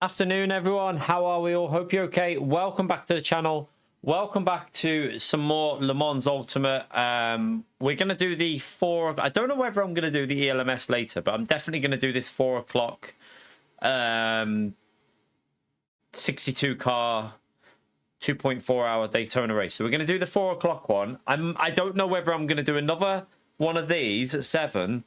Afternoon, everyone. How are we all? Hope you're okay. Welcome back to the channel. Welcome back to some more Le Mans Ultimate. We're going to do the 4... I don't know whether I'm going to do the ELMS later, but I'm definitely going to do this 4 o'clock 62 car 2.4 hour Daytona race. So we're going to do the 4 o'clock one. I don't know whether I'm going to do another one of these at 7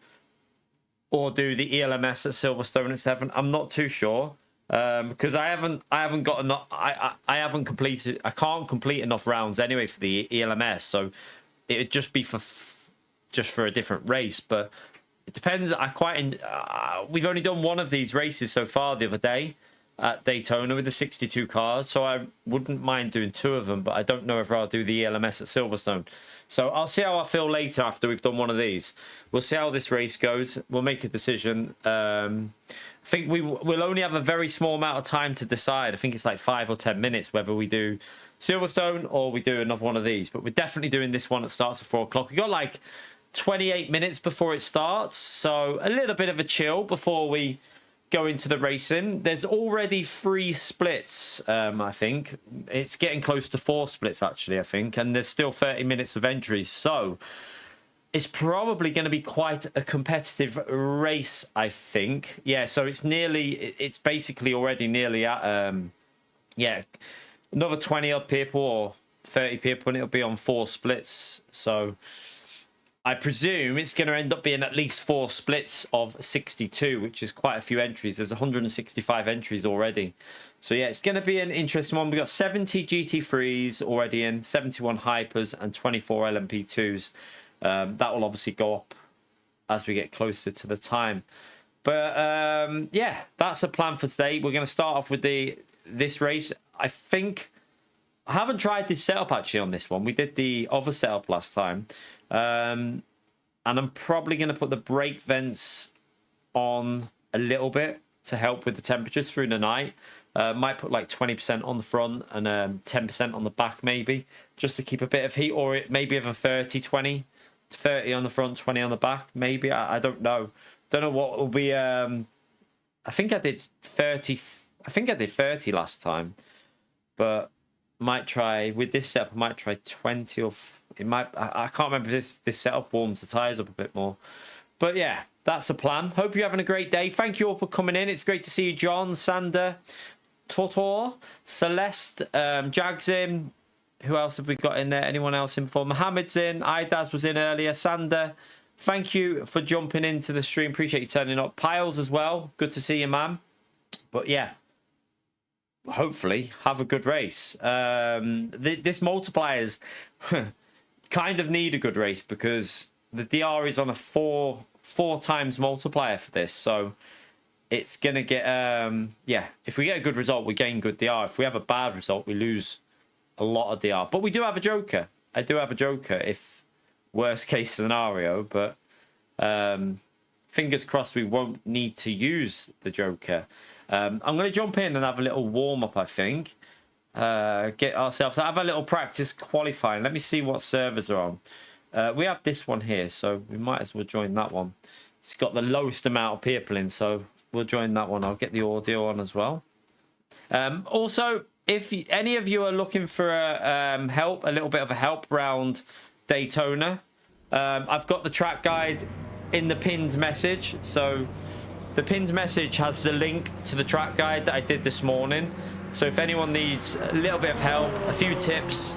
or do the ELMS at Silverstone at 7. I'm not too sure. Because I haven't got enough. I haven't completed. I can't complete enough rounds anyway for the ELMS, so it'd just be for a different race. But it depends. We've only done one of these races so far the other day at Daytona with the 62 cars, so I wouldn't mind doing 2 of them. But I don't know if I'll do the ELMS at Silverstone. So I'll see how I feel later after we've done one of these. We'll see how this race goes. We'll make a decision. I think we'll only have a very small amount of time to decide. I think it's like 5 or 10 minutes whether we do Silverstone or we do another one of these. But we're definitely doing this one that starts at 4 o'clock. We got like 28 minutes before it starts. So a little bit of a chill before we go into the racing. There's already 3 splits, I think. It's getting close to 4 splits, actually, I think. And there's still 30 minutes of entry. So it's probably going to be quite a competitive race, I think. Yeah, so it's basically already nearly at, yeah, another 20-odd people or 30 people, and it'll be on 4 splits. So I presume it's going to end up being at least 4 splits of 62, which is quite a few entries. There's 165 entries already. So yeah, it's going to be an interesting one. We've got 70 GT3s already in, 71 Hypers and 24 LMP2s. That will obviously go up as we get closer to the time. But yeah, that's a plan for today. We're going to start off with this race. I think I haven't tried this setup actually on this one. We did the other setup last time. And I'm probably going to put the brake vents on a little bit to help with the temperatures through the night. Might put like 20% on the front and 10% on the back maybe, just to keep a bit of heat, or maybe have a 30 on the front, 20 on the back maybe. I don't know. Don't know what will be. I think I did 30. I think I did 30 last time, but might try with this setup. I might try 20 or it might. I can't remember if this setup warms the tires up a bit more. But yeah, that's the plan. Hope you're having a great day. Thank you all for coming in. It's great to see you, John, Sander, Totor, Celeste, Jags in. Who else have we got in there? Anyone else in for? Mohammed's in. Idaz was in earlier. Sander, thank you for jumping into the stream. Appreciate you turning up. Piles as well. Good to see you, man. But yeah, hopefully have a good race. This multipliers kind of need a good race because the DR is on a four times multiplier for this. So it's going to get, yeah, if we get a good result, we gain good DR. If we have a bad result, we lose a lot of DR. But we do have a joker. I do have a joker if worst case scenario. But fingers crossed we won't need to use the joker. I'm going to jump in and have a little warm-up, I think. Get ourselves... have a little practice qualifying. Let me see what servers are on. We have this one here, so we might as well join that one. It's got the lowest amount of people in, so we'll join that one. I'll get the audio on as well. Also, if any of you are looking for help, a little bit of a help around Daytona, I've got the track guide in the pinned message. So the pinned message has the link to the track guide that I did this morning. So if anyone needs a little bit of help, a few tips,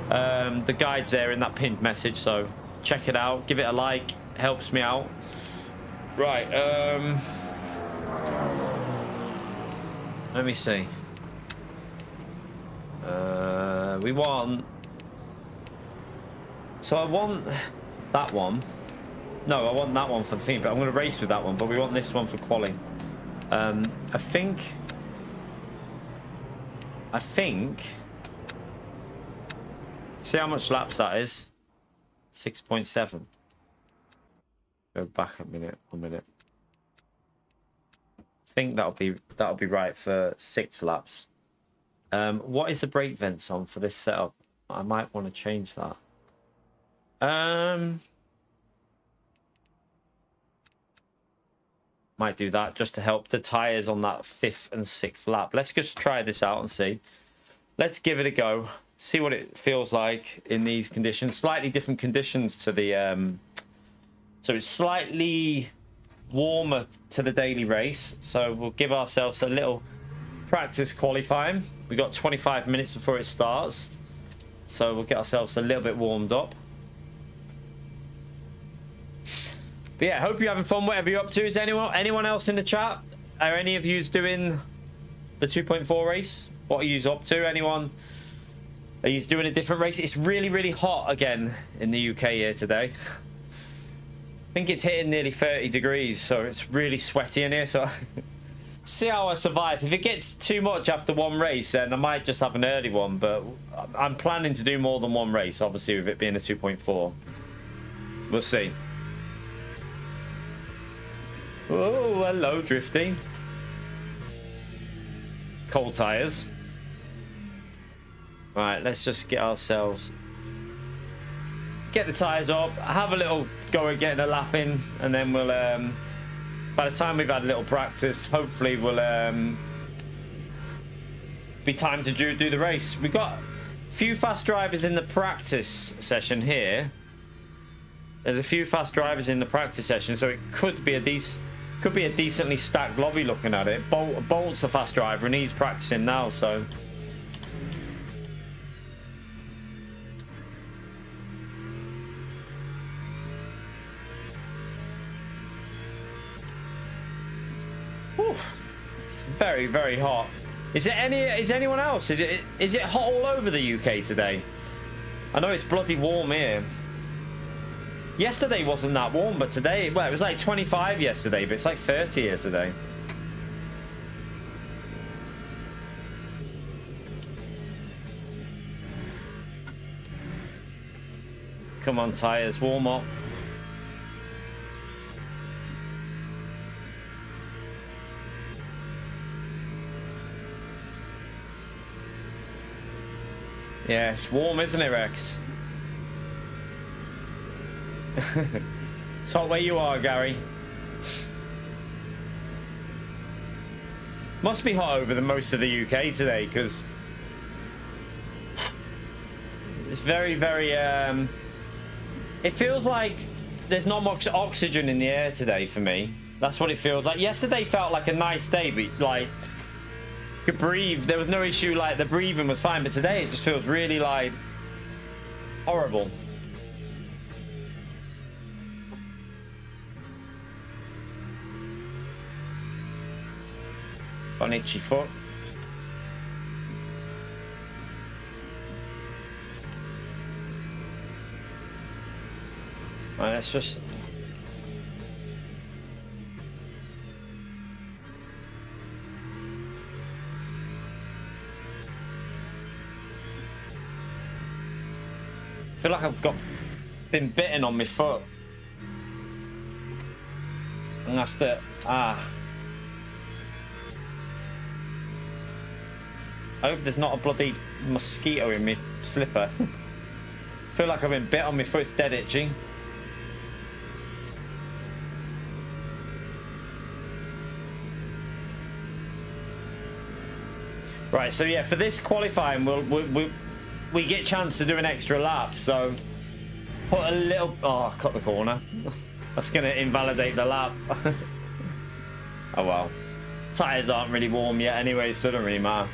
the guide's there in that pinned message. So check it out, give it a like, helps me out. Right, let me see. We want... So I want that one. No, I want that one for the theme, but I'm going to race with that one. But we want this one for quali. I think... See how much laps that is? 6.7. Go back a minute. I think that'll be right for 6 laps. What is the brake vents on for this setup? I might want to change that. Might do that just to help the tires on that 5th and 6th lap. Let's just try this out and see. Let's give it a go. See what it feels like in these conditions. Slightly different conditions to the... So it's slightly warmer to the daily race. So we'll give ourselves a little practice qualifying. We got 25 minutes before it starts. So we'll get ourselves a little bit warmed up. But yeah, hope you're having fun, whatever you're up to. Is anyone else in the chat? Are any of you doing the 2.4 race? What are you up to? Anyone? Are you doing a different race? It's really, really hot again in the UK here today. I think it's hitting nearly 30 degrees, so it's really sweaty in here. So see how I survive. If it gets too much after one race, then I might just have an early one. But I'm planning to do more than one race, obviously, with it being a 2.4. We'll see. Oh, hello, Drifty. Cold tires. Right, let's just get ourselves... Get the tires up, have a little go at getting a lap in, and then we'll... by the time we've had a little practice, hopefully we'll... be time to do the race. We've got a few fast drivers in the practice session here. There's a few fast drivers in the practice session, so it could be a decently stacked lobby looking at it. Bolt's a fast driver and he's practicing now, so oof, it's very, very hot. Is anyone else? Is it hot all over the UK today? I know it's bloody warm here. Yesterday wasn't that warm, but today, well, it was like 25 yesterday, but it's like 30 here today. Come on, tires, warm up. Yeah, it's warm, isn't it, Rex? It's hot where you are, Gary. Must be hot over the most of the UK today, because it's very, very it feels like there's not much oxygen in the air today for me. That's what it feels like. Yesterday felt like a nice day, but like could breathe. There was no issue, like the breathing was fine, but today it just feels really like horrible. Got an itchy foot. Right, let's just... I feel like I've been bitten on my foot. I'm gonna have to... I hope there's not a bloody mosquito in my slipper. I feel like I've been bit on my foot. It's dead itchy. Right, so yeah, for this qualifying, we get a chance to do an extra lap. So put a little... Oh, I cut the corner. That's going to invalidate the lap. Oh well. Tires aren't really warm yet anyway, so it doesn't really matter.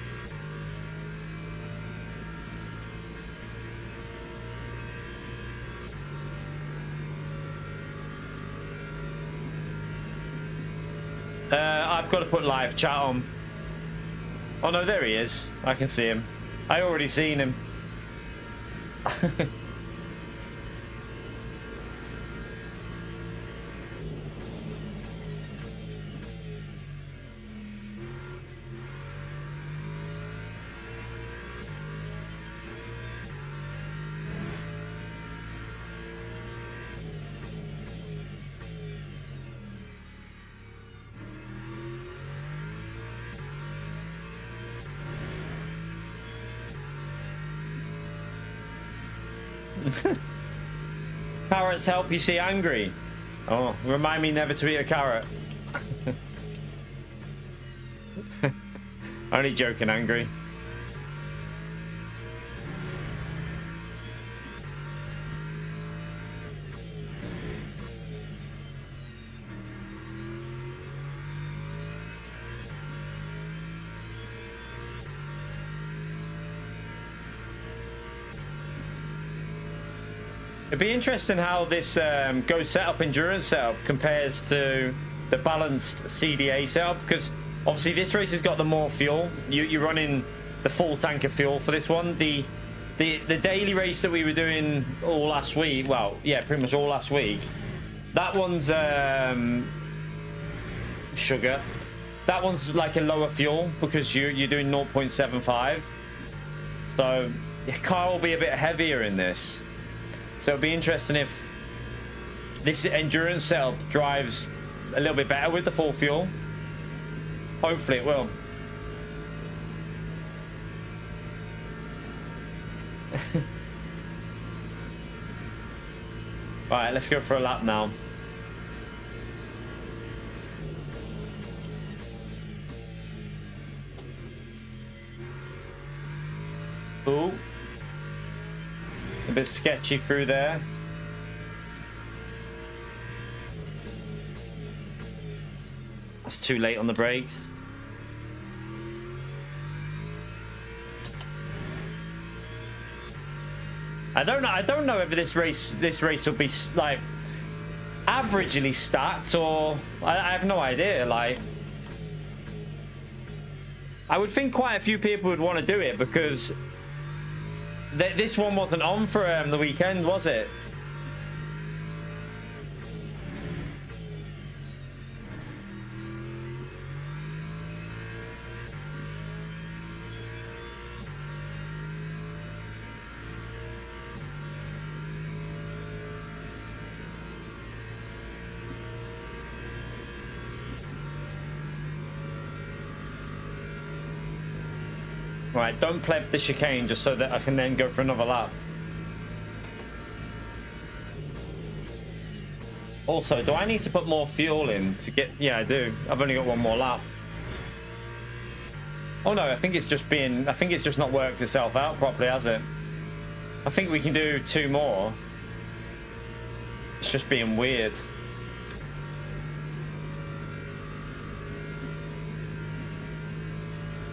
I've got to put live chat on. Oh no, there he is. I can see him. I already seen him. Carrots help you see angry. Oh, remind me never to eat a carrot. Only joking, Angry. It'd be interesting how this Go setup endurance setup compares to the balanced CDA setup, because obviously this race has got the more fuel. You're running the full tank of fuel for this one. The daily race that we were doing all last week, well, yeah, pretty much all last week, that one's sugar. That one's like a lower fuel because you're doing 0.75. So the car will be a bit heavier in this. So it'll be interesting if this endurance setup drives a little bit better with the full fuel. Hopefully it will. Alright, let's go for a lap now. Ooh. A bit sketchy through there. That's too late on the brakes. I don't know if this race will be like averagely stacked, or I have no idea. Like, I would think quite a few people would want to do it because this one wasn't on for the weekend, was it? Right, don't pleb the chicane just so that I can then go for another lap. Also, do I need to put more fuel in to get... Yeah, I do. I've only got one more lap. Oh no, I think it's just not worked itself out properly, has it? I think we can do 2 more. It's just being weird.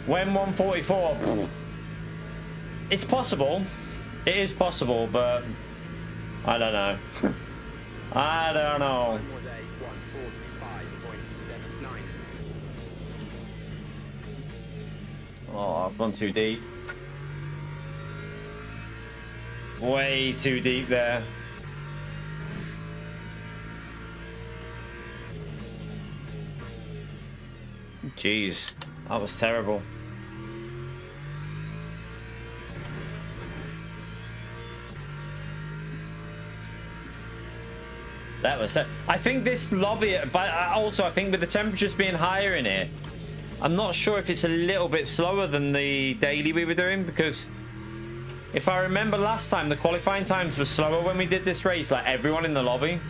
When 144, it's possible. It is possible, but I don't know. I don't know. Oh, I've gone too deep. Way too deep there. Jeez, that was terrible. That was... I think this lobby, but also I think with the temperatures being higher in it, I'm not sure if it's a little bit slower than the daily we were doing, because if I remember last time, the qualifying times were slower when we did this race, like everyone in the lobby.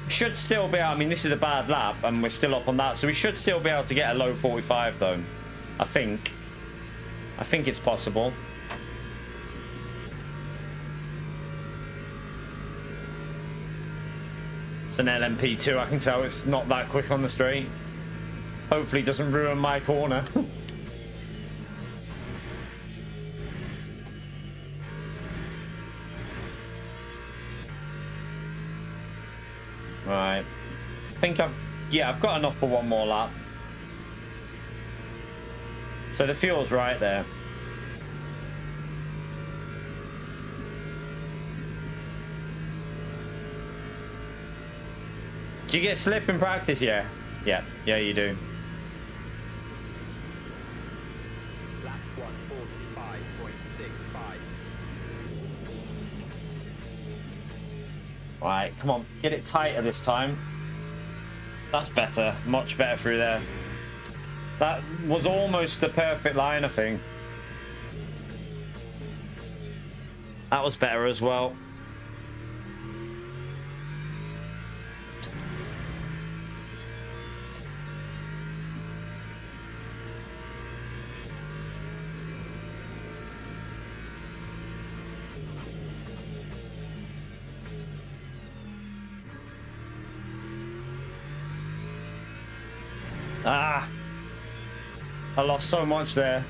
Should still be, I mean, this is a bad lap and we're still up on that, so we should still be able to get a low 45 though. I think it's possible. It's an LMP2, I can tell it's not that quick on the straight. Hopefully it doesn't ruin my corner. Right. I think I've got enough for one more lap. So the fuel's right there. Do you get slip in practice? Yeah. Yeah, you do. Lap 1:45.65. Right, come on, get it tighter this time. That's better, much better through there. That was almost the perfect line, I think. That was better as well. Ah, I lost so much there.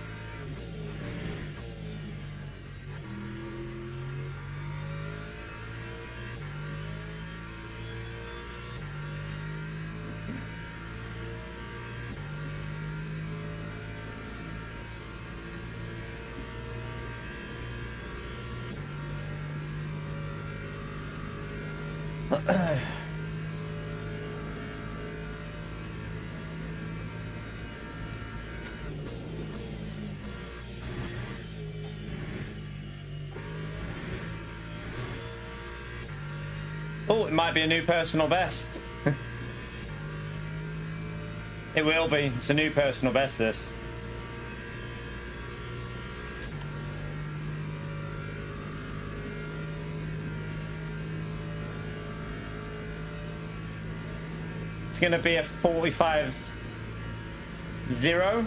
Oh, it might be a new personal best. It will be. It's a new personal best, this. It's going to be a 45-0.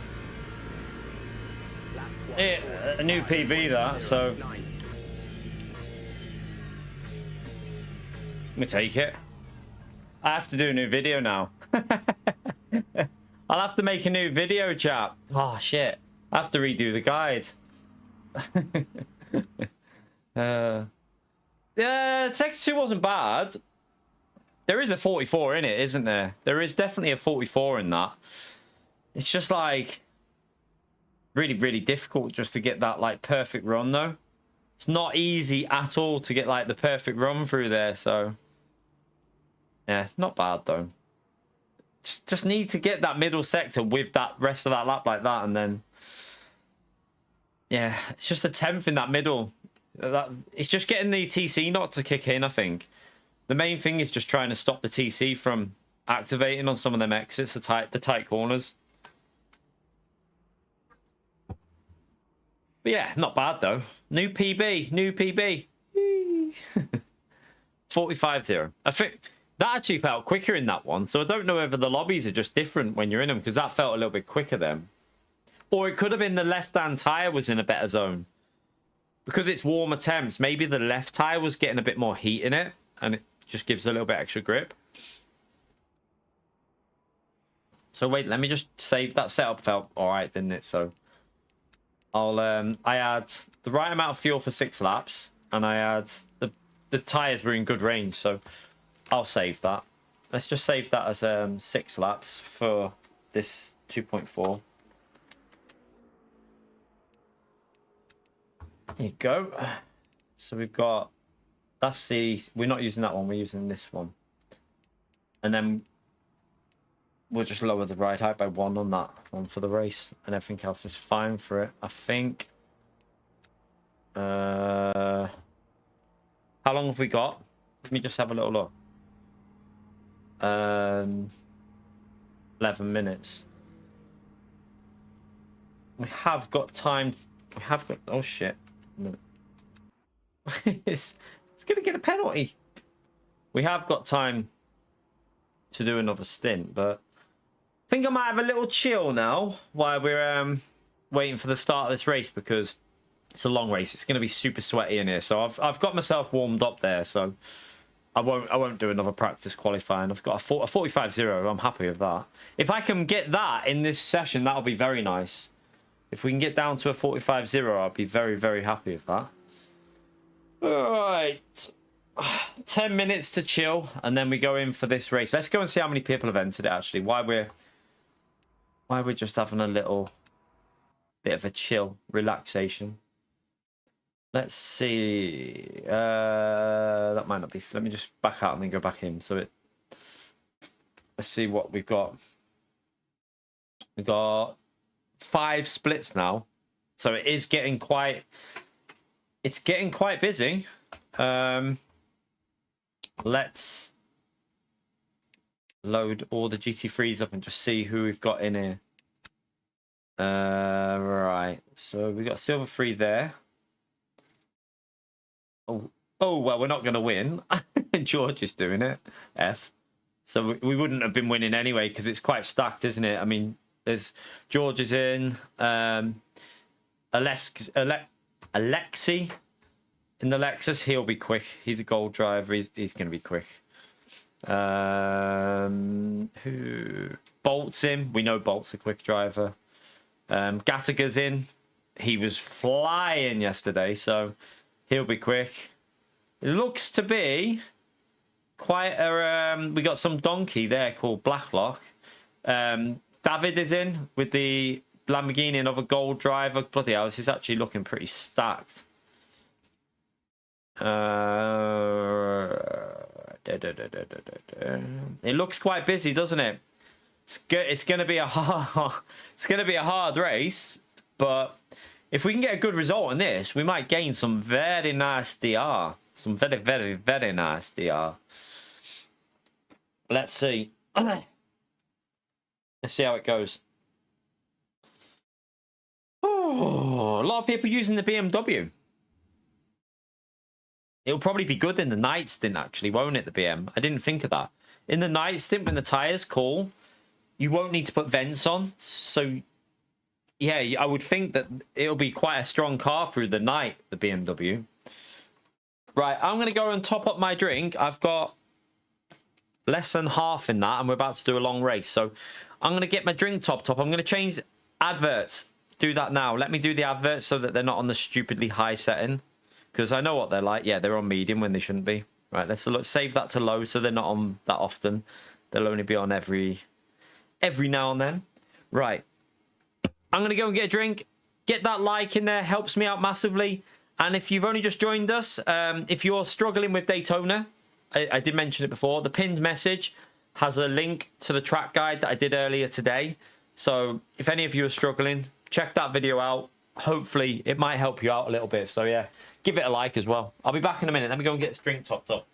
A new PB, that, so... Let me take it. I have to do a new video now. I'll have to make a new video, chap. Oh, shit. I have to redo the guide. Yeah, Text 2 wasn't bad. There is a 44 in it, isn't there? There is definitely a 44 in that. It's just like really, really difficult just to get that like perfect run, though. It's not easy at all to get like the perfect run through there, so... Yeah, not bad though. Just need to get that middle sector with that rest of that lap like that, and then yeah, it's just a 10th in that middle. It's just getting the TC not to kick in. I think the main thing is just trying to stop the TC from activating on some of them exits, the tight corners. But yeah, not bad though. New PB, new PB. 45-0. I think. That actually felt quicker in that one, so I don't know whether the lobbies are just different when you're in them, because that felt a little bit quicker then. Or it could have been the left-hand tyre was in a better zone. Because it's warmer temps, maybe the left tyre was getting a bit more heat in it, and it just gives a little bit extra grip. So wait, let me just save that setup. Felt alright, didn't it? So I'll I had the right amount of fuel for 6 laps, and I had the tyres were in good range, so I'll save that. Let's just save that as 6 laps for this 2.4. Here you go. So we've got, that's the, we're not using that one, we're using this one. And then we'll just lower the ride height by 1 on that one for the race, and everything else is fine for it, I think. How long have we got? Let me just have a little look. 11 minutes. We have got time. We have got. Oh shit! it's gonna get a penalty. We have got time to do another stint, but I think I might have a little chill now while we're waiting for the start of this race, because it's a long race. It's gonna be super sweaty in here, so I've got myself warmed up there. So I won't do another practice qualifying. I've got a 45-0. I'm happy with that. If I can get that in this session, that'll be very nice. If we can get down to a 45-0, I'll be very, very happy with that. All right. 10 minutes to chill, and then we go in for this race. Let's go and see how many people have entered it, actually. Why we're just having a little bit of a chill, relaxation. Let's see. That might not be. Let me just back out and then go back in. So let's see what we've got. We've got 5 splits now, so it is getting quite. It's getting quite busy. Let's load all the GT3s up and just see who we've got in here. Right. So we've got Silver 3 there. Oh, well, we're not going to win. George is doing it. F. So we wouldn't have been winning anyway because it's quite stacked, isn't it? I mean, there's George is in. Alexi in the Lexus. He'll be quick. He's a gold driver. He's going to be quick. Who Bolt's in? We know Bolt's a quick driver. Gattager's in. He was flying yesterday, so he'll be quick. It looks to be quite a we got some donkey there called Blacklock. David is in with the Lamborghini, another gold driver. Bloody hell, this is actually looking pretty stacked. It looks quite busy, doesn't it? It's going to be a hard race, but if we can get a good result in this, we might gain some very nice DR. Some very, very, very nice DR. Let's see. Let's see how it goes. Oh, a lot of people using the BMW. It'll probably be good in the night stint, actually, won't it, the BM? I didn't think of that. In the night stint, when the tyres cool, you won't need to put vents on. So, yeah, I would think that it'll be quite a strong car through the night, the BMW. Right, I'm going to go and top up my drink. I've got less than half in that, and we're about to do a long race. So I'm going to get my drink topped up. I'm going to change adverts. Do that now. Let me do the adverts so that they're not on the stupidly high setting. Because I know what they're like. Yeah, they're on medium when they shouldn't be. Right, let's save that to low so they're not on that often. They'll only be on every now and then. Right. I'm going to go and get a drink. Get that like in there. Helps me out massively. And if you've only just joined us, if you're struggling with Daytona, I did mention it before, the pinned message has a link to the track guide that I did earlier today. So if any of you are struggling, check that video out. Hopefully it might help you out a little bit. So yeah, give it a like as well. I'll be back in a minute. Let me go and get this drink topped up.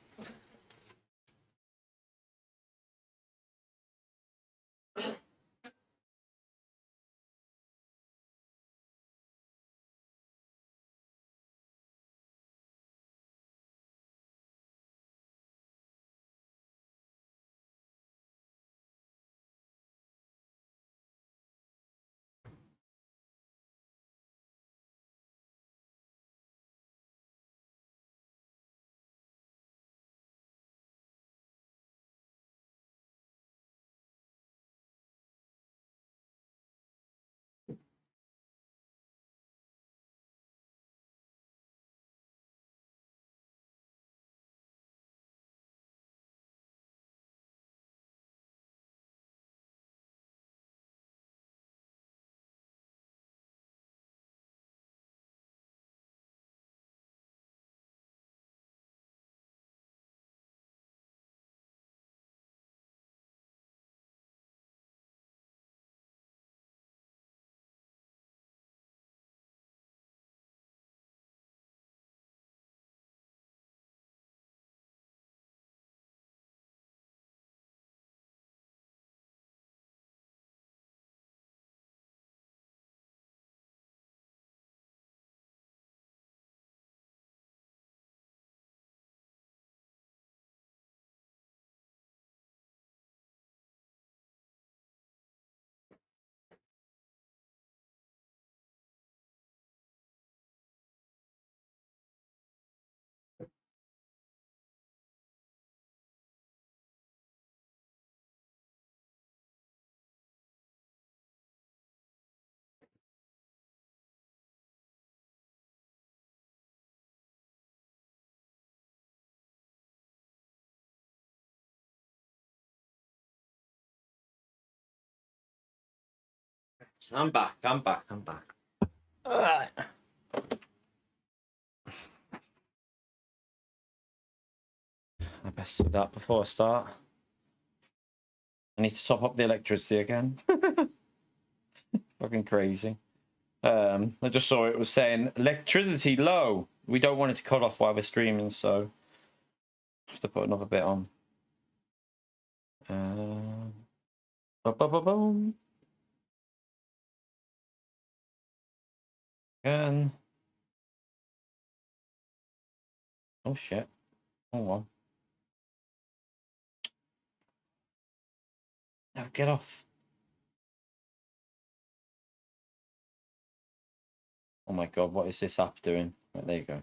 I'm back. All right. I best do that before I start. I need to top up the electricity again. Fucking crazy. I just saw it was saying electricity low. We don't want it to cut off while we're streaming, so I have to put another bit on. Boom. Again. Oh, shit. Hold on. No, get off. Oh, my God. What is this app doing? Right, there you go.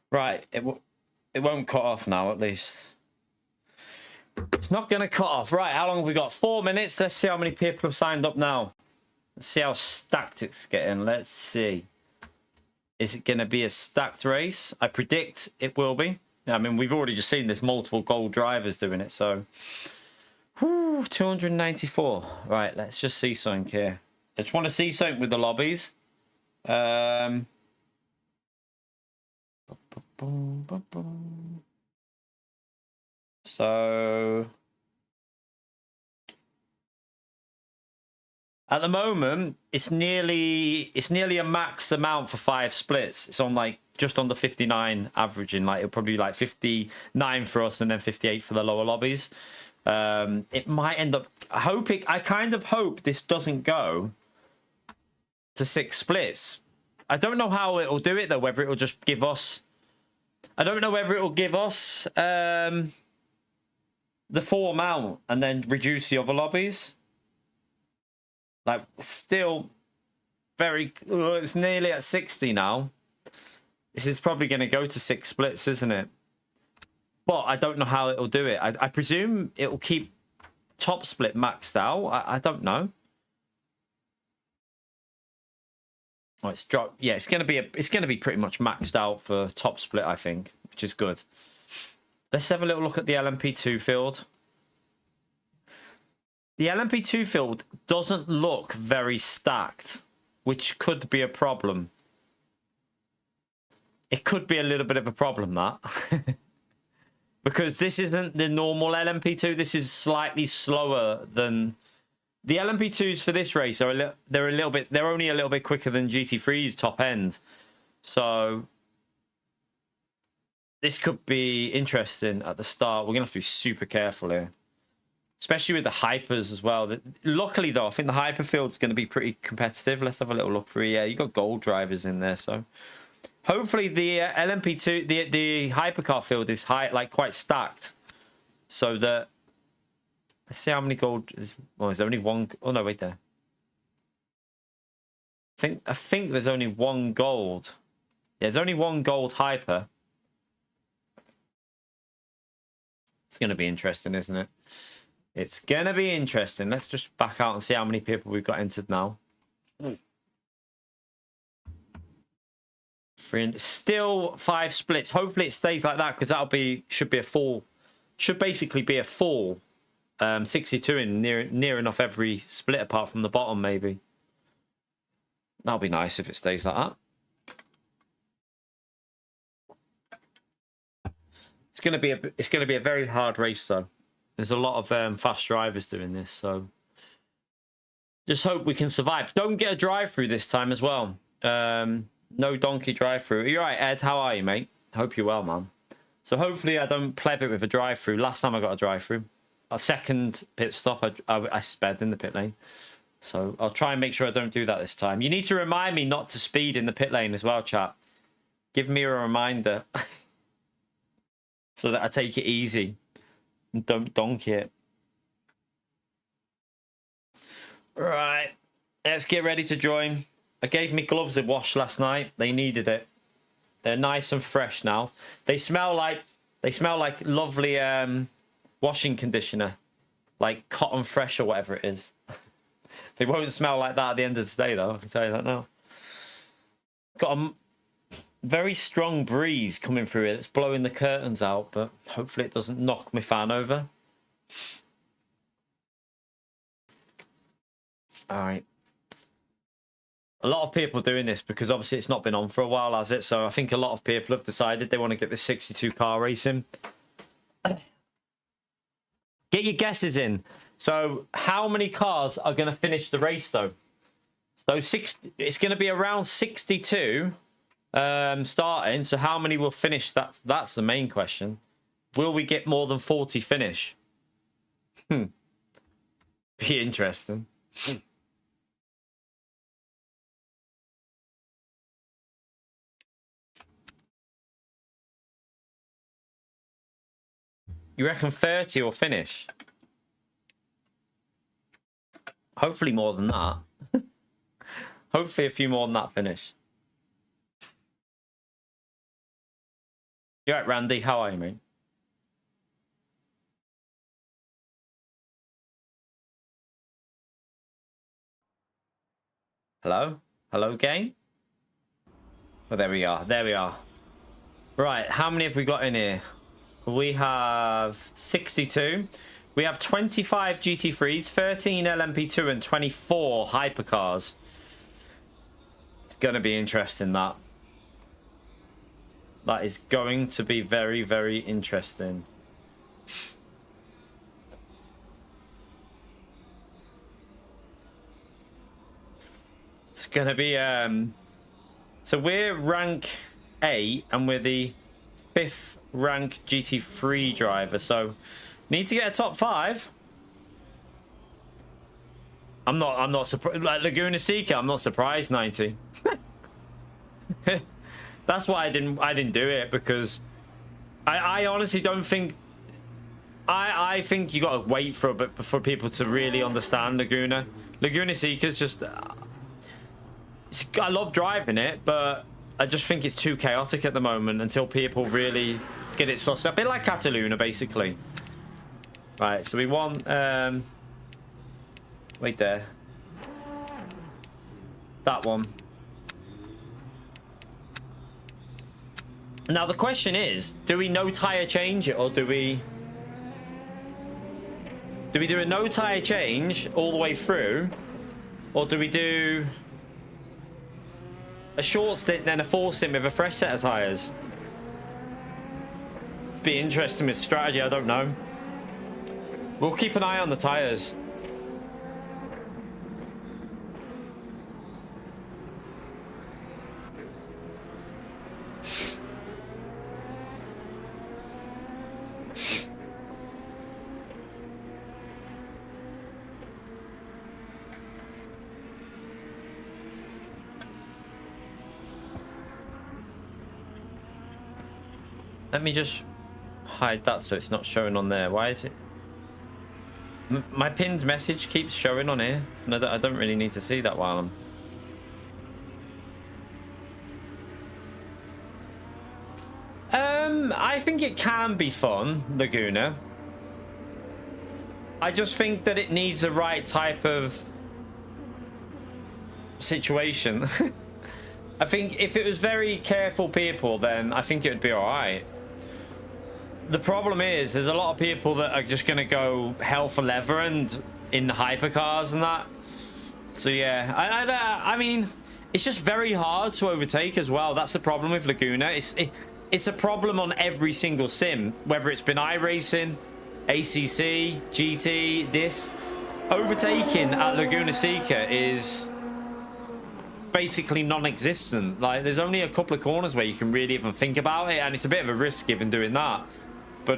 Right. It won't cut off now, at least. It's not going to cut off. Right, how long have we got? 4 minutes. Let's see how many people have signed up now. Let's see how stacked it's getting. Let's see. Is it going to be a stacked race? I predict it will be. I mean, we've already just seen this multiple gold drivers doing it, so... Whew, 294. Right, let's just see something here. I just want to see something with the lobbies. So... At the moment, it's nearly a max amount for 5 splits. It's on like just under 59 averaging. Like it'll probably be like 59 for us and then 58 for the lower lobbies. It might end up. I kind of hope this doesn't go to 6 splits. I don't know how it'll do it though. Whether it'll just give us. I don't know whether it'll give us the full amount and then reduce the other lobbies. Like, still very... it's nearly at 60 now. This is probably going to go to 6 splits, isn't it? But I don't know how it'll do it. I presume it'll keep top split maxed out. I don't know. Oh, it's dropped. Yeah, it's going to be pretty much maxed out for top split, I think, which is good. Let's have a little look at the LMP2 field. The LMP2 field doesn't look very stacked, which could be a problem. It could be a little bit of a problem, that. Because this isn't the normal LMP2. This is slightly slower than... The LMP2s for this race are they're only a little bit quicker than GT3's top end. So this could be interesting at the start. We're going to have to be super careful here. Especially with the hypers as well. Luckily, though, I think the hyper field's going to be pretty competitive. Let's have a little look through. Yeah, you got gold drivers in there, so hopefully the LMP2, the hypercar field is quite stacked, so that let's see how many gold is. Well, there's only one. Oh no, wait there. I think there's only one gold. Yeah, there's only one gold hyper. It's going to be interesting, isn't it? It's going to be interesting. Let's just back out and see how many people we've got entered now. Still 5 splits. Hopefully it stays like that because should basically be a full 62 in near enough every split apart from the bottom maybe. That'll be nice if it stays like that. It's going to be a very hard race though. There's a lot of fast drivers doing this, so just hope we can survive. Don't get a drive-through this time as well. No donkey drive-through. You're right, Ed. How are you, mate? Hope you're well, man. So hopefully I don't pleb it with a drive-through. Last time I got a drive-through, a second pit stop, I sped in the pit lane. So I'll try and make sure I don't do that this time. You need to remind me not to speed in the pit lane as well, chat. Give me a reminder so that I take it easy. Don't donkey it. Right, let's get ready to join. I gave me gloves a wash last night. They needed it. They're nice and fresh now. They smell like lovely washing conditioner, like cotton fresh or whatever it is. They won't smell like that at the end of the day, though. I can tell you that now. Got a very strong breeze coming through here. It's blowing the curtains out, but hopefully it doesn't knock my fan over. All right. A lot of people doing this because obviously it's not been on for a while, has it? So I think a lot of people have decided they want to get this 62 car racing. Get your guesses in. So how many cars are going to finish the race, though? So it's going to be around 62 starting. So how many will finish? That's the main question. Will we get more than 40 finish? Be interesting. You reckon 30 will finish? Hopefully more than that. Hopefully a few more than that finish. You right, Randy? How are you, mate? Hello? Hello, game? Oh, there we are. There we are. Right, how many have we got in here? We have 62. We have 25 GT3s, 13 LMP2, and 24 hypercars. It's going to be interesting, that. That is going to be very, very interesting. It's going to be... So we're rank 8, and we're the 5th rank GT3 driver, so need to get a top 5. I'm not surprised. Like Laguna Seca, I'm not surprised 90. That's why I didn't do it, because I honestly don't think I think you got to wait for a bit for people to really understand Laguna. Laguna Seca's just I love driving it, but I just think it's too chaotic at the moment until people really get it sussed up. A bit like Cataluna, basically. Right, so we want... wait there. That one. Now, the question is, do we no tyre change it, or do we... Do we do a no tyre change all the way through? Or do we do... a short stint, then a full stint with a fresh set of tyres? Be interesting with strategy, I don't know. We'll keep an eye on the tyres. Let me just hide that so it's not showing on there. Why is it? My pinned message keeps showing on here, and I don't really need to see that while I'm... I think it can be fun, Laguna. I just think that it needs the right type of situation. I think if it was very careful people, then I think it would be all right. The problem is there's a lot of people that are just going to go hell for leather and in the hypercars and that. So yeah, I mean, it's just very hard to overtake as well. That's the problem with Laguna. It's a problem on every single sim, whether it's been iRacing, ACC, GT, this. Overtaking at Laguna Seca is basically non-existent. Like, there's only a couple of corners where you can really even think about it, and it's a bit of a risk even doing that. But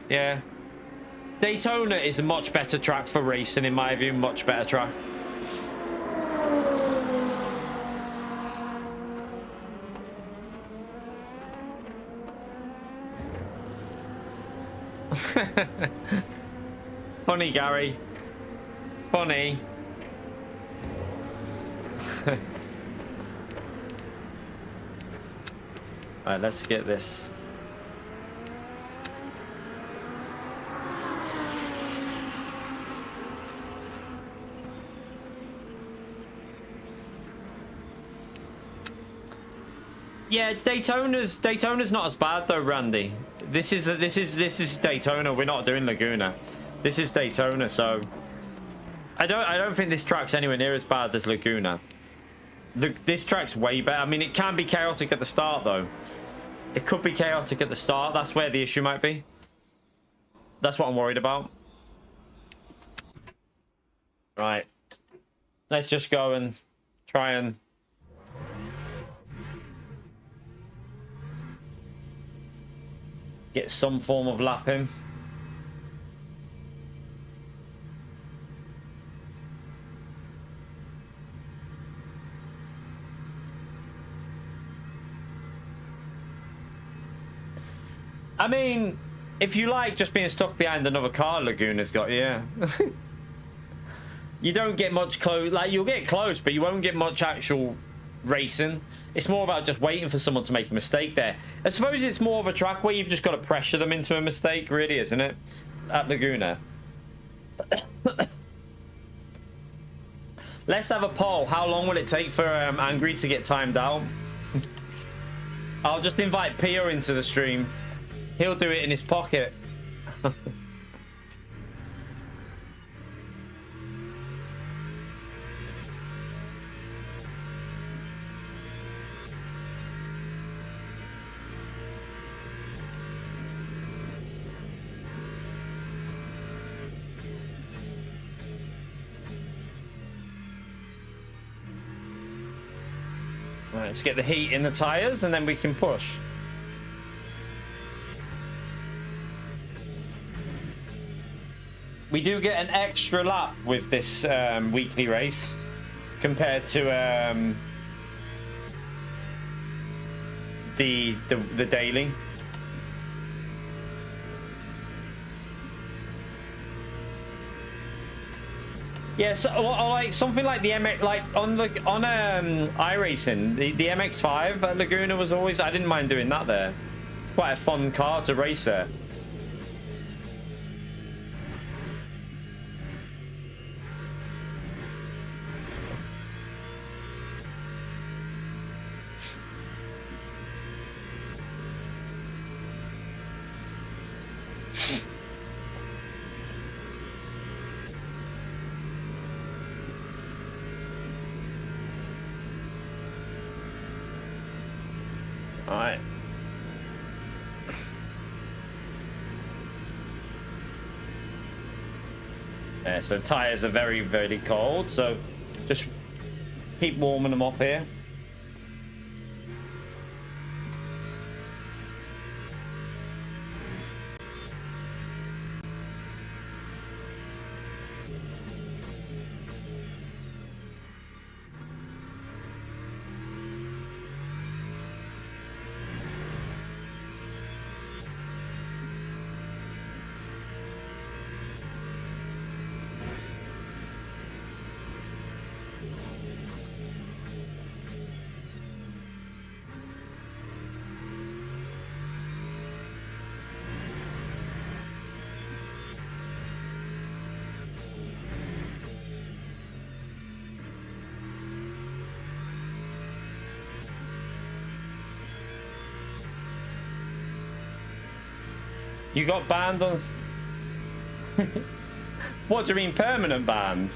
yeah, Daytona is a much better track for racing, in my view. Much better track. Funny, Gary. Funny. All right, let's get this. Yeah, Daytona's not as bad though, Randy. This is Daytona. We're not doing Laguna. This is Daytona, so I don't think this track's anywhere near as bad as Laguna. This track's way better. I mean, it can be chaotic at the start though. It could be chaotic at the start. That's where the issue might be. That's what I'm worried about. Right. Let's just go and try and get some form of lapping. I mean, If you like just being stuck behind another car, Laguna's got, yeah. You don't get much close, like you'll get close, but you won't get much actual racing. It's more about just waiting for someone to make a mistake there. I suppose it's more of a track where you've just got to pressure them into a mistake, really, isn't it? At Laguna. Let's have a poll. How long will it take for Angry to get timed out? I'll just invite Pio into the stream. He'll do it in his pocket. Right, let's get the heat in the tires and then we can push. We do get an extra lap with this weekly race compared to the daily. Yeah, so or like something like the MX, like on iRacing, the MX-5 at Laguna was always, I didn't mind doing that there. It's quite a fun car to race there. Alright. Yeah, so tires are very, very cold, so just keep warming them up here. You got banned on... What do you mean permanent banned?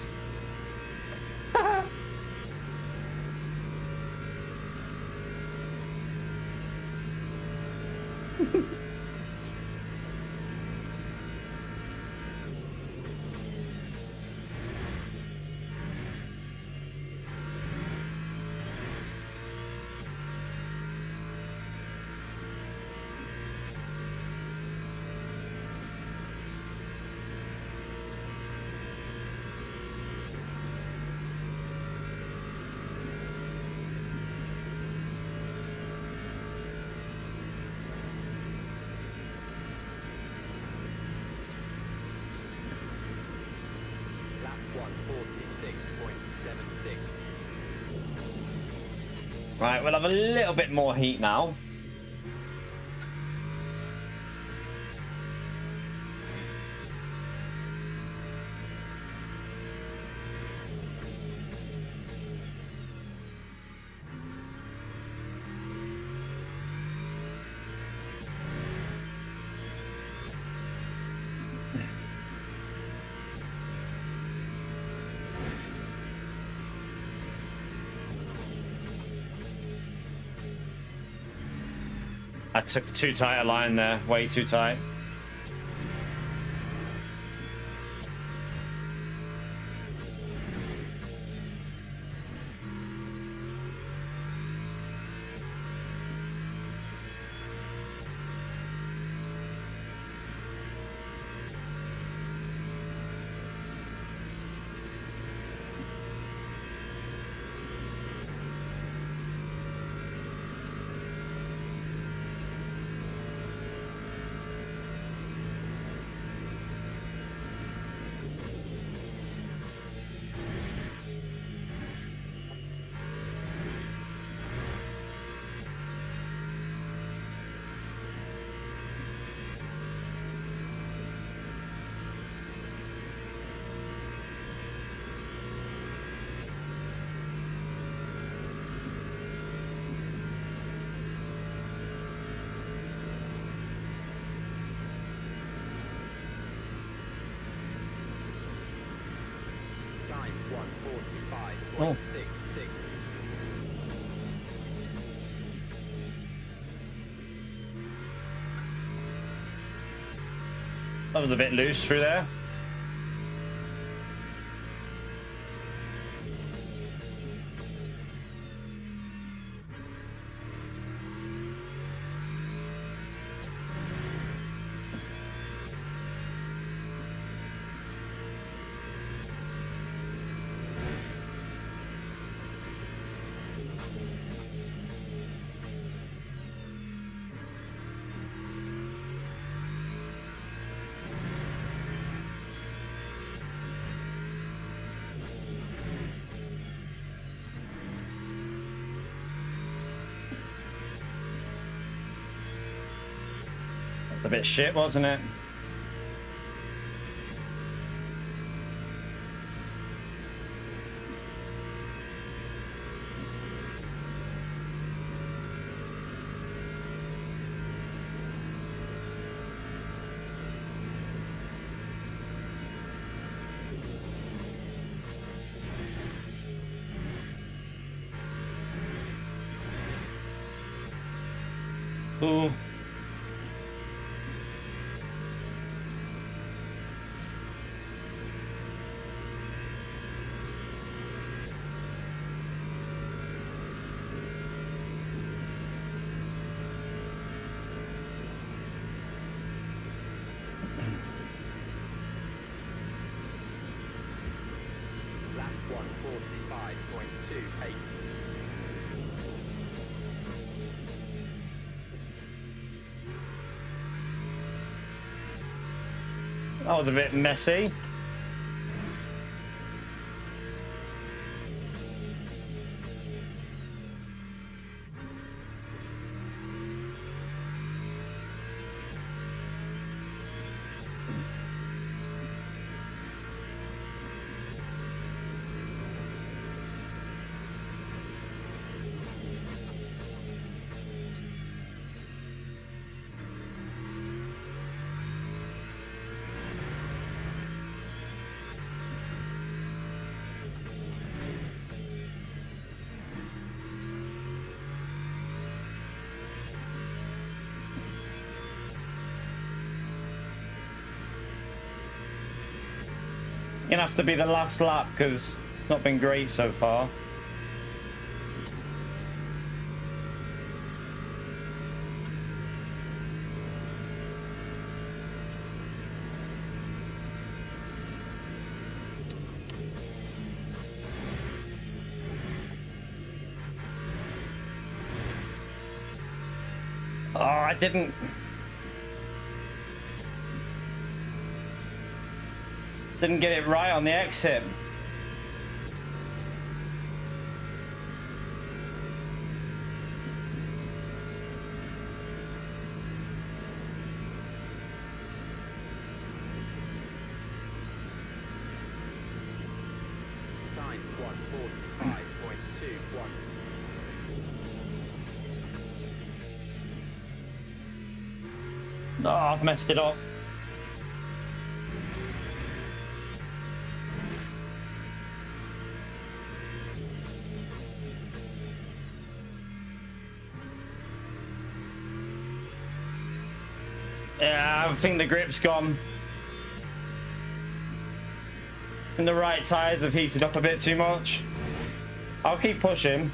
Right, we'll have a little bit more heat now. I took too tight a line there, way too tight. Oh. That was a bit loose through there. That's a bit shit, wasn't it? Ooh. Lap 145.28. That was a bit messy. Gonna have to be the last lap because it's not been great so far. Oh, I didn't. Didn't get it right on the exit. Time 145.21. Oh, I've messed it up. Yeah, I think the grip's gone. And the right tires have heated up a bit too much. I'll keep pushing.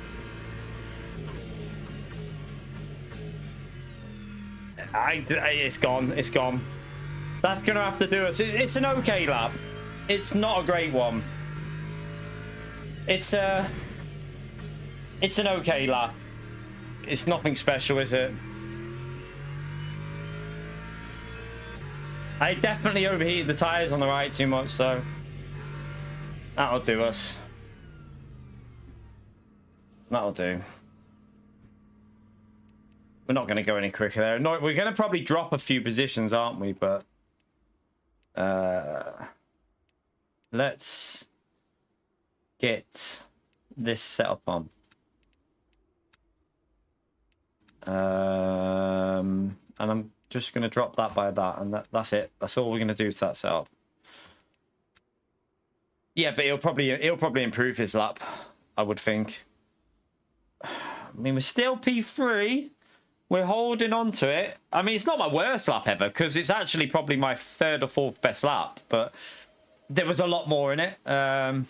It's gone. It's gone. That's gonna have to do it. It's an okay lap. It's not a great one. It's an okay lap. It's nothing special, is it? I definitely overheated the tires on the right too much, so that'll do us. That'll do. We're not going to go any quicker there. No, we're going to probably drop a few positions, aren't we? But let's get this set up on. And I'm just going to drop that by that, and that's it. That's all we're going to do to that setup. Yeah, but he'll probably improve his lap I would think. I mean, we're still P3. We're holding on to it. I mean, it's not my worst lap ever because it's actually probably my 3rd or 4th best lap, but there was a lot more in it. There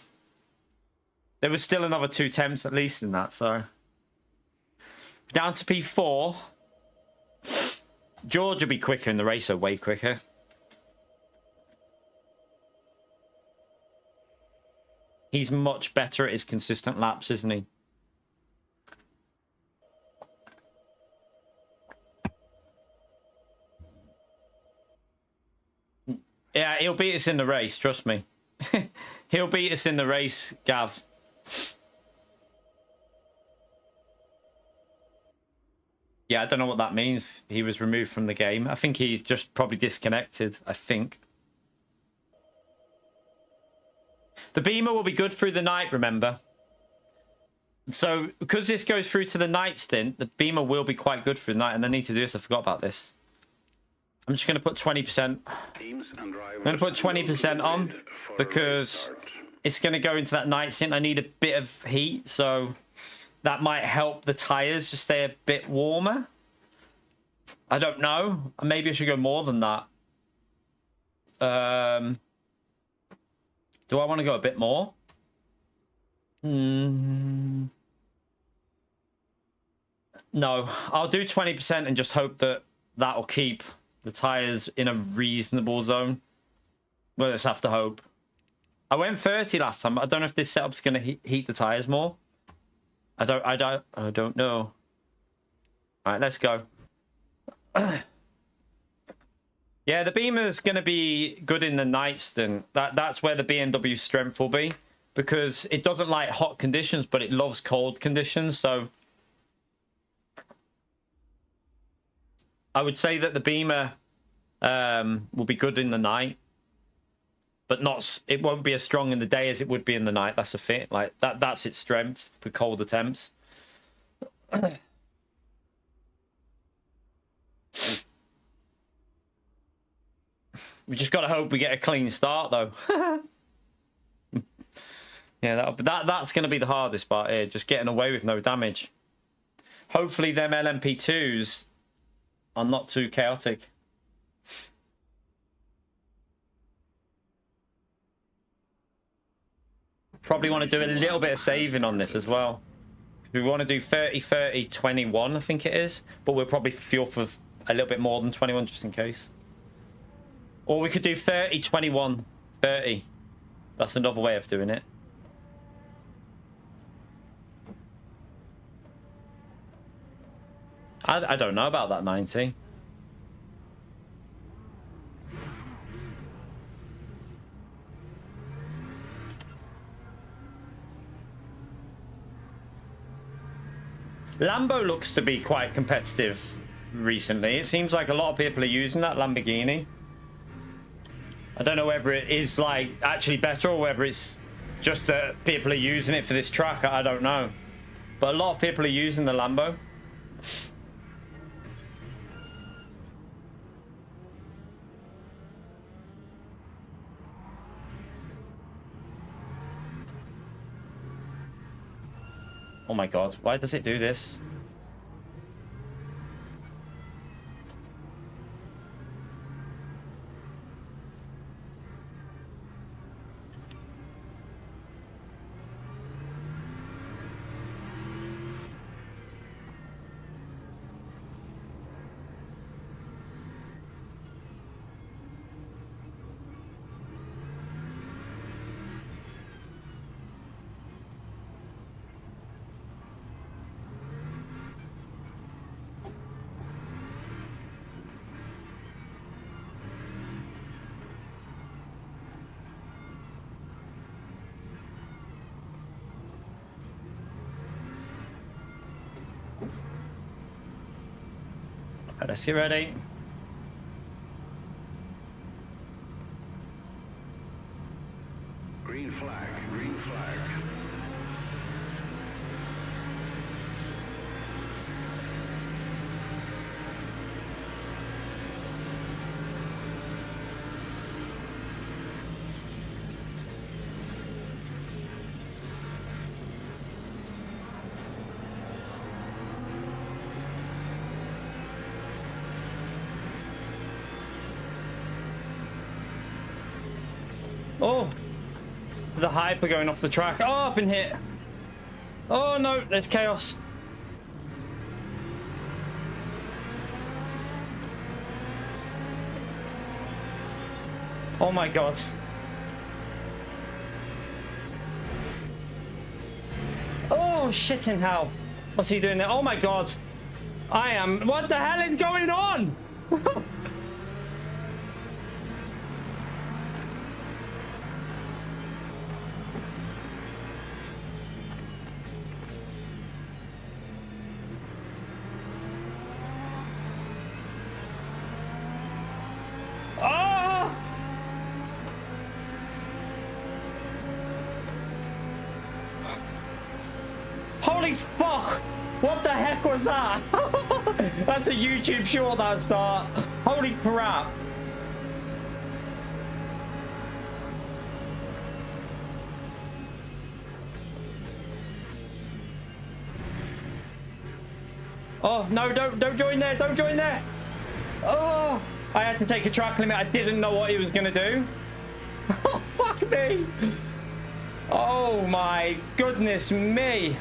was still another 2 attempts at least in that, so. Down to P4. George will be quicker in the race, so way quicker. He's much better at his consistent laps, isn't he? Yeah, he'll beat us in the race, trust me. He'll beat us in the race, Gav. Yeah, I don't know what that means. He was removed from the game. I think he's just probably disconnected, I think. The Beamer will be good through the night, remember. So, because this goes through to the night stint, the Beamer will be quite good through the night. And I need to do this. I forgot about this. I'm just going to put 20%. I'm going to put 20% on because it's going to go into that night stint. I need a bit of heat, so that might help the tyres just stay a bit warmer. I don't know. Maybe I should go more than that. Do I want to go a bit more? No, I'll do 20% and just hope that that'll keep the tyres in a reasonable zone. Well, let's have to hope. I went 30 last time. I don't know if this setup's going to heat the tyres more. I don't know. All right, let's go. Yeah, the Beamer's going to be good in the night stint. That's where the BMW strength will be. Because it doesn't like hot conditions, but it loves cold conditions. So I would say that the Beamer will be good in the night, but not. It won't be as strong in the day as it would be in the night. That's a fit. Like that's its strength. The colder temps. We just got to hope we get a clean start, though. Yeah, that's going to be the hardest part here. Just getting away with no damage. Hopefully them LMP2s are not too chaotic. Probably want to do a little bit of saving on this as well. We want to do 30, 30, 21, I think it is. But we'll probably fuel for a little bit more than 21 just in case. Or we could do 30, 21, 30. That's another way of doing it. I don't know about that 90. Lambo looks to be quite competitive recently. It seems like a lot of people are using that Lamborghini. I don't know whether it is like actually better or whether it's just that people are using it for this track. I don't know. But a lot of people are using the Lambo. Oh my god, why does it do this? Let's get ready. Green flag, green flag. Oh, the hyper going off the track. Oh, I've been hit. Oh no, there's chaos. Oh my god. Oh, shit in hell. What's he doing there? Oh my god. I am... What the hell is going on? Holy fuck! What the heck was that? That's a YouTube short, that start. Holy crap. Oh, no, don't join there. Don't join there. Oh, I had to take a track limit. I didn't know what he was going to do. Oh, fuck me. Oh, my goodness me.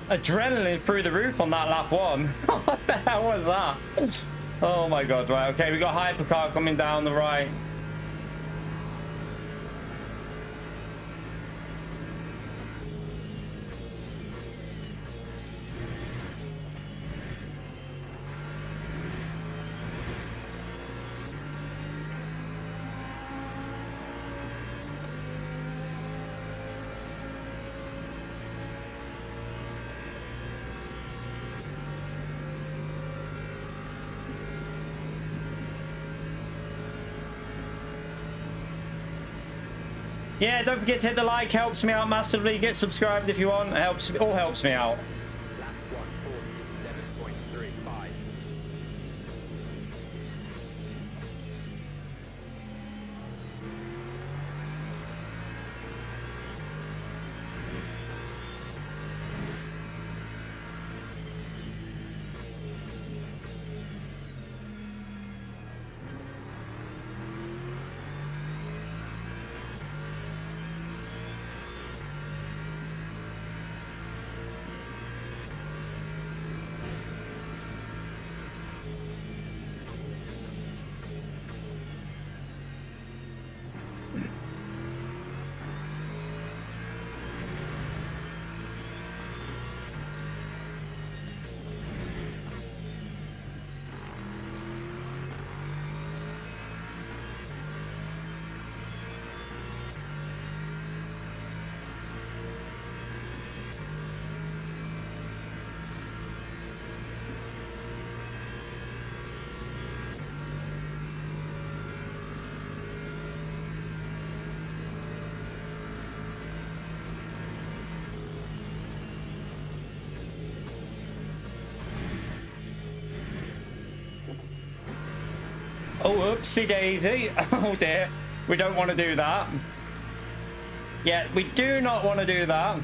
Adrenaline through the roof on that lap one. What the hell was that? Oh my god, right, okay, we got hypercar coming down the right. Yeah, don't forget to hit the like, helps me out massively. Get subscribed if you want. It helps, all helps me out. Lap 147.35. Oh, oopsie daisy. Oh dear. We don't want to do that. Yeah, we do not want to do that.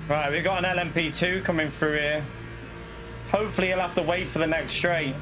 Right, we've got an LMP2 coming through here. Hopefully he'll have to wait for the next straight.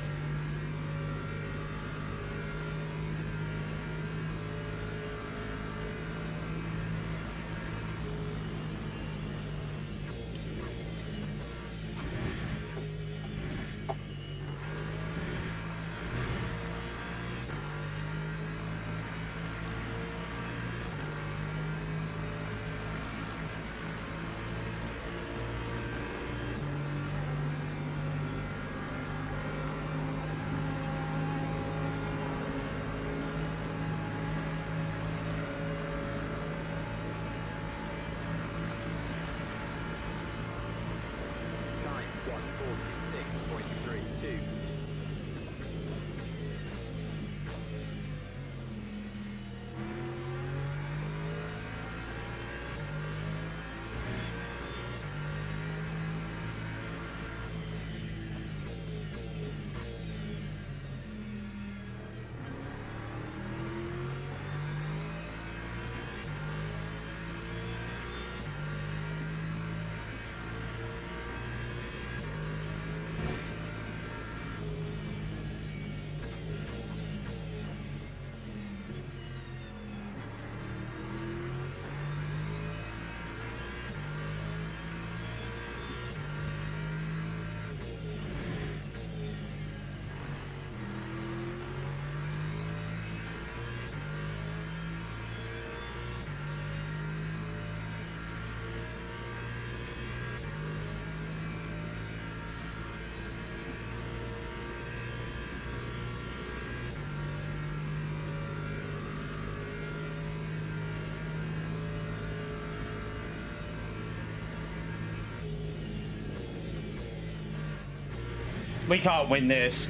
We can't win this.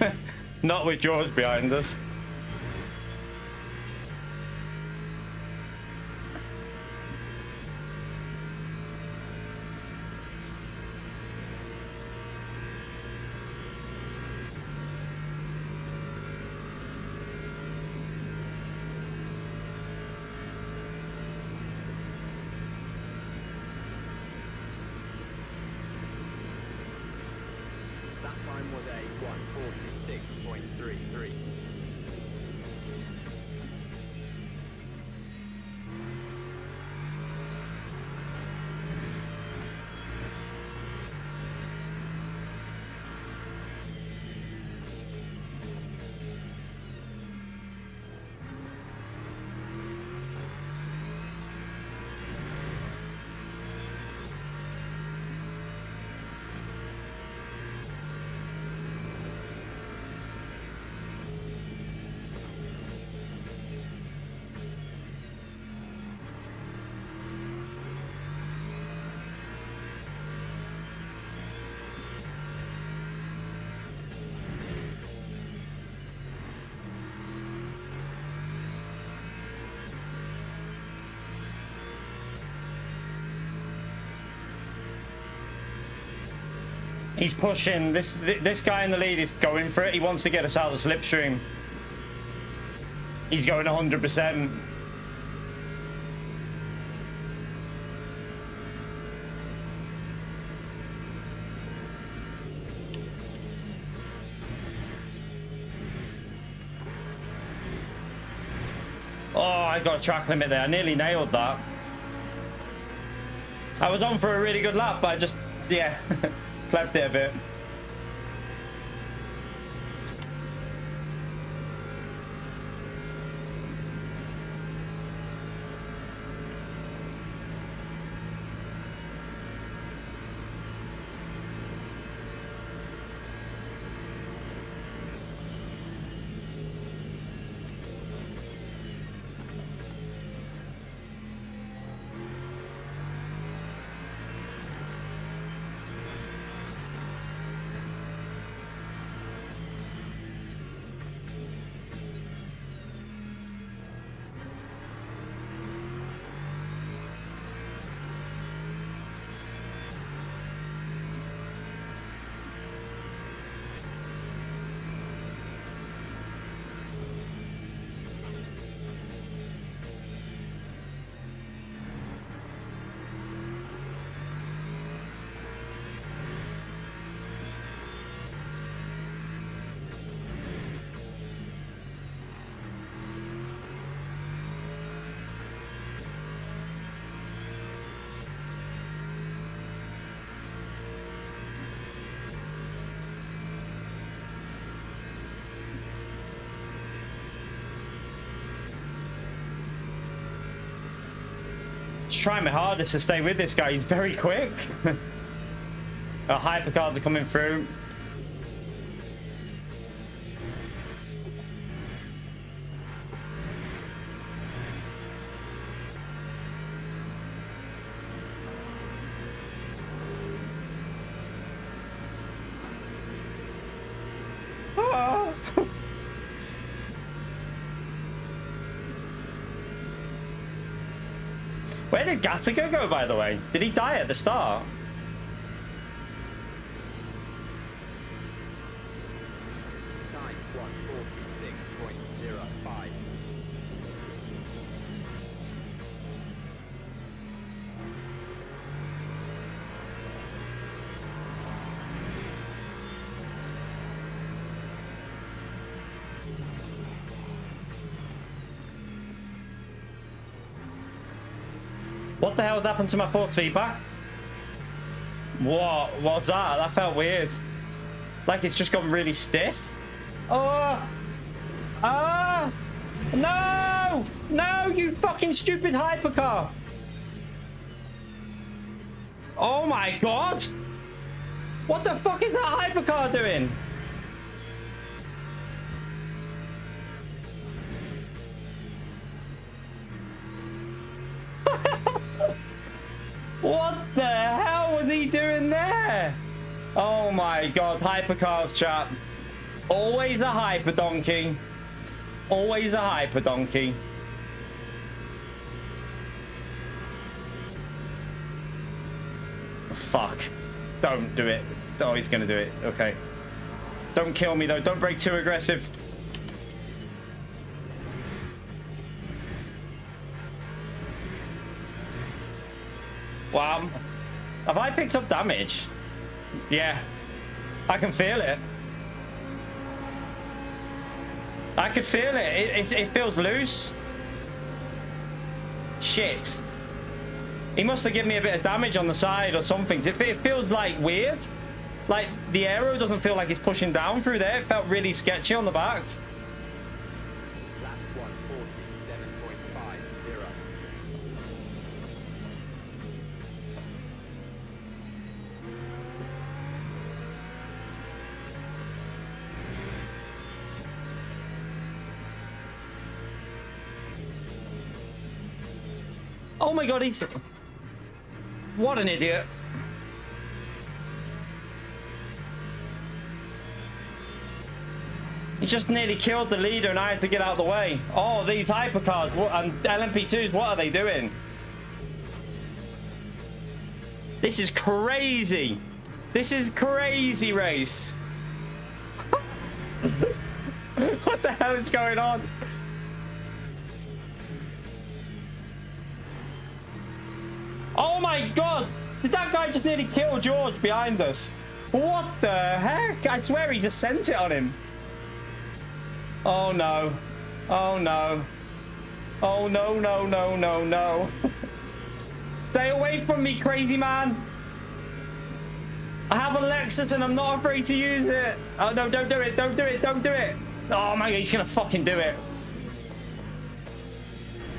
Not with George behind us. He's pushing. This guy in the lead is going for it. He wants to get us out of the slipstream. He's going 100%. Oh, I got a track limit there. I nearly nailed that. I was on for a really good lap, but I just, yeah, flapped it a bit. Just trying my hardest to stay with this guy. He's very quick. Hypercars are coming through. Ah. Where did Gattaca go, by the way? Did he die at the start? What the hell happened to my force feedback? What was that? That felt weird. Like it's just gotten really stiff. Oh! Ah! No! No, you fucking stupid hypercar! Oh my god! What the fuck is that hypercar doing? What the hell was he doing there? Oh my god, hypercars, chat. Always a hyper donkey. Always a hyper donkey. Fuck. Don't do it. Oh, he's gonna do it. Okay. Don't kill me though. Don't break too aggressive. Wow. Have I picked up damage? Yeah. I can feel it. I could feel it. It feels loose. Shit. He must have given me a bit of damage on the side or something. It feels like weird. Like the aero doesn't feel like it's pushing down through there. It felt really sketchy on the back. Oh my god, he's... What an idiot. He just nearly killed the leader and I had to get out of the way. Oh, these hypercars and LMP2s, what are they doing? This is crazy. This is crazy race. What the hell is going on? Oh my god! Did that guy just nearly kill George behind us? What the heck? I swear he just sent it on him. Oh no. Oh no. Oh no, no, no, no, no. Stay away from me, crazy man. I have a Lexus and I'm not afraid to use it. Oh no, don't do it, don't do it, don't do it. Oh my god, he's gonna fucking do it.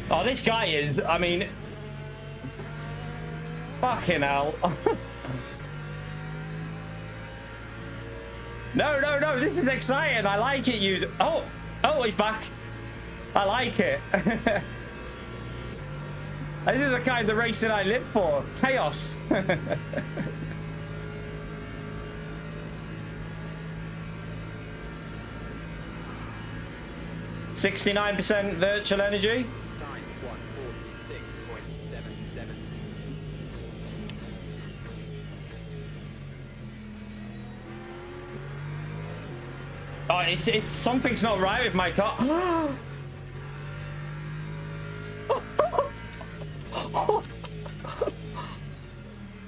Oh, this guy is, I mean... Fucking hell. No, no, no, this is exciting. I like it. You. Oh, he's back. I like it. This is the kind of racing I live for. Chaos. 69% virtual energy. Oh, it's something's not right with my car.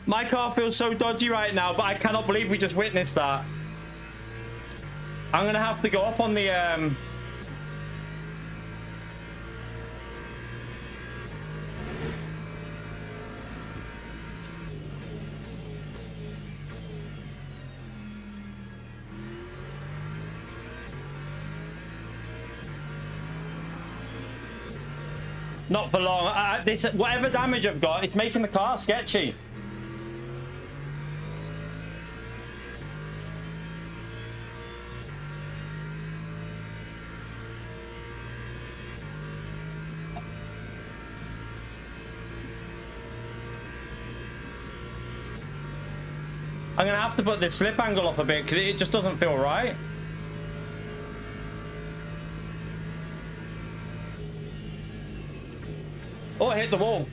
My car feels so dodgy right now, but I cannot believe we just witnessed that. I'm gonna have to go up on the Not for long. Whatever damage I've got, it's making the car sketchy. I'm going to have to put this slip angle up a bit because it just doesn't feel right. Oh, I hit the wall.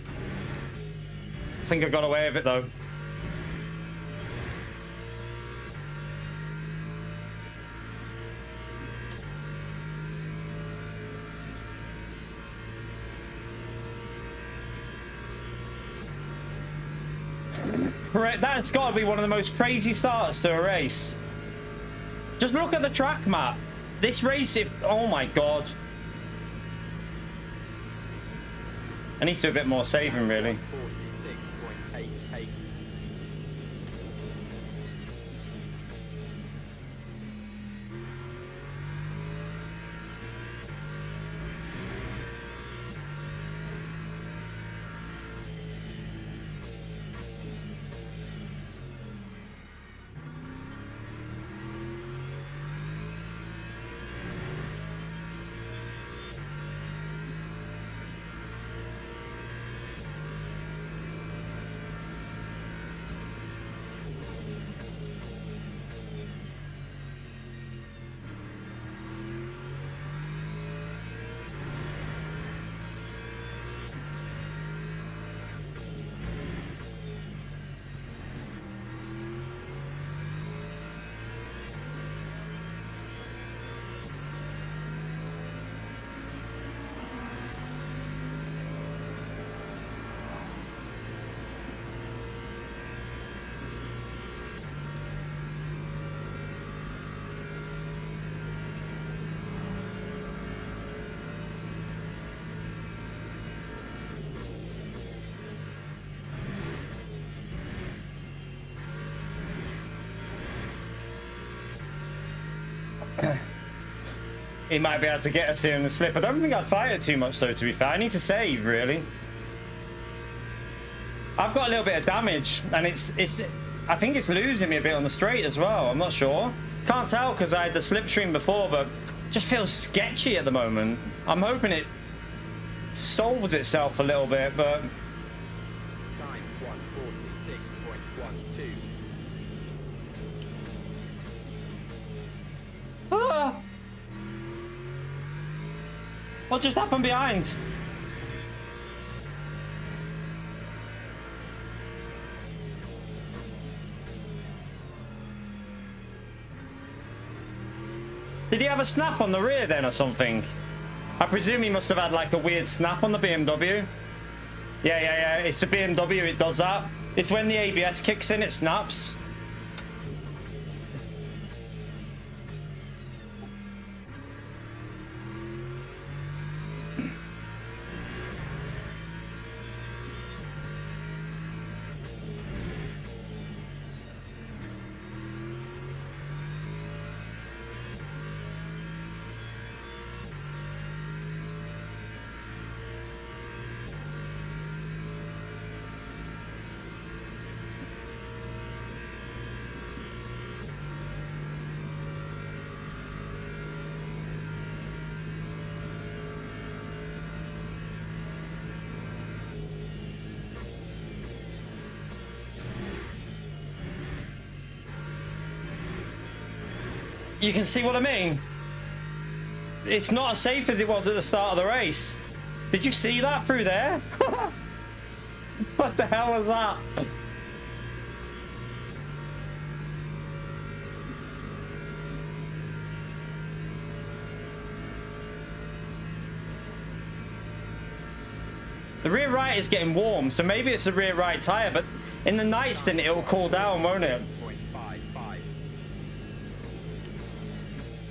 I think I got away with it though. That's got to be one of the most crazy starts to a race. Just look at the track map. This race, oh my god. I need to do a bit more saving, really. He might be able to get us here in the slip. I don't think I'd fight it too much though, to be fair. I need to save, really. I've got a little bit of damage, and I think it's losing me a bit on the straight as well. I'm not sure. Can't tell because I had the slipstream before, but just feels sketchy at the moment. I'm hoping it solves itself a little bit, but... Ah! What just happened behind? Did he have a snap on the rear then or something? I presume he must have had like a weird snap on the BMW. Yeah. It's the BMW, it does that. It's when the ABS kicks in, it snaps. You can see what I mean? It's not as safe as it was at the start of the race. Did you see that through there? What the hell was that? The rear right is getting warm, so maybe it's the rear right tire, but in the night stint it'll cool down, won't it?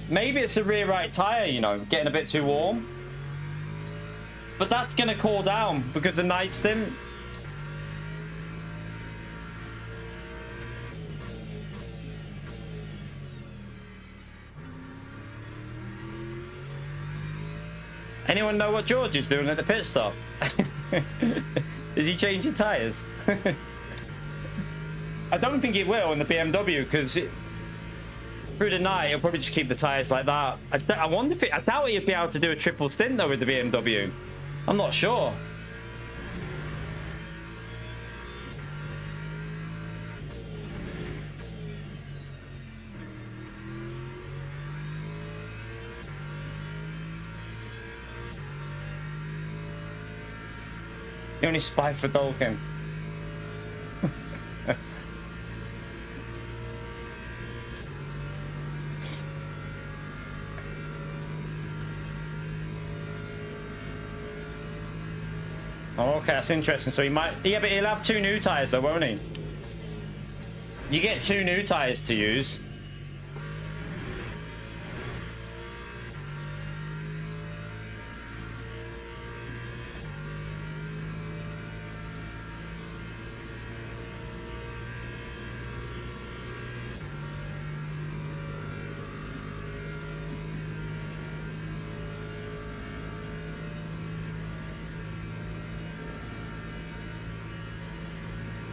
Maybe it's the rear right tire, you know, getting a bit too warm. But that's going to cool down because the night stint. Anyone know what George is doing at the pit stop? Is he changing tyres? I don't think it will in the BMW because through the night he'll probably just keep the tyres like that. I wonder if I doubt he'd be able to do a triple stint though with the BMW. I'm not sure. You only spy for Dolkin. Oh, okay, that's interesting. So he might... Yeah, but he'll have 2 new tyres though, won't he? You get 2 new tyres to use.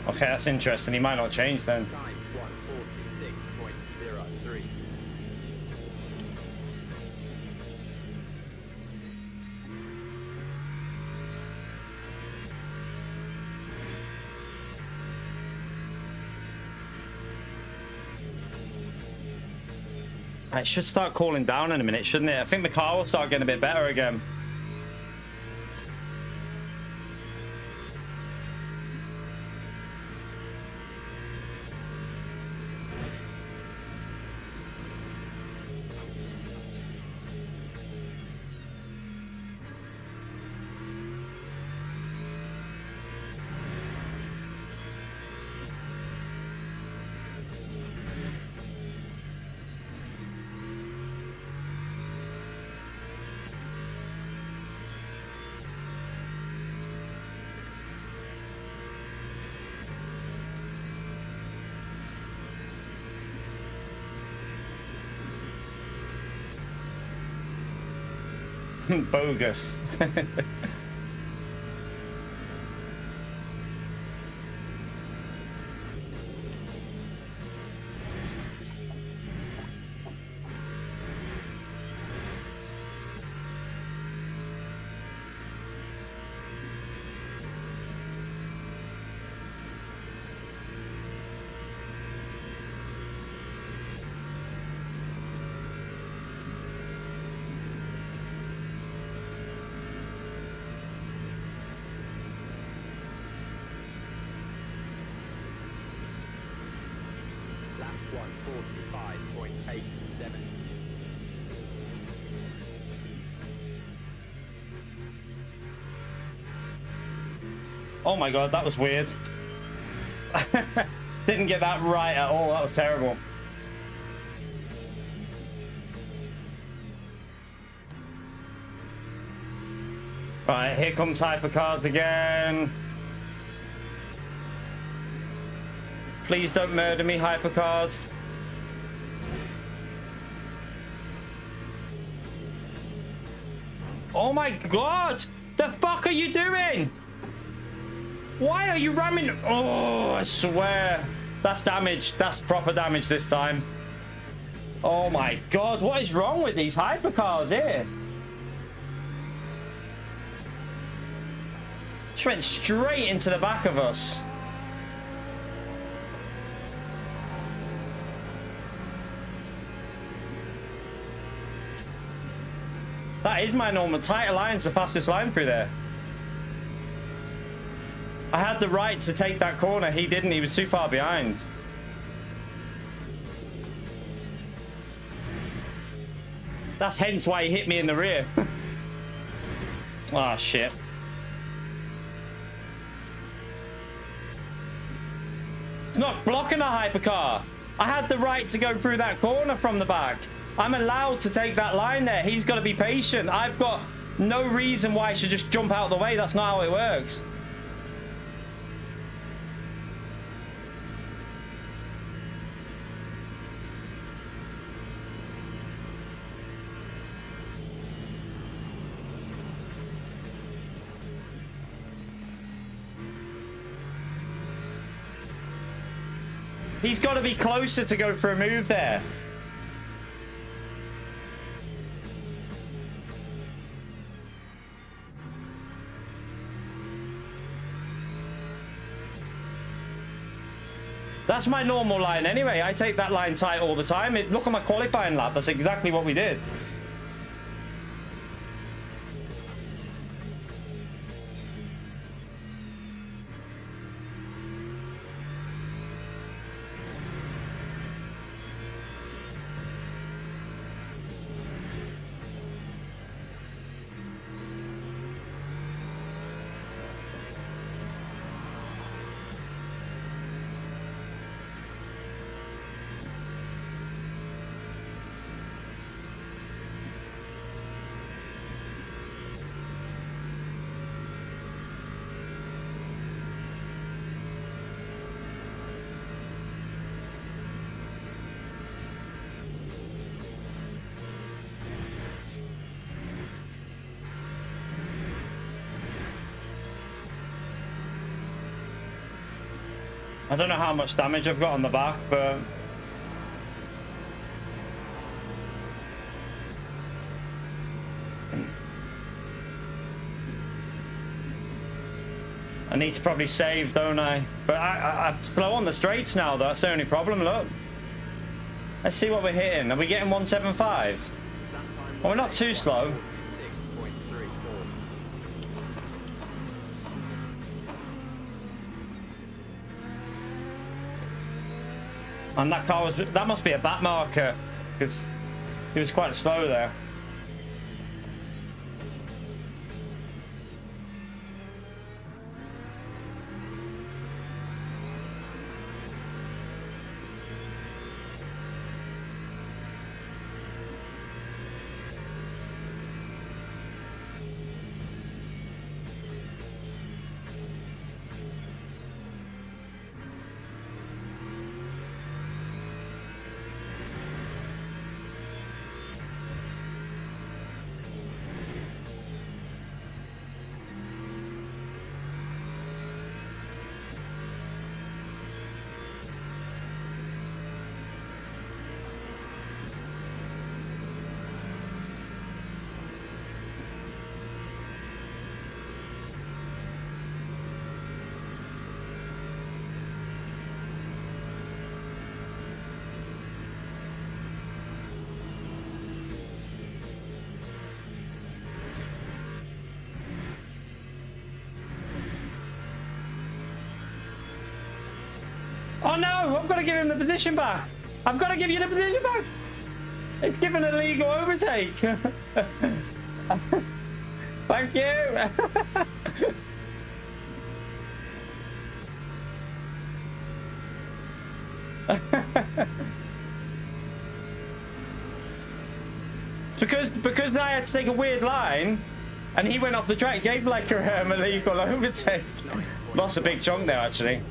Okay, that's interesting. He might not change then. Time 146.03. It should start cooling down in a minute, shouldn't it? I think the car will start getting a bit better again. Bogus. Lap 145.87. Oh my god, that was weird. Didn't get that right at all. That was terrible. Right, here comes Hypercards again. Please don't murder me, Hypercards. Oh my god! The fuck are you doing? Why are you ramming? Oh, I swear. That's damage. That's proper damage this time. Oh my god, what is wrong with these Hypercars here? Just went straight into the back of us. That is my normal. Tighter line's the fastest line through there. I had the right to take that corner. He didn't. He was too far behind. That's hence why he hit me in the rear. Ah, shit. It's not blocking a hypercar. I had the right to go through that corner from the back. I'm allowed to take that line there. He's got to be patient. I've got no reason why I should just jump out of the way. That's not how it works. He's got to be closer to go for a move there. That's my normal line anyway. I take that line tight all the time. Look at my qualifying lap. That's exactly what we did. I don't know how much damage I've got on the back, but I need to probably save, don't I? But I'm slow on the straights now, though. That's the only problem. Look. Let's see what we're hitting. Are we getting 175? Well, we're not too slow. And that car was, that must be a back marker, because he was quite slow there. Oh no, I've got to give him the position back. I've got to give you the position back. It's given a legal overtake. Thank you. It's because I had to take a weird line and he went off the track, gave like a illegal overtake. Lost a big chunk there actually.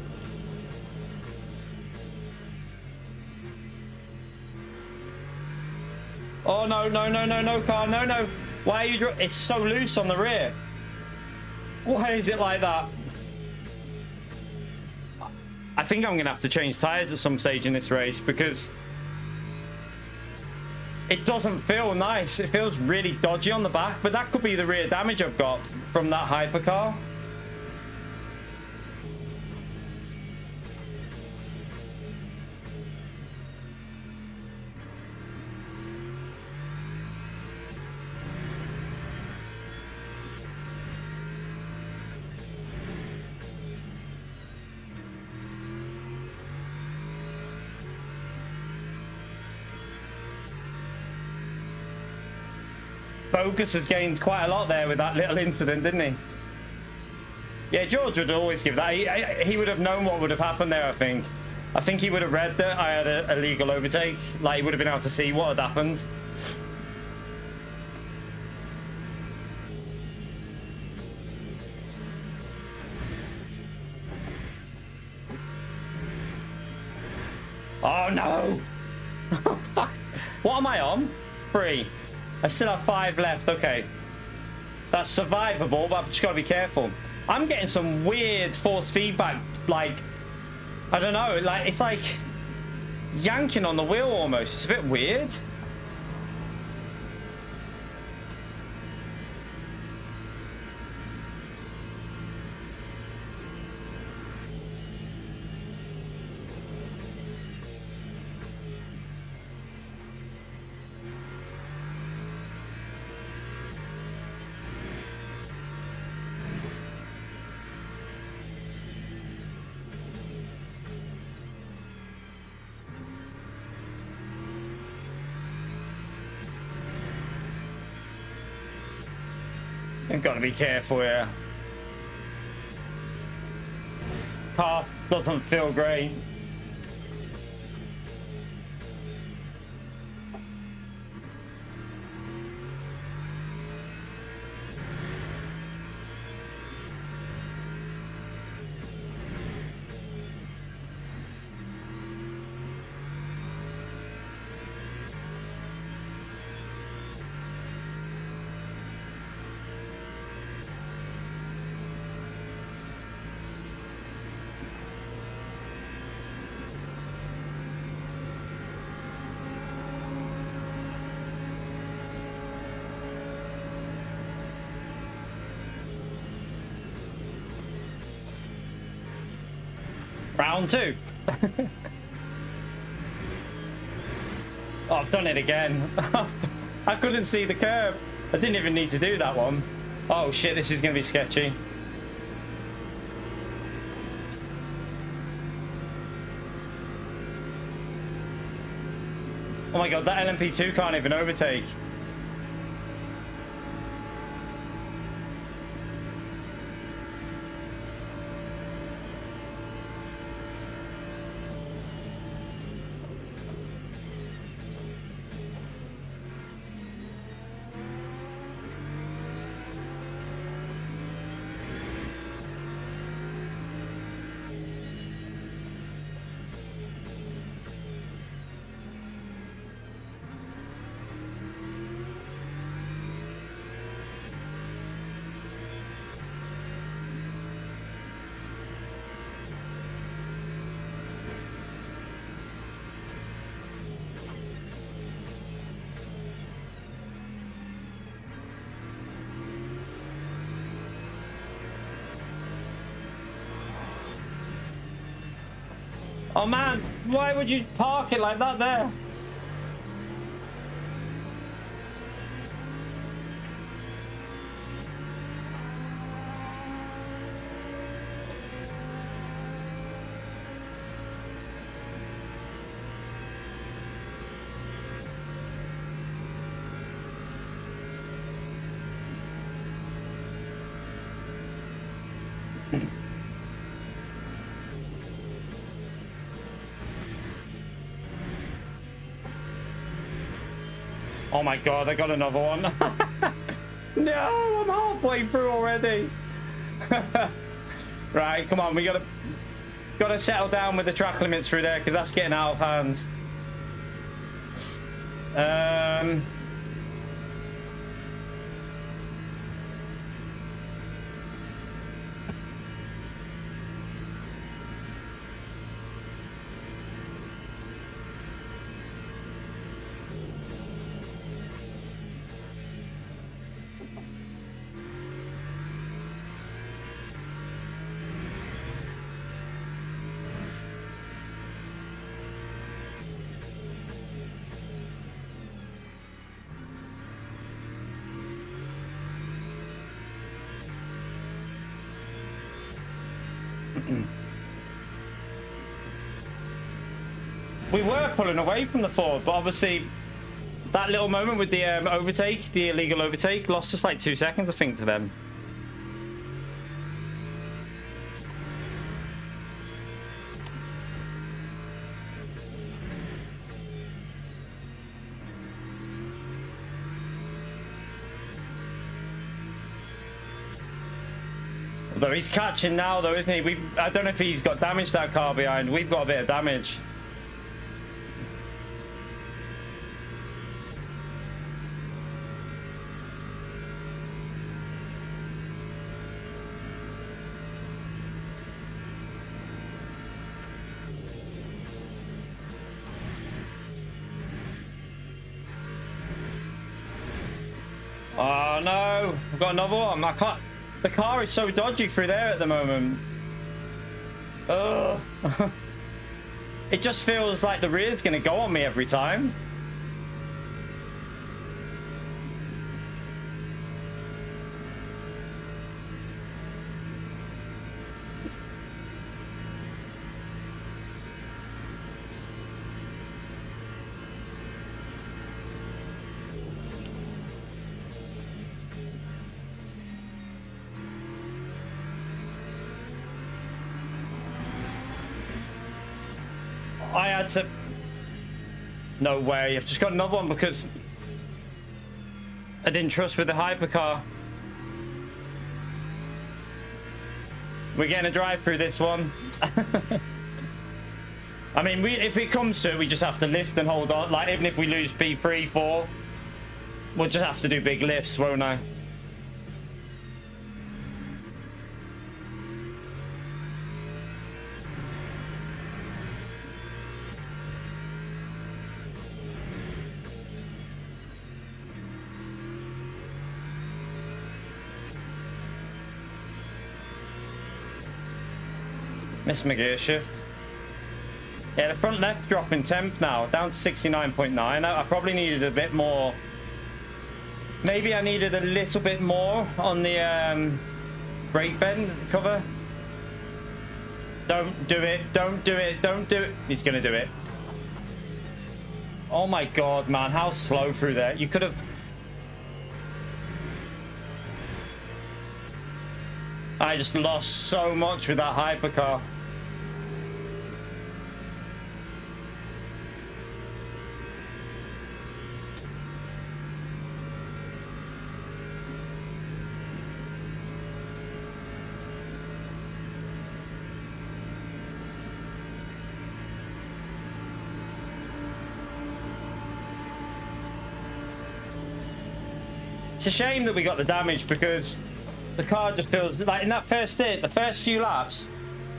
Oh no, no, no, no, no, car, no, no. Why are you it's so loose on the rear. Why is it like that? I think I'm gonna have to change tires at some stage in this race because it doesn't feel nice. It feels really dodgy on the back, but that could be the rear damage I've got from that hypercar. Focus has gained quite a lot there with that little incident, didn't he? Yeah, George would always give that. He would have known what would have happened there, I think. I think he would have read that I had a legal overtake. Like, he would have been able to see what had happened. Oh, no. Fuck. What am I on? 3. I still have 5 left. Okay. That's survivable, but I've just got to be careful. I'm getting some weird force feedback. Like, I don't know. Like, it's like yanking on the wheel almost. It's a bit weird. I've got to be careful here. Car doesn't feel great. Round two. Oh, I've done it again. I couldn't see the curb. I didn't even need to do that one. Oh shit, this is going to be sketchy. Oh my god, that LMP2 can't even overtake. Oh man, why would you park it like that there? Oh my god, I got another one. No, I'm halfway through already. Right, come on, we gotta settle down with the track limits through there because that's getting out of hand. We were pulling away from the Ford, but obviously that little moment with the overtake, the illegal overtake, lost us like 2 seconds, I think, to them. Although he's catching now, though, isn't he? I don't know if he's got damage to that car behind. We've got a bit of damage. Oh no, I've got another one. I can't. The car is so dodgy through there at the moment. Ugh. It just feels like the rear's gonna go on me every time. I had to... No way. I've just got another one because I didn't trust with the hypercar. We're getting a drive through this one. I mean, if it comes to it, we just have to lift and hold on. Like, even if we lose P3, 4, we'll just have to do big lifts, won't I? Missed my gear shift. Yeah, the front left dropping temp now, down to 69.9. I probably needed a bit more. Maybe I needed a little bit more on the brake bend cover. Don't do it, don't do it, don't do it. He's gonna do it. Oh my god, man, how slow through there. You could have... I just lost so much with that hypercar. It's a shame that we got the damage because the car just feels like in that first hit, the first few laps,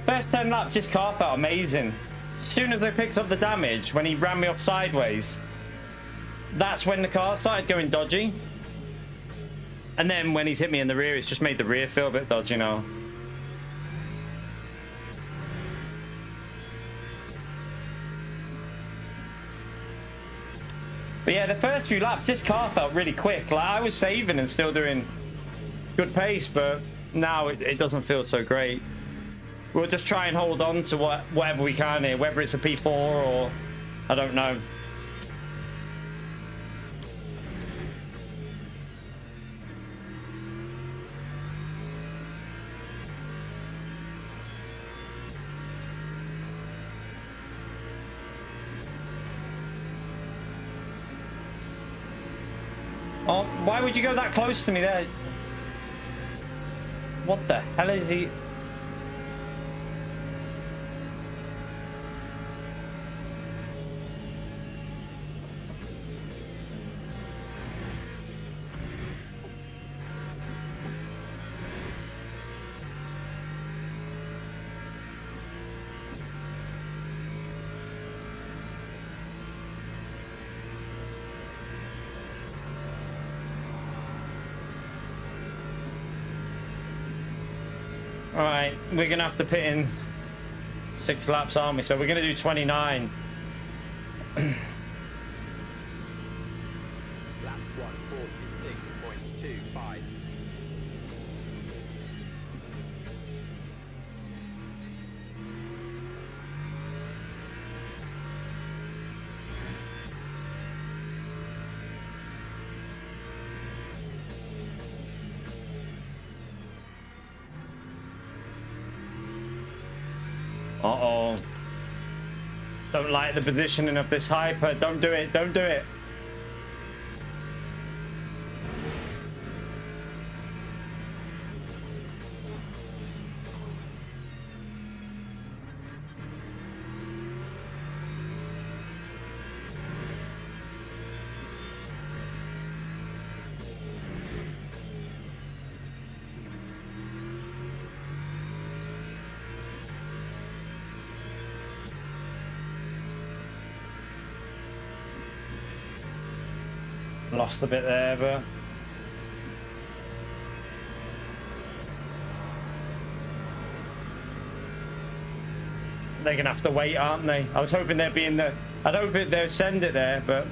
first 10 laps, this car felt amazing. As soon as I picked up the damage, when he ran me off sideways, that's when the car started going dodgy. And then when he's hit me in the rear, it's just made the rear feel a bit dodgy now. But yeah, the first few laps, this car felt really quick. Like I was saving and still doing good pace, but now it doesn't feel so great. We'll just try and hold on to whatever we can here, whether it's a P4 or I don't know. Oh, why would you go that close to me there? What the hell is he? All right, we're gonna have to pit in 6 laps, aren't we? So we're gonna do 29. Lap 146.25. Uh-oh. Don't like the positioning of this hyper. Don't do it. Don't do it. Lost a bit there, but They're gonna have to wait, aren't they? I was hoping they'd be in the. I'd hope they'd send it there, but.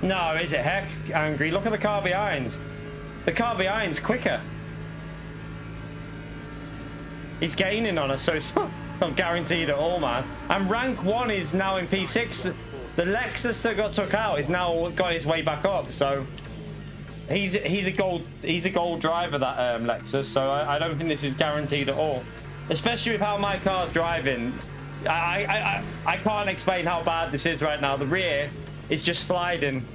No, is it? Heck, Angry. Look at the car behind. The car behind's quicker. He's gaining on us, so it's not guaranteed at all, man. And rank 1 is now in P6. The Lexus that got took out is now got his way back up. So he's a gold driver, that Lexus. So I don't think this is guaranteed at all. Especially with how my car's driving. I can't explain how bad this is right now. The rear is just sliding.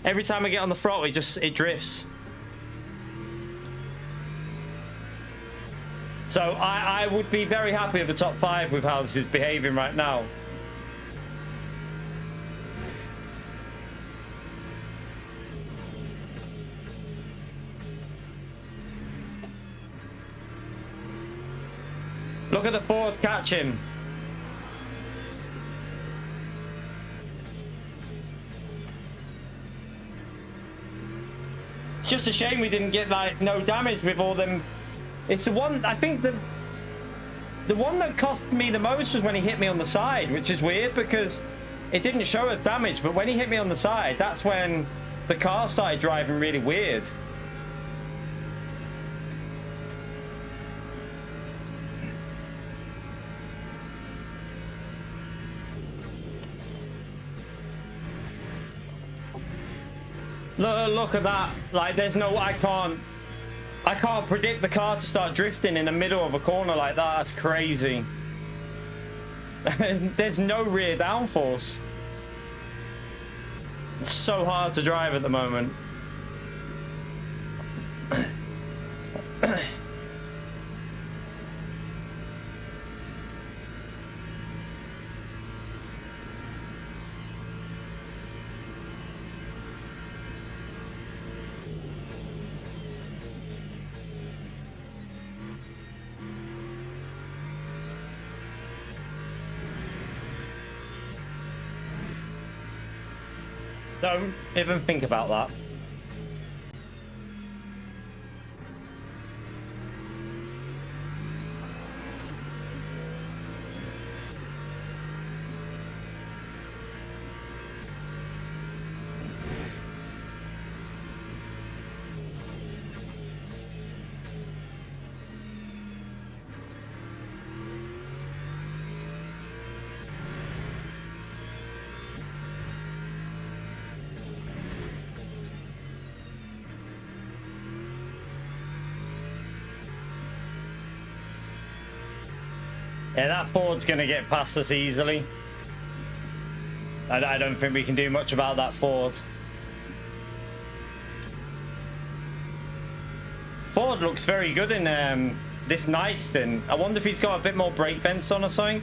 Every time I get on the throttle, it drifts. So I would be very happy with the top 5 with how this is behaving right now. Look at the Ford catch him. It's just a shame we didn't get like no damage with all them. It's the one, I think the one that cost me the most was when he hit me on the side, which is weird because it didn't show us damage, but when he hit me on the side, that's when the car started driving really weird. Look at that. Like, there's no, I can't predict the car to start drifting in the middle of a corner like that. That's crazy. There's no rear downforce. It's so hard to drive at the moment. Don't even think about that. Yeah, that Ford's going to get past us easily. I don't think we can do much about that Ford. Ford looks very good in this night stint. I wonder if he's got a bit more brake vents on or something.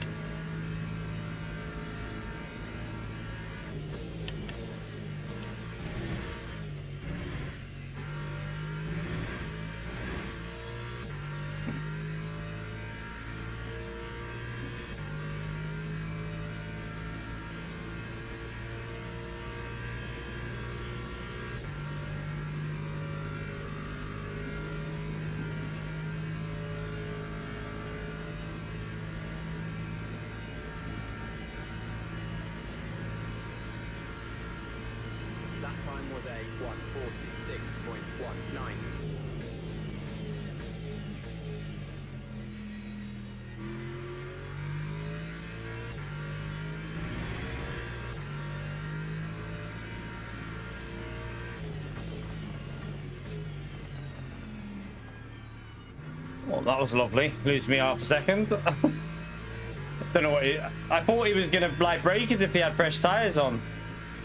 That time was a 146.19. Well, that was lovely. Lose me half a second. Don't know what I thought he was gonna like brake as if he had fresh tires on,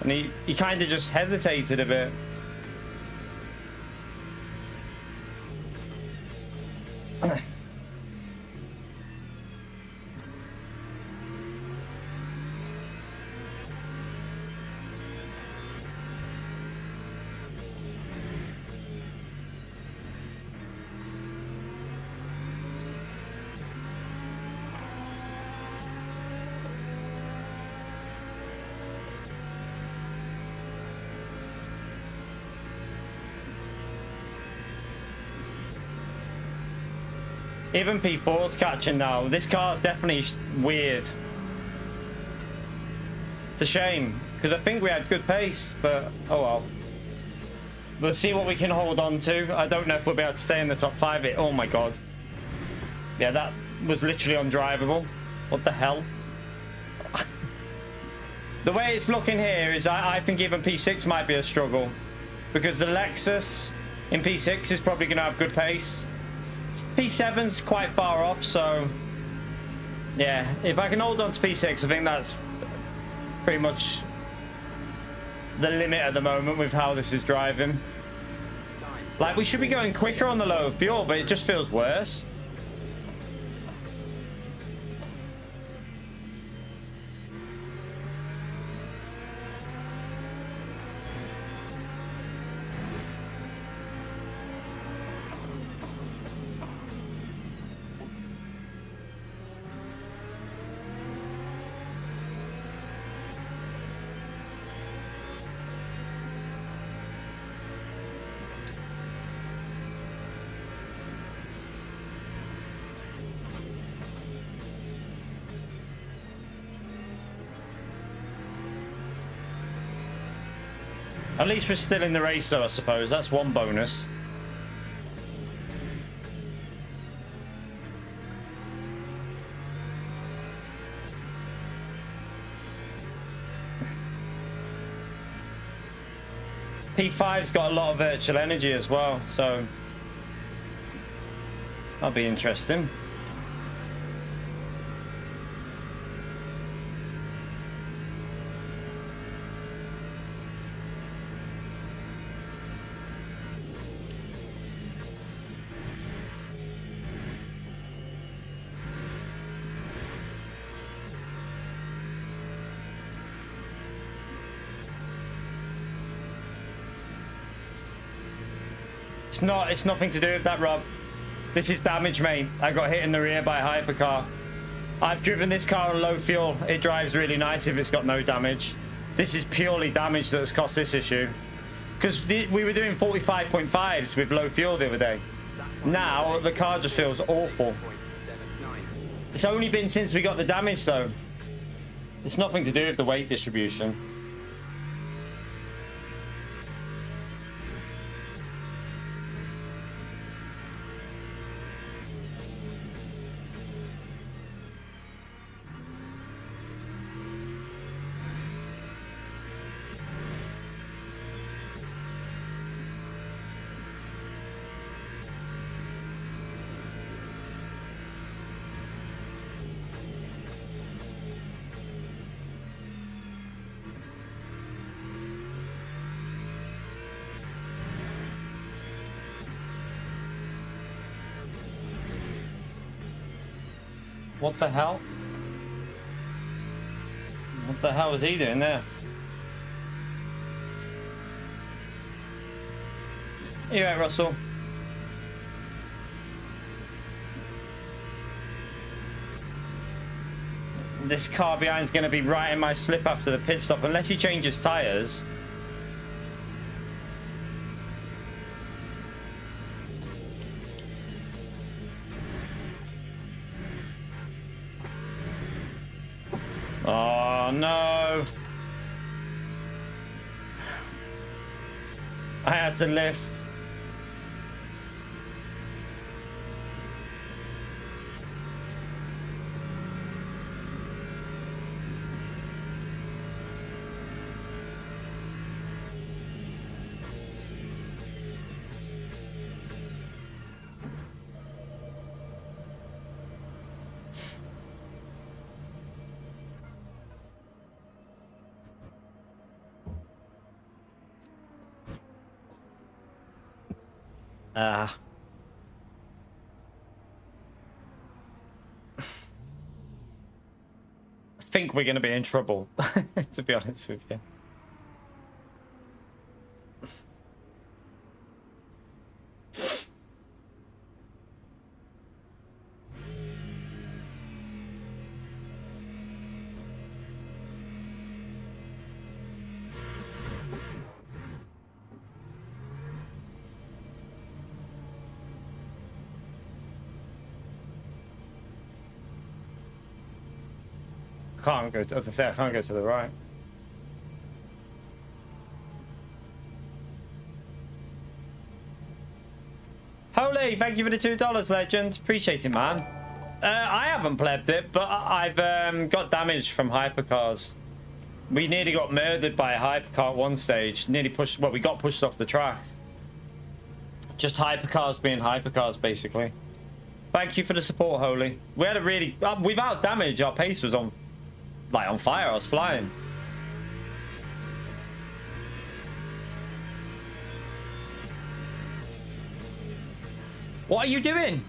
and he kind of just hesitated a bit. Even P4's catching now. This car's definitely weird. It's a shame, because I think we had good pace, but oh well. We'll see what we can hold on to. I don't know if we'll be able to stay in the top 5. Oh my god. Yeah, that was literally undrivable. What the hell? The way it's looking here is I think even P6 might be a struggle, because the Lexus in P6 is probably going to have good pace. P7's quite far off, so yeah, if I can hold on to P6, I think that's pretty much the limit at the moment with how this is driving. Like, we should be going quicker on the low fuel, but it just feels worse. At least we're still in the race, though, I suppose. That's one bonus. P5's got a lot of virtual energy as well, so that'll be interesting. It's nothing to do with that, Rob. This is damage, mate. I got hit in the rear by a hypercar. I've driven this car on low fuel. It drives really nice if it's got no damage. This is purely damage that's caused this issue. Because we were doing 45.5s with low fuel the other day. Now, the car just feels awful. It's only been since we got the damage, though. It's nothing to do with the weight distribution. What the hell? What the hell is he doing there? You right, Russell? This car behind's going to be right in my slip after the pit stop, unless he changes tyres. Oh no. I had to lift. I think we're going to be in trouble, to be honest with you. can't go to, as I say, I can't go to the right. Holy, thank you for the $2, legend. Appreciate it, man. I haven't plebbed it, but I've got damaged from hypercars. We nearly got murdered by a hypercar at one stage. Nearly pushed, well, we got pushed off the track. Just hypercars being hypercars, basically. Thank you for the support, Holy. We had a really, without damage, our pace was on, like, on fire. I was flying. What are you doing?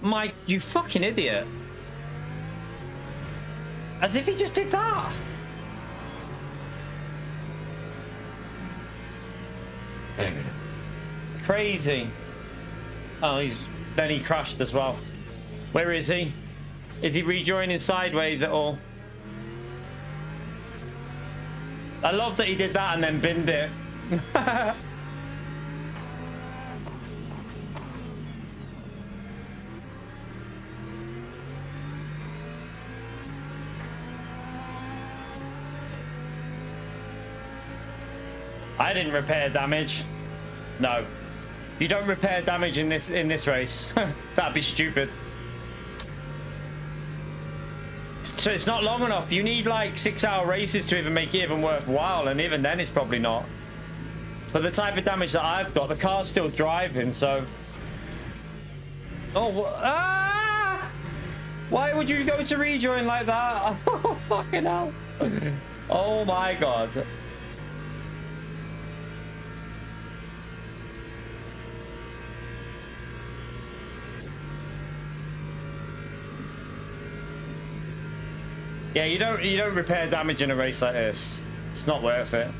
Mike, you fucking idiot. As if he just did that. Crazy. Oh, then he crashed as well. Where is he? Is he rejoining sideways at all? I love that he did that and then binned it. I didn't repair damage. No. You don't repair damage in this race. That'd be stupid. So it's not long enough. You need like 6-hour races to even make it even worthwhile, and even then it's probably not. For the type of damage that I've got, the car's still driving, so... Oh, ah! Why would you go to rejoin like that? Oh, fucking hell. Oh my god. Yeah, you don't repair damage in a race like this. It's not worth it.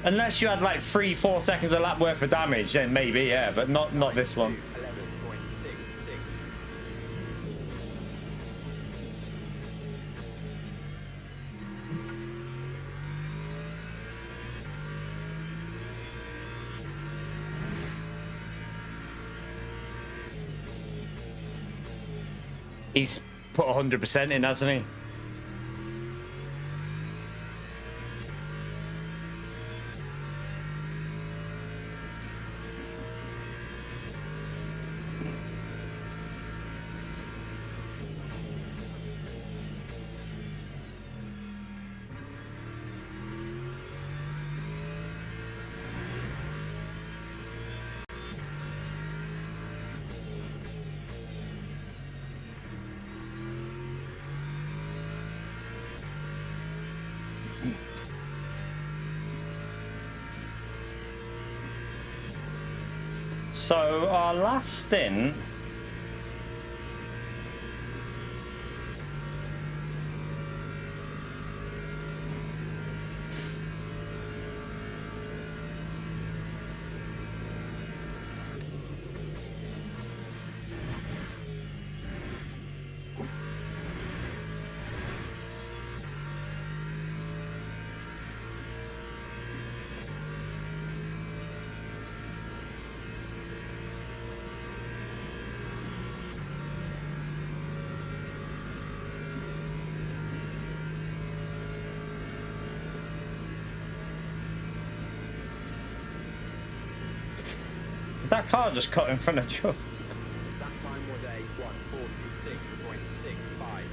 Unless you had like 3-4 seconds a lap worth of damage, then maybe, yeah, but not this one. He's put 100% in, hasn't he? So our last stint, that car just cut in front of Joe. That time was a 1:46.65.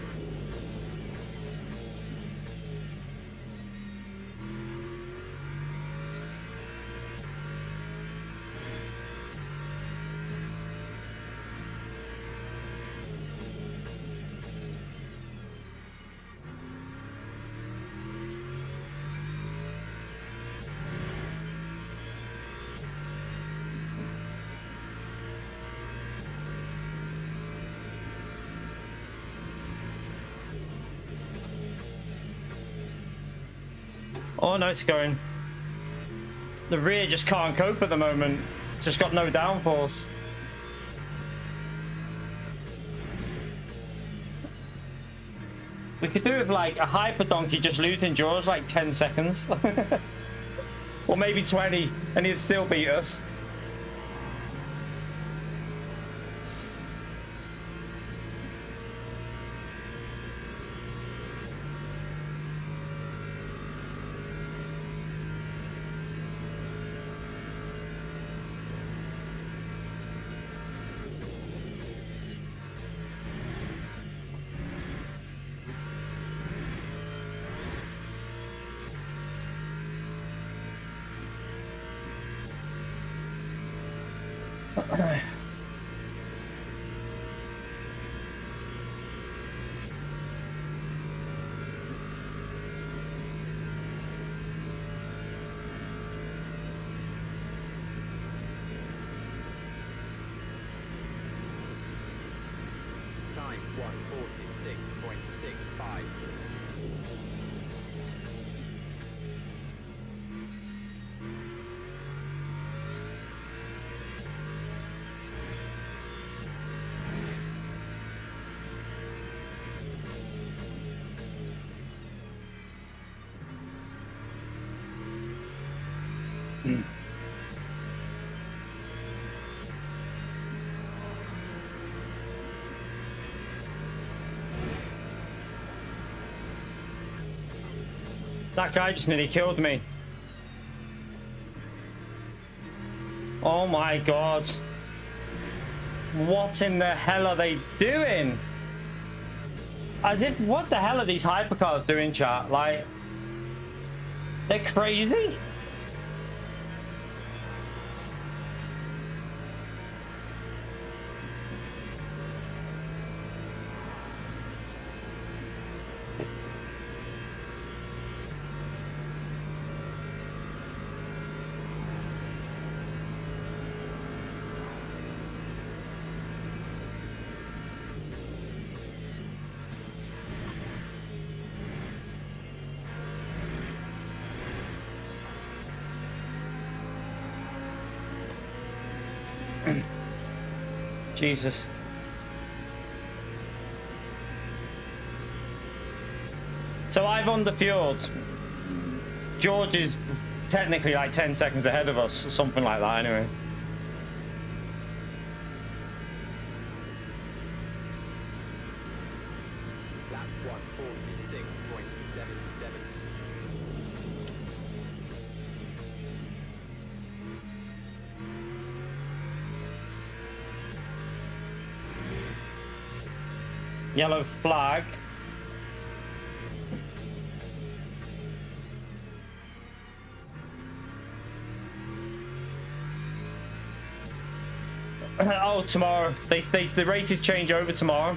Oh no, it's going. The rear just can't cope at the moment. It's just got no downforce. We could do it with like a hyper donkey just losing jaws like 10 seconds. Or maybe 20, and he'd still beat us. Time 146.65. That guy just nearly killed me. Oh my god. What in the hell are they doing? As if, what the hell are these hypercars doing, chat? Like, they're crazy. Jesus. So I've underfueled. George is technically like 10 seconds ahead of us, something like that anyway. Lap 146.77. Yellow flag. Oh, tomorrow. The races change over tomorrow.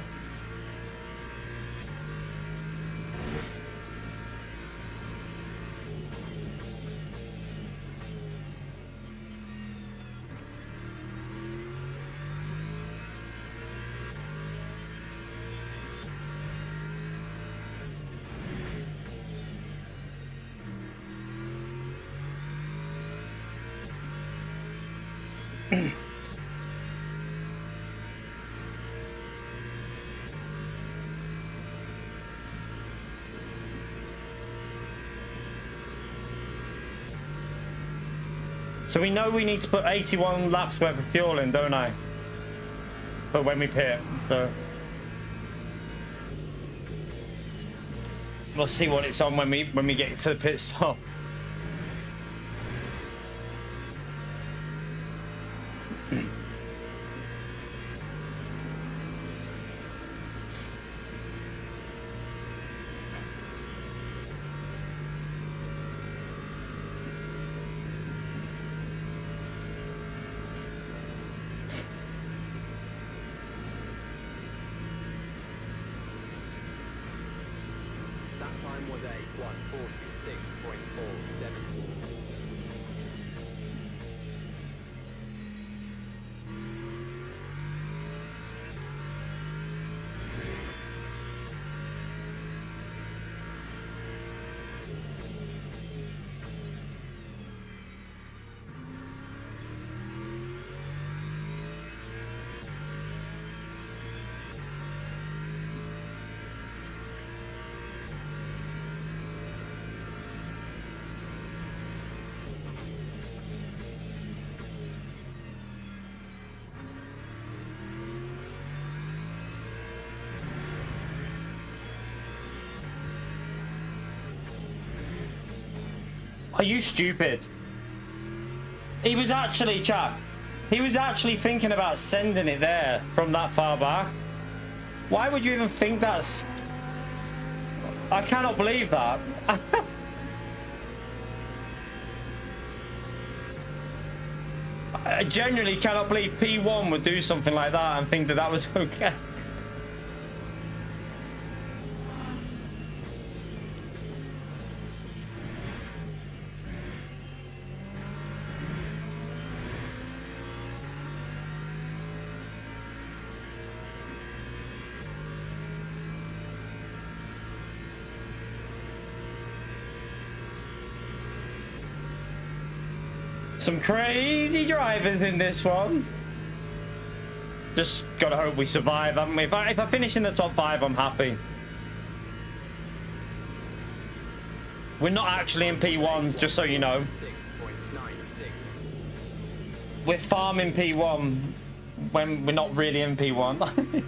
So we know we need to put 81 laps worth of fuel in, don't I? But when we pit, so we'll see what it's on when we get to the pit stop. That time was a 146.47. Are you stupid? He was actually, chap, he was actually thinking about sending it there from that far back. Why would you even think that's... I cannot believe that. I genuinely cannot believe P1 would do something like that and think that that was okay. Some crazy drivers in this one. Just gotta hope we survive, haven't we? If I finish in the top 5, I'm happy. We're not actually in P1s, just so you know. 6.96. We're farming P1 when we're not really in P1.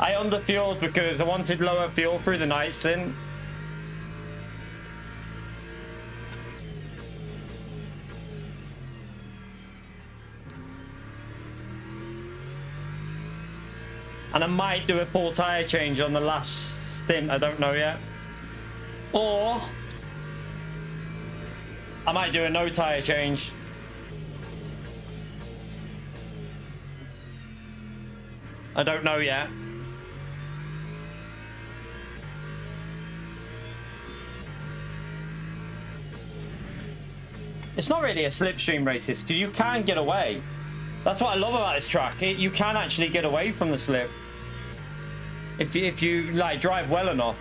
I underfueled because I wanted lower fuel through the night stint. And I might do a full tyre change on the last stint, I don't know yet. Or I might do a no tyre change. I don't know yet. It's not really a slipstream race, this, because you can get away. That's what I love about this track. You can actually get away from the slip. If you like drive well enough.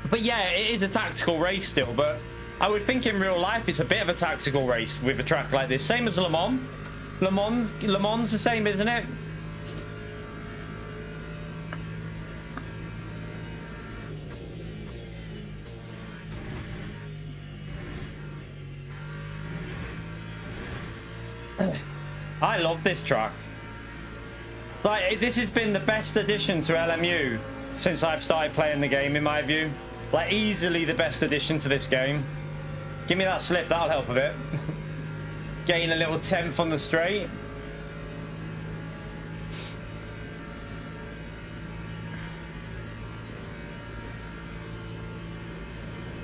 But yeah, it is a tactical race still, but I would think in real life it's a bit of a tactical race with a track like this. Same as Le Mans. Le Mans the same, isn't it? I love this track. Like, this has been the best addition to LMU since I've started playing the game, in my view. Like, easily the best addition to this game. Give me that slip, that'll help a bit. Gain a little 10th on the straight.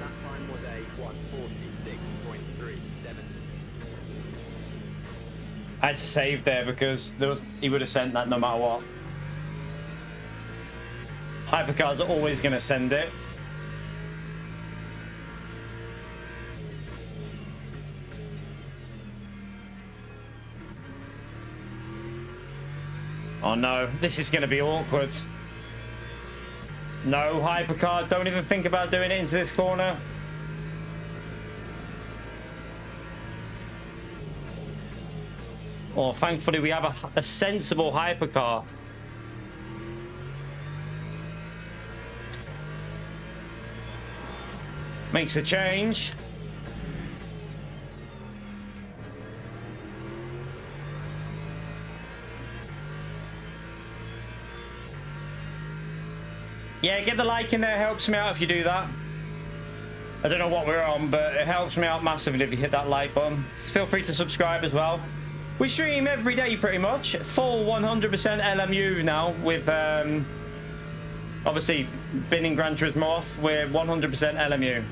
That time was a 146.37. I had to save there because he would have sent that no matter what. Hypercars are always going to send it. Oh no, this is going to be awkward. No, Hypercar, don't even think about doing it into this corner. Oh, thankfully we have a sensible Hypercar. Makes a change. Yeah, get the like in there, helps me out if you do that. I don't know what we're on, but it helps me out massively if you hit that like button. Feel free to subscribe as well. We stream every day pretty much. Full 100% LMU now with, obviously, binning Gran Turismo off. We're 100% LMU.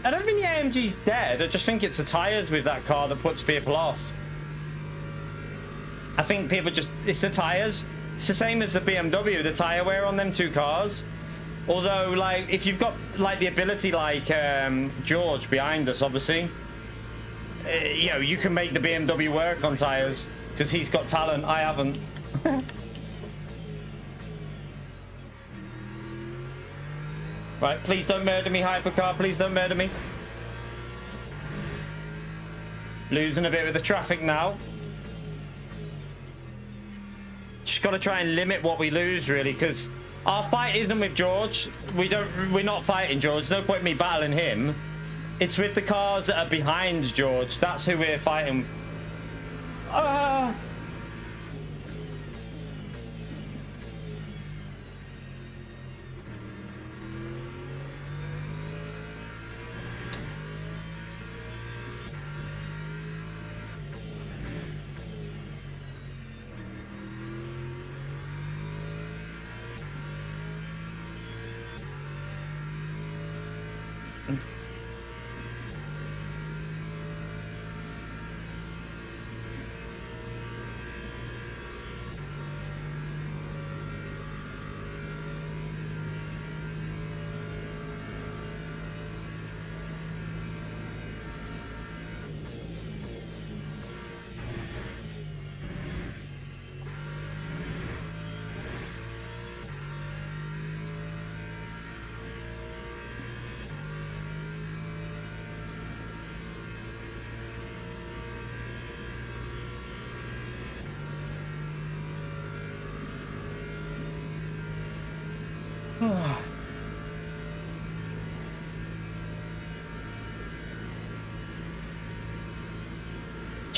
I don't think the AMG's dead. I just think it's the tyres with that car that puts people off. I think people just... It's the tyres. It's the same as the BMW, the tyre wear on them two cars. Although, like, if you've got, like, the ability like George behind us, obviously, you know, you can make the BMW work on tyres. Because he's got talent. I haven't. Right, please don't murder me, Hypercar. Please don't murder me. Losing a bit with the traffic now. Just got to try and limit what we lose, really, because our fight isn't with George. We're not fighting George. No point in me battling him. It's with the cars that are behind George. That's who we're fighting.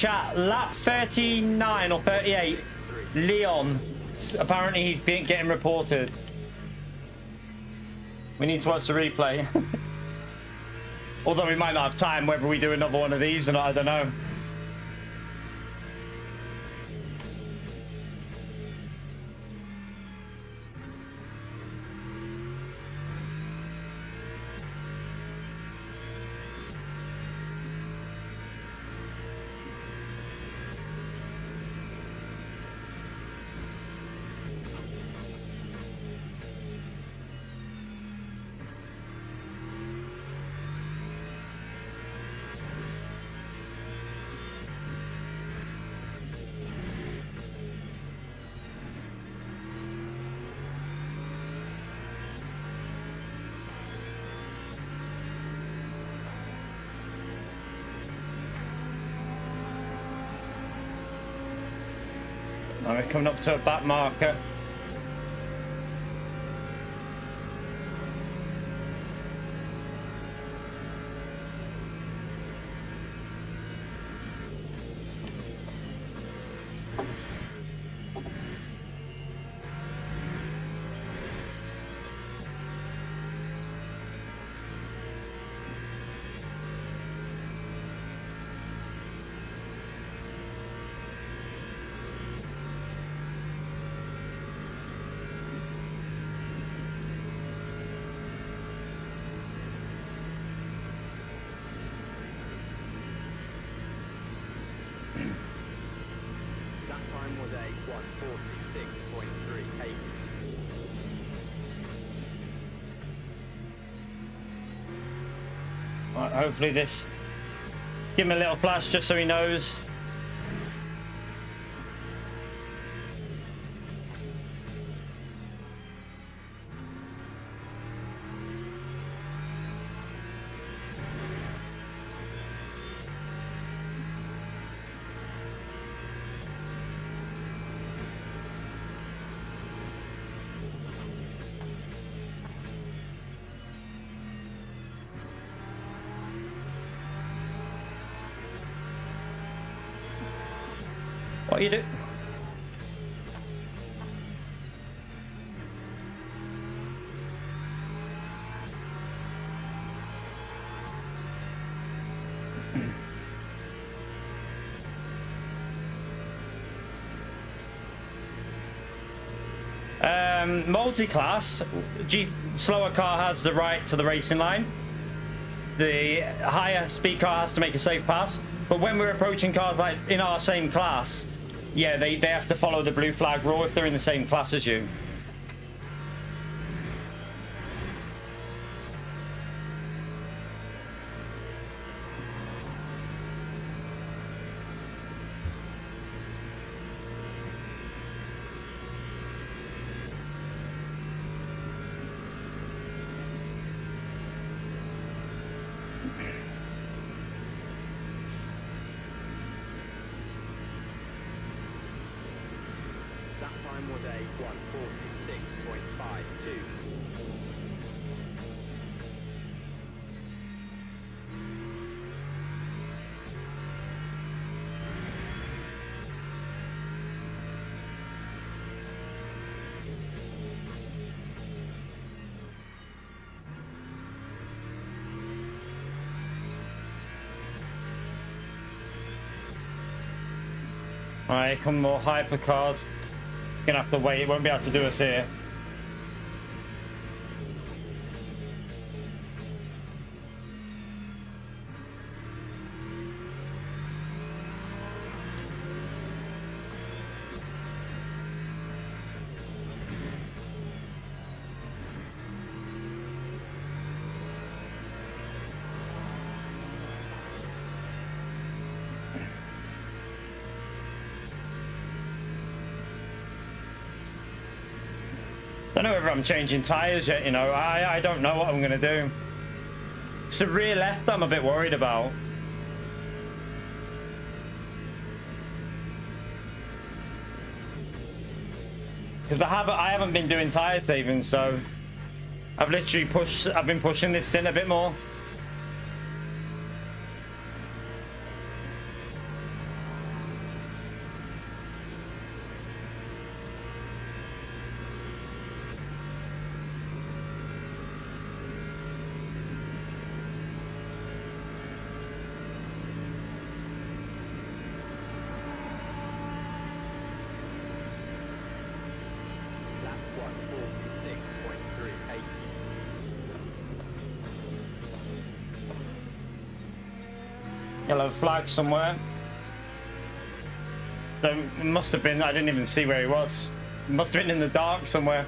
chat, lap 39 or 38, Leon. Apparently he's getting reported. We need to watch the replay. Although we might not have time, whether we do another one of these or not, I don't know. Now we're coming up to a back marker. That time was a 146.38. Right, hopefully this... Give him a little flash just so he knows. What you do? Multiclass, slower car has the right to the racing line. The higher speed car has to make a safe pass. But when we're approaching cars like in our same class, yeah, they have to follow the blue flag rule if they're in the same class as you. That time was a 146.52. Alright, come more hypercars. Gonna have to wait, it won't be able to do us here. Don't know whether I'm changing tires yet, you know. I don't know what I'm gonna do. It's the rear left I'm a bit worried about. Because I haven't been doing tire saving, so I've been pushing this in a bit more. Yellow flag somewhere. So it must have been, I didn't even see where he was. It must have been in the dark somewhere.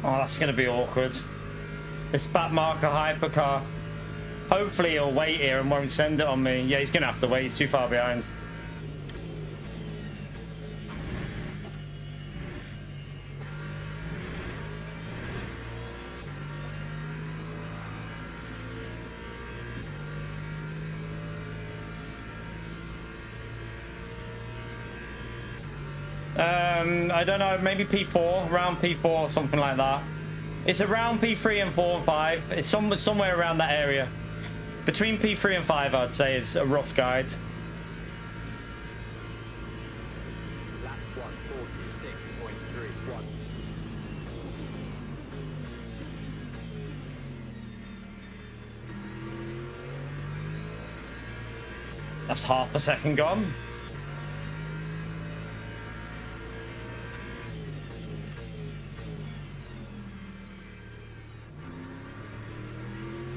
Oh, that's going to be awkward. This backmarker hypercar. Hopefully he'll wait here and won't send it on me. Yeah, he's going to have to wait. He's too far behind. I don't know, maybe P4, around P4, something like that. It's around P3 and 4 and 5. It's somewhere around that area. Between P3 and 5, I'd say, is a rough guide. Lap 146.31. That's half a second gone.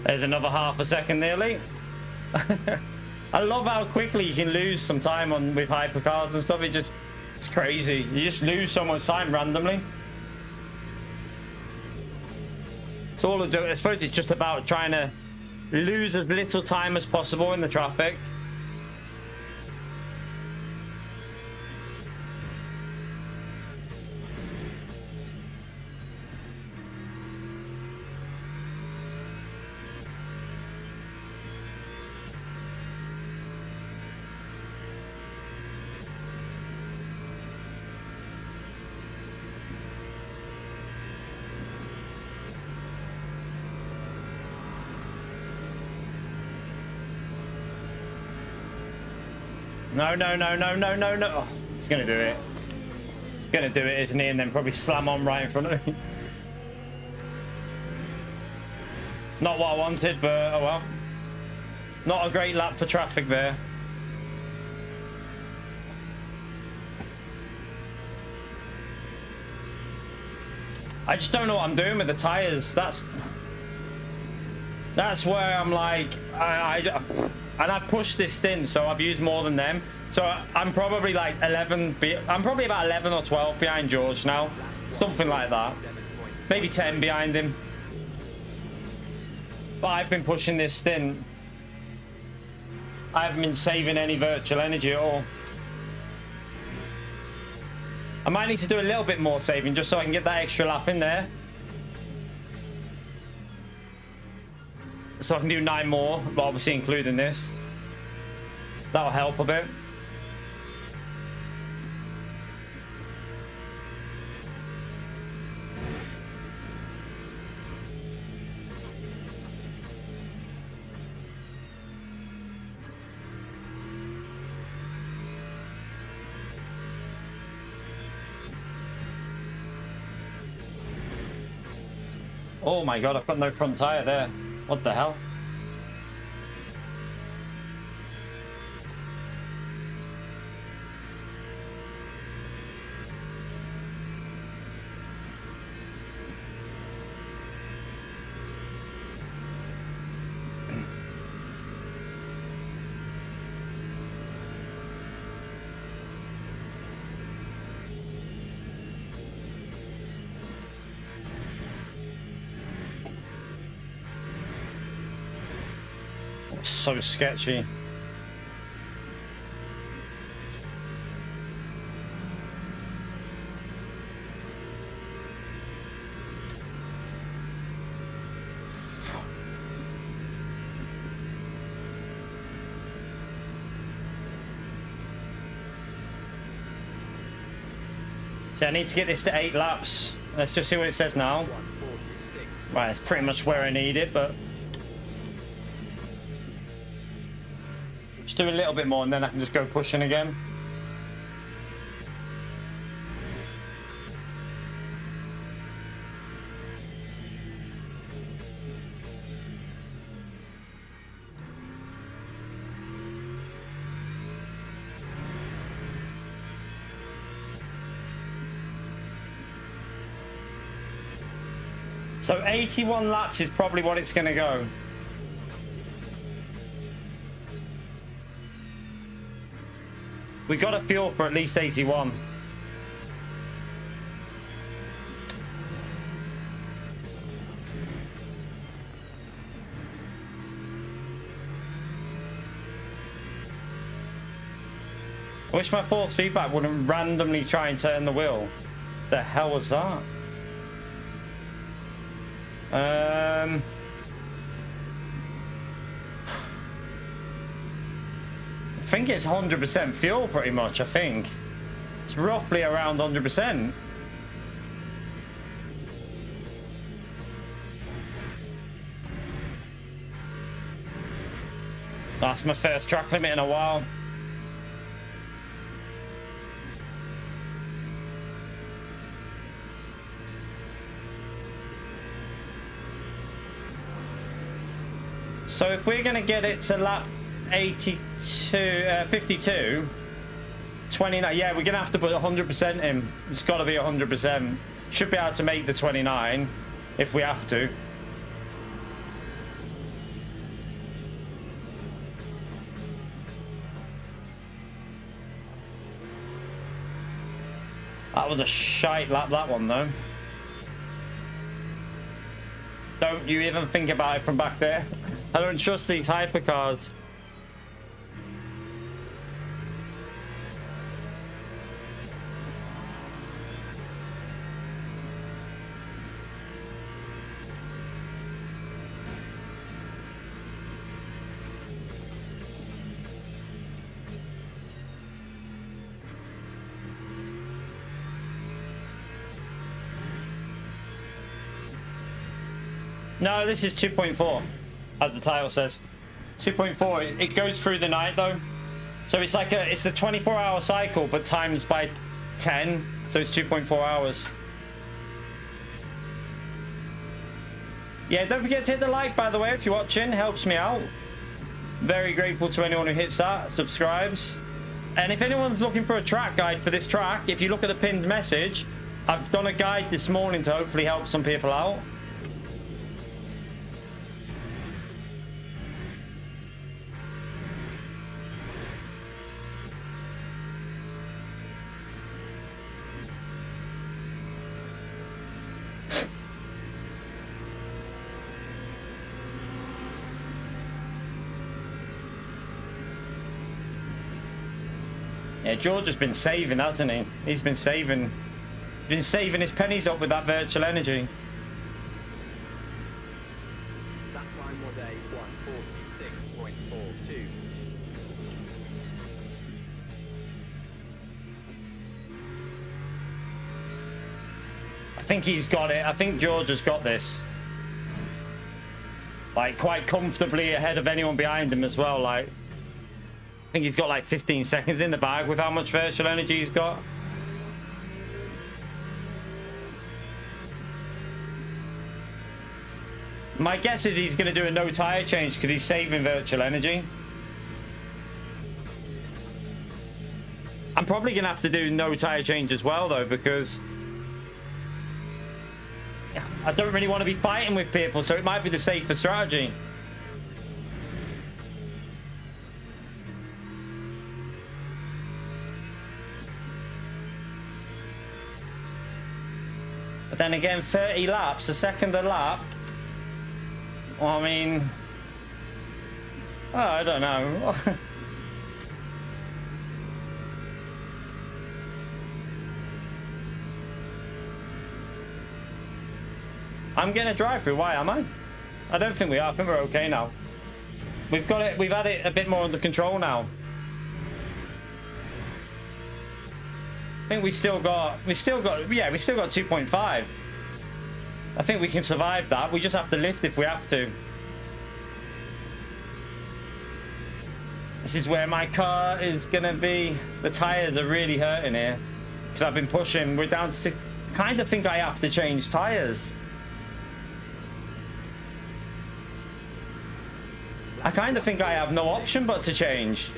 There's another half a second nearly. I love how quickly you can lose some time with hypercars and stuff. It's crazy. You just lose so much time randomly. It's all I suppose it's just about trying to lose as little time as possible in the traffic. No. Oh, he's going to do it. He's going to do it, isn't he? And then probably slam on right in front of me. Not what I wanted, but oh well. Not a great lap for traffic there. I just don't know what I'm doing with the tires. That's where I'm like, and I've pushed this stint, so I've used more than them. So I'm probably like 11. I'm probably about 11 or 12 behind George now, something like that. Maybe 10 behind him. But I've been pushing this stint. I haven't been saving any virtual energy at all. I might need to do a little bit more saving just so I can get that extra lap in there. So I can do 9 more, but obviously including this. That'll help a bit. Oh my god, I've got no front tire there. What the hell? So sketchy. So I need to get this to 8 laps. Let's just see what it says now. 146. Right, it's pretty much where I need it, but just do a little bit more and then I can just go pushing again. So 81 laps is probably what it's going to go. We got to fuel for at least 81. I wish my force feedback wouldn't randomly try and turn the wheel. The hell was that? I think it's 100% fuel pretty much, I think. It's roughly around 100%. That's my first track limit in a while. So if we're going to get it to lap 52, 29, yeah, we're going to have to put 100% in. It's got to be 100%. Should be able to make the 29 if we have to. That was a shite lap, that one, though. Don't you even think about it from back there. I don't trust these hypercars. No, this is 2.4, as the title says. 2.4. It goes through the night though, so it's like it's a 24-hour cycle, but times by 10, so it's 2.4 hours. Yeah, don't forget to hit the like, by the way, if you're watching. Helps me out. Very grateful to anyone who hits that, subscribes. And if anyone's looking for a track guide for this track, if you look at the pinned message, I've done a guide this morning to hopefully help some people out. Yeah, George has been saving, hasn't he? He's been saving his pennies up with that virtual energy. That time was a 146.42. I think he's got it. I think George has got this. Like, quite comfortably ahead of anyone behind him as well. Like, I think he's got like 15 seconds in the bag with how much virtual energy he's got. My guess is he's going to do a no tire change because he's saving virtual energy. I'm probably going to have to do no tire change as well though, because I don't really want to be fighting with people, so it might be the safer strategy. But then again, 30 laps, a second a lap. Well, I mean, oh, I don't know. I'm getting a drive through. Why am I? I don't think we are. I think we're okay now. We've got it. We've had it a bit more under control now. I think we still got 2.5. I think we can survive that. We just have to lift if we have to. This is where my car is gonna be. The tires are really hurting here because I've been pushing. We're down to 6. Kind of think I have to change tires. I kind of think I have no option but to change.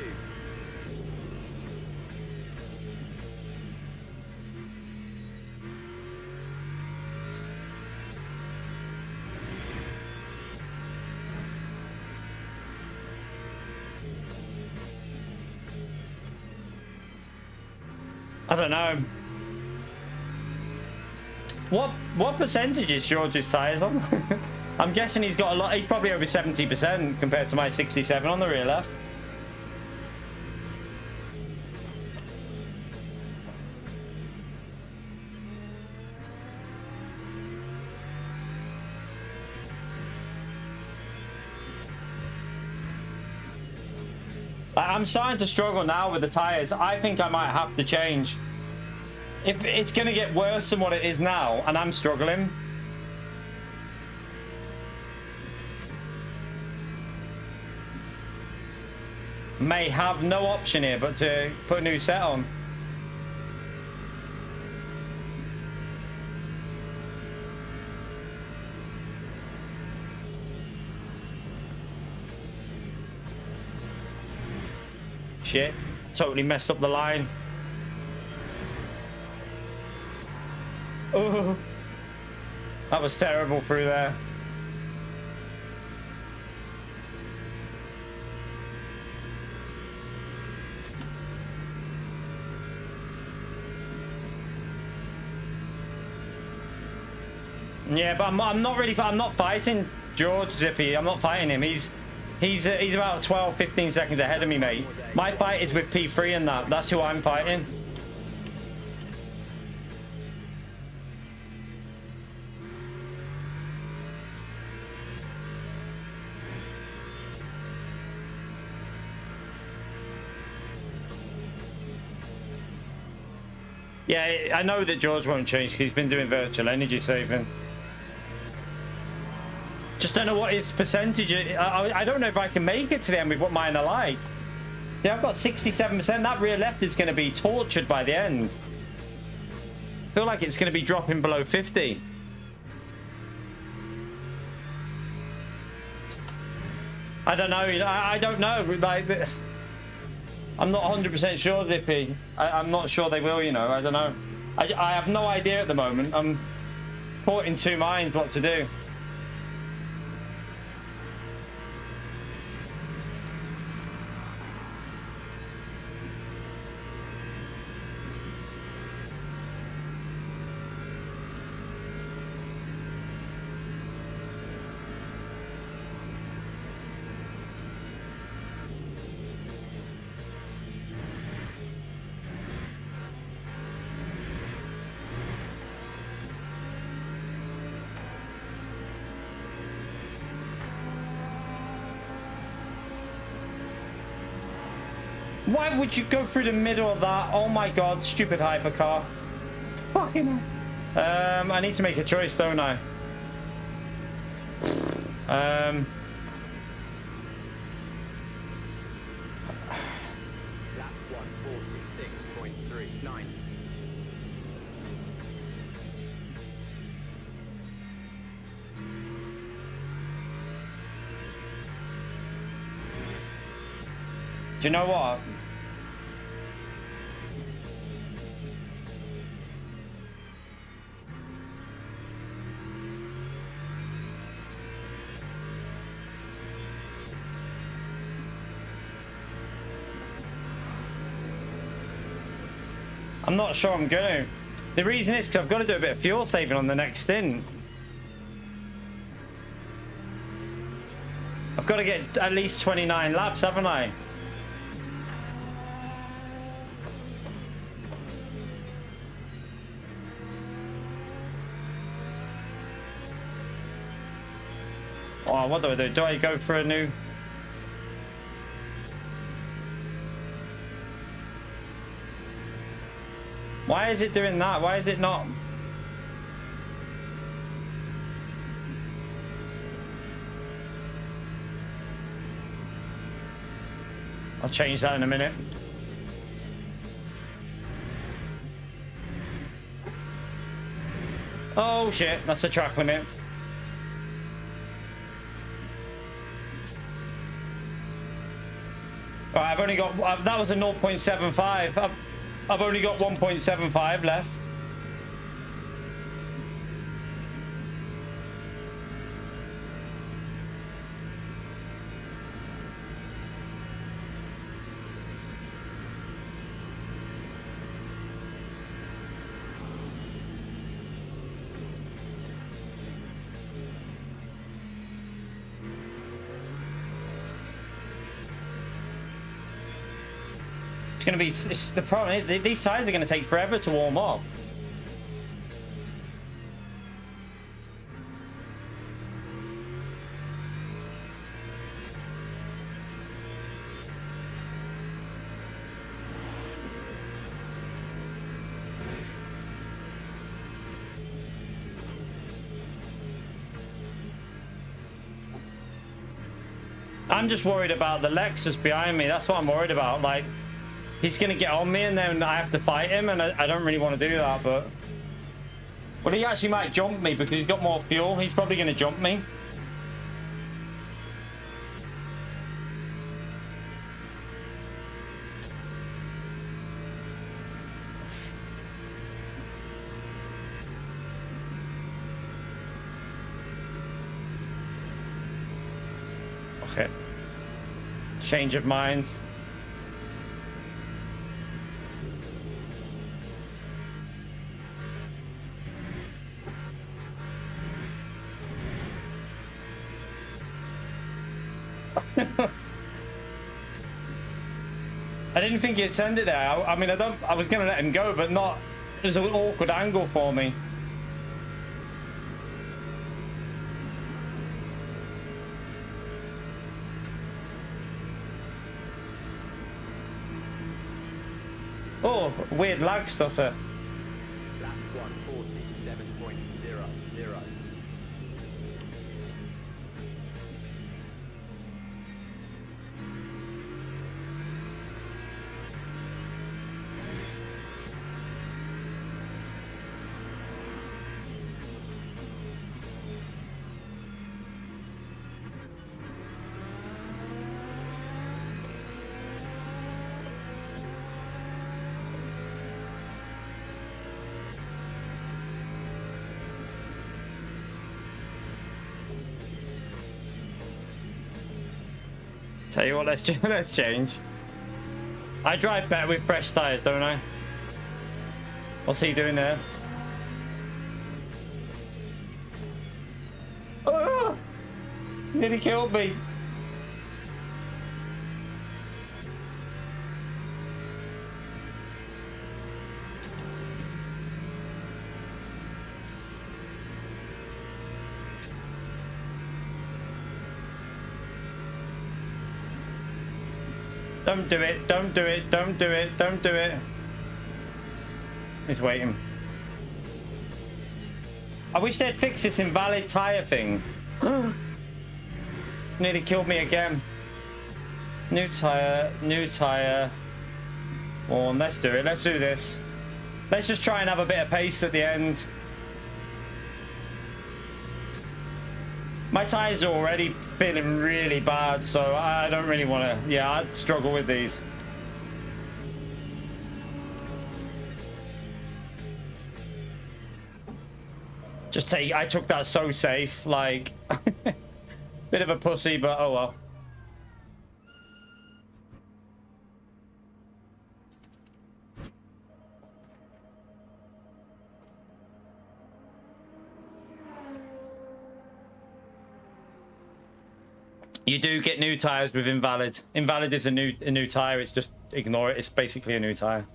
I don't know. What percentage is George's tires on? I'm guessing he's got a lot. He's probably over 70% compared to my 67 on the rear left. I'm starting to struggle now with the tires. I think I might have to change. If it's going to get worse than what it is now, and I'm struggling. May have no option here but to put a new set on. Shit, totally messed up the line. Oh, that was terrible through there. Yeah, but I'm not fighting George Zippy. I'm not fighting him. He's about 12-15 seconds ahead of me, mate. My fight is with P3 and that. That's who I'm fighting. Yeah, I know that George won't change because he's been doing virtual energy saving. Just don't know what his percentage is. I don't know if I can make it to the end with what mine are like. See, I've got 67%. That rear left is going to be tortured by the end. I feel like it's going to be dropping below 50. I don't know. I don't know. Like, I'm not 100% sure, Zippy. I'm not sure they will, you know. I don't know. I have no idea at the moment. I'm caught in two minds what to do. Why would you go through the middle of that? Oh my god, stupid hypercar. Fucking hell. I need to make a choice, don't I? Lap 146.39. Do you know what? I'm not sure I'm going to. The reason is because I've got to do a bit of fuel saving on the next stint. I've got to get at least 29 laps, haven't I? Oh, what do I do? Do I go for a new... Why is it doing that? Why is it not? I'll change that in a minute. Oh shit, that's a track limit. Alright, I've only got, that was a 0.75. I've only got 1.75 left. Gonna be, it's the problem. These tires are gonna take forever to warm up. I'm just worried about the Lexus behind me. That's what I'm worried about. Like, he's going to get on me and then I have to fight him, and I don't really want to do that, but... Well, he actually might jump me because he's got more fuel. He's probably going to jump me. Okay. Change of mind. I didn't think he'd send it there. I mean, I was gonna let him go, but not. It was an awkward angle for me. Oh, weird lag stutter. Lap 147.00. Tell you what, let's change. I drive better with fresh tires, don't I? What's he doing there? Ah! Nearly killed me. Don't do it, don't do it, don't do it, don't do it. He's waiting. I wish they'd fix this invalid tire thing. Nearly killed me again. New tire, new tire. Oh, let's do it, let's do this. Let's just try and have a bit of pace at the end. My tires are already feeling really bad, so I don't really want to... Yeah, I'd struggle with these. Just take... I took that so safe, like... Bit of a pussy, but oh well. You do get new tires with invalid. Invalid is a new tire. It's just ignore it. It's basically a new tire.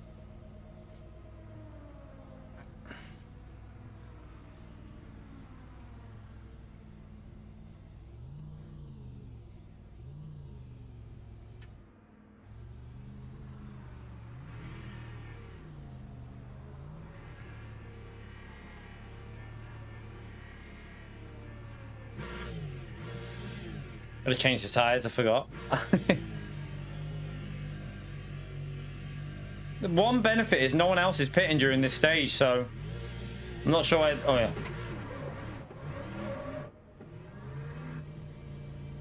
Gotta change the tires, I forgot. The one benefit is no one else is pitting during this stage, so I'm not sure oh yeah.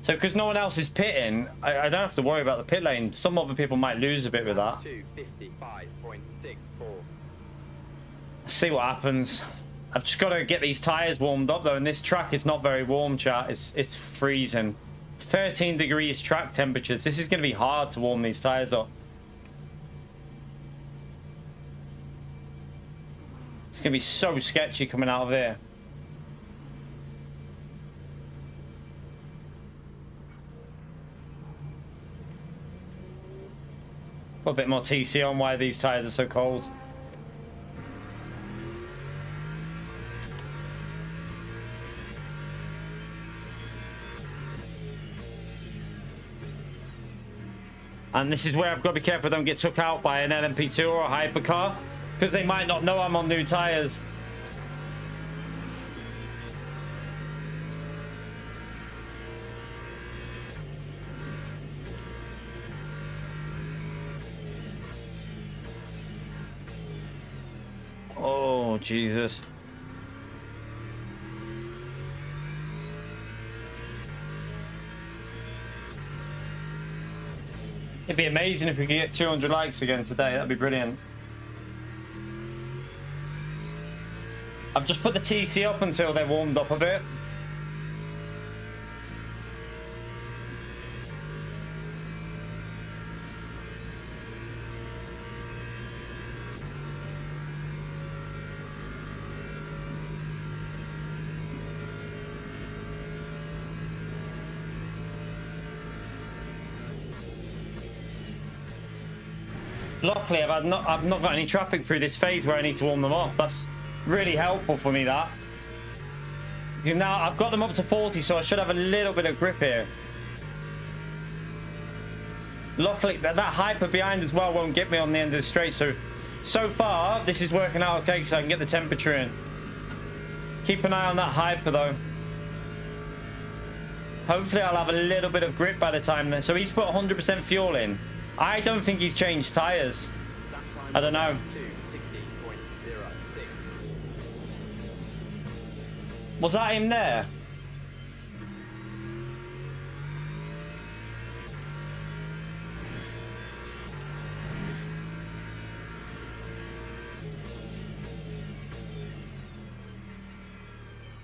So because no one else is pitting, I don't have to worry about the pit lane. Some other people might lose a bit with that. 255.64. Let's see what happens. I've just got to get these tires warmed up though, and this track is not very warm, chat. It's freezing. 13 degrees track temperatures. This is going to be hard to warm these tires up. It's going to be so sketchy coming out of here. Got a bit more TC on why these tires are so cold. And this is where I've got to be careful I don't get took out by an LMP2 or a hypercar, because they might not know I'm on new tires. Oh, Jesus. It'd be amazing if we could get 200 likes again today. That'd be brilliant. I've just put the TC up until they're warmed up a bit. Luckily, I've not got any traffic through this phase where I need to warm them up. That's really helpful for me, that. Because now I've got them up to 40, so I should have a little bit of grip here. Luckily, that hyper behind as well won't get me on the end of the straight. So far, this is working out okay because I can get the temperature in. Keep an eye on that hyper, though. Hopefully, I'll have a little bit of grip by the time then. So he's put 100% fuel in. I don't think he's changed tires. I don't know. Was that him there?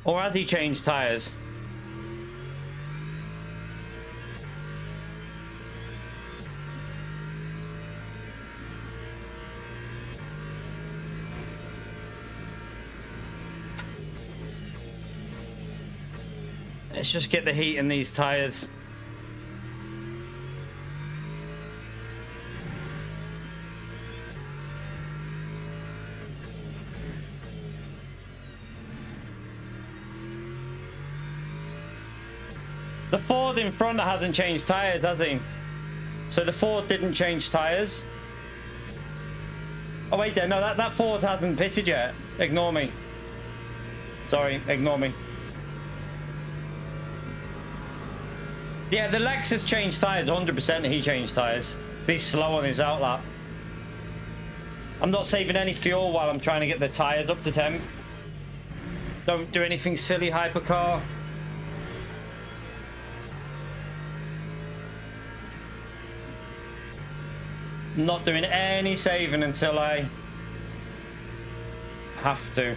Or has he changed tires? Let's just get the heat in these tires. The Ford in front hasn't changed tires, has he? So the Ford didn't change tires. Oh wait there, no, that Ford hasn't pitted yet. Ignore me. Sorry, ignore me. Yeah, the Lexus changed tires, 100% he changed tires. He's slow on his outlap. I'm not saving any fuel while I'm trying to get the tires up to temp. Don't do anything silly, hypercar. Not doing any saving until I have to.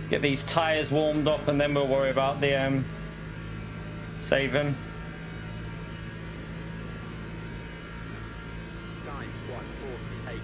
Get these tires warmed up and then we'll worry about the saving. 9148.52.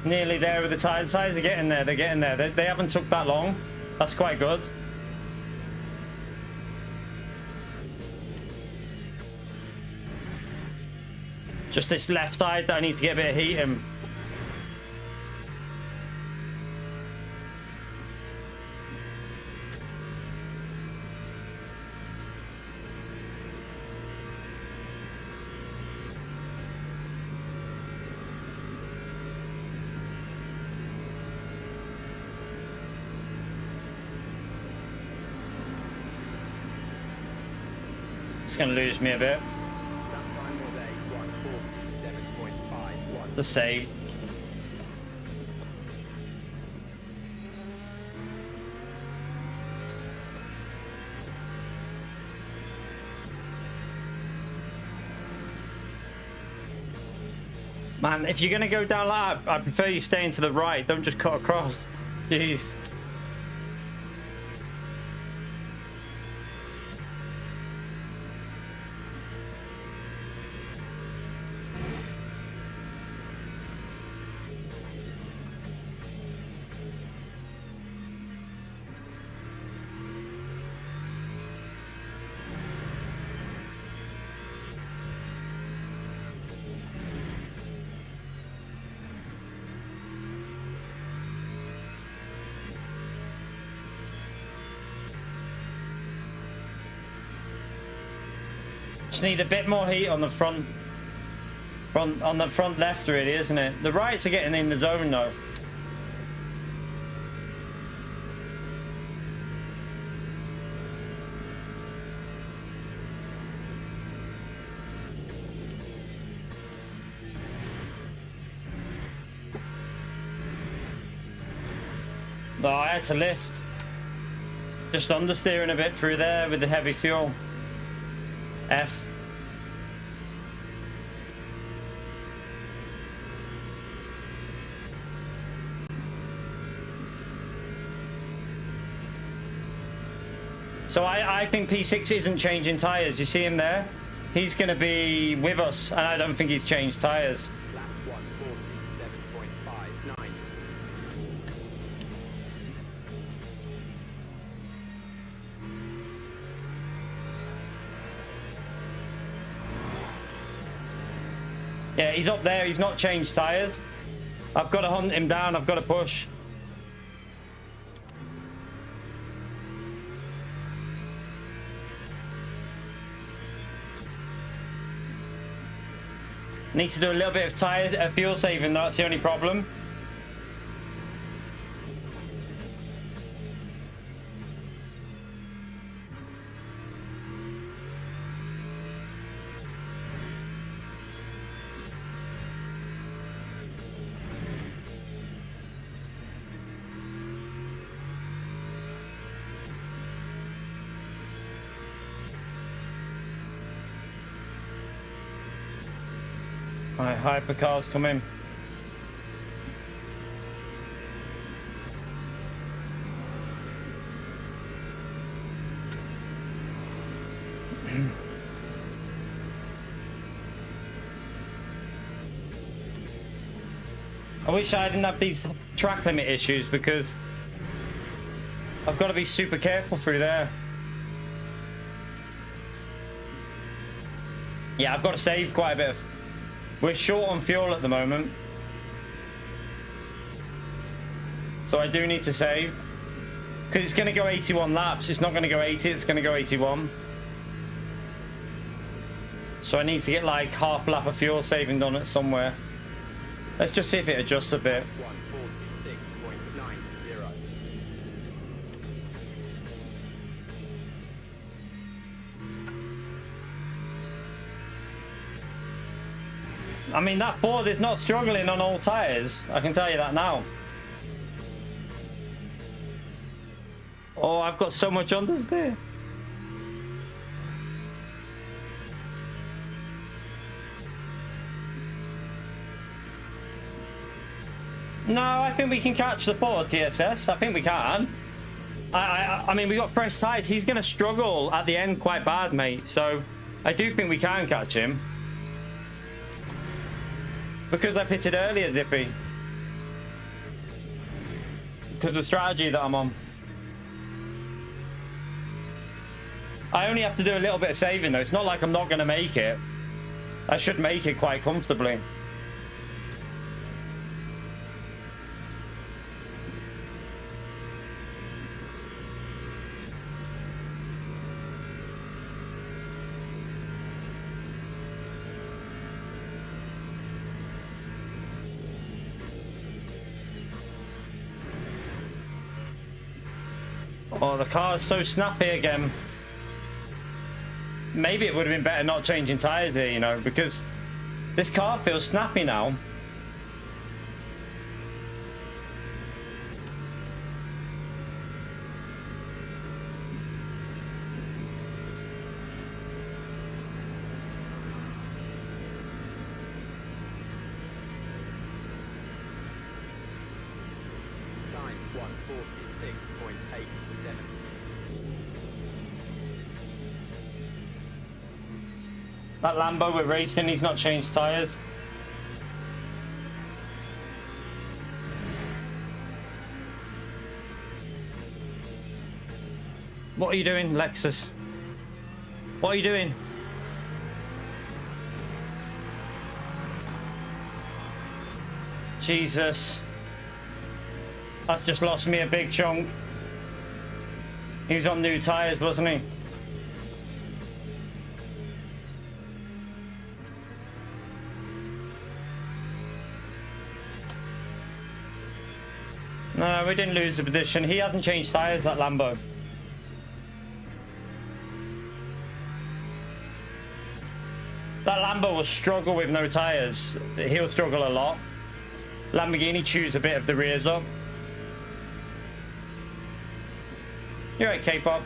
Nearly there with the tires. Tires are getting there. They're getting there. They haven't took that long. That's quite good. Just this left side that I need to get a bit of heat in. It's going to lose me a bit. The save. Man, if you're going to go down like that, I prefer you staying to the right. Don't just cut across. Jeez. Just need a bit more heat on the front left, really, isn't it? The rights are getting in the zone though. No, I had to lift. Just understeering a bit through there with the heavy fuel. F. So I think P6 isn't changing tires. You see him there? He's going to be with us, and I don't think he's changed tires. Yeah, he's up there. He's not changed tires. I've got to hunt him down. I've got to push. Need to do a little bit of tire fuel saving. That's the only problem. Alright, hypercars come in. I wish I didn't have these track limit issues because I've got to be super careful through there. Yeah, I've got to save quite a bit of... We're short on fuel at the moment. So I do need to save. Because it's going to go 81 laps. It's not going to go 80, it's going to go 81. So I need to get like half lap of fuel saving done it somewhere. Let's just see if it adjusts a bit. I mean, that Ford is not struggling on all tyres. I can tell you that now. Oh, I've got so much understeer. No, I think we can catch the Ford TSS. I think we can. I mean, we got fresh tyres. He's going to struggle at the end quite bad, mate. So I do think we can catch him. Because I pitted earlier, Dippy. because of the strategy that I'm on. I only have to do a little bit of saving though. It's not like I'm not going to make it. I should make it quite comfortably. Oh, the car's so snappy again. Maybe it would have been better not changing tires here, you know, because this car feels snappy now. Time 146.87. That Lambo we're racing, he's not changed tires. What are you doing, Lexus? What are you doing? Jesus. That's just lost me a big chunk. He was on new tires, wasn't he? No, we didn't lose the position. He hasn't changed tires, that Lambo. That Lambo will struggle with no tires. He'll struggle a lot. Lamborghini chews a bit of the rears up. You're right, K-pop.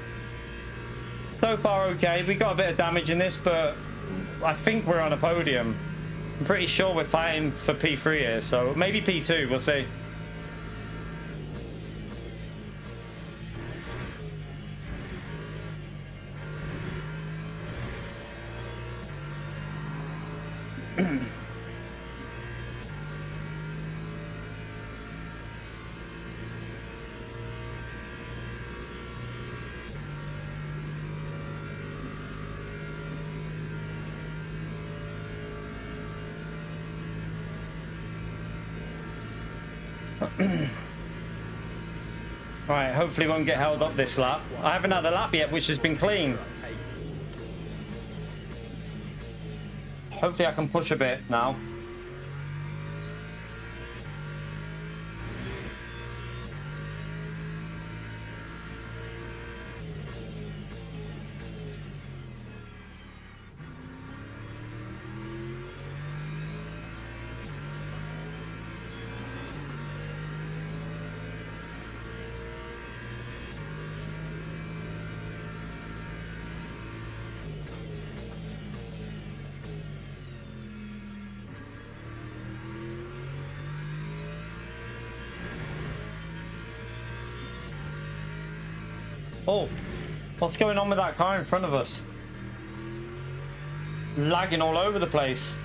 So far, okay. We got a bit of damage in this, but I think we're on a podium. I'm pretty sure we're fighting for P3 here, so maybe P2. We'll see. Alright, hopefully won't get held up this lap. I haven't had a lap yet, which has been clean. Hopefully I can push a bit now. Oh, what's going on with that car in front of us? Lagging all over the place.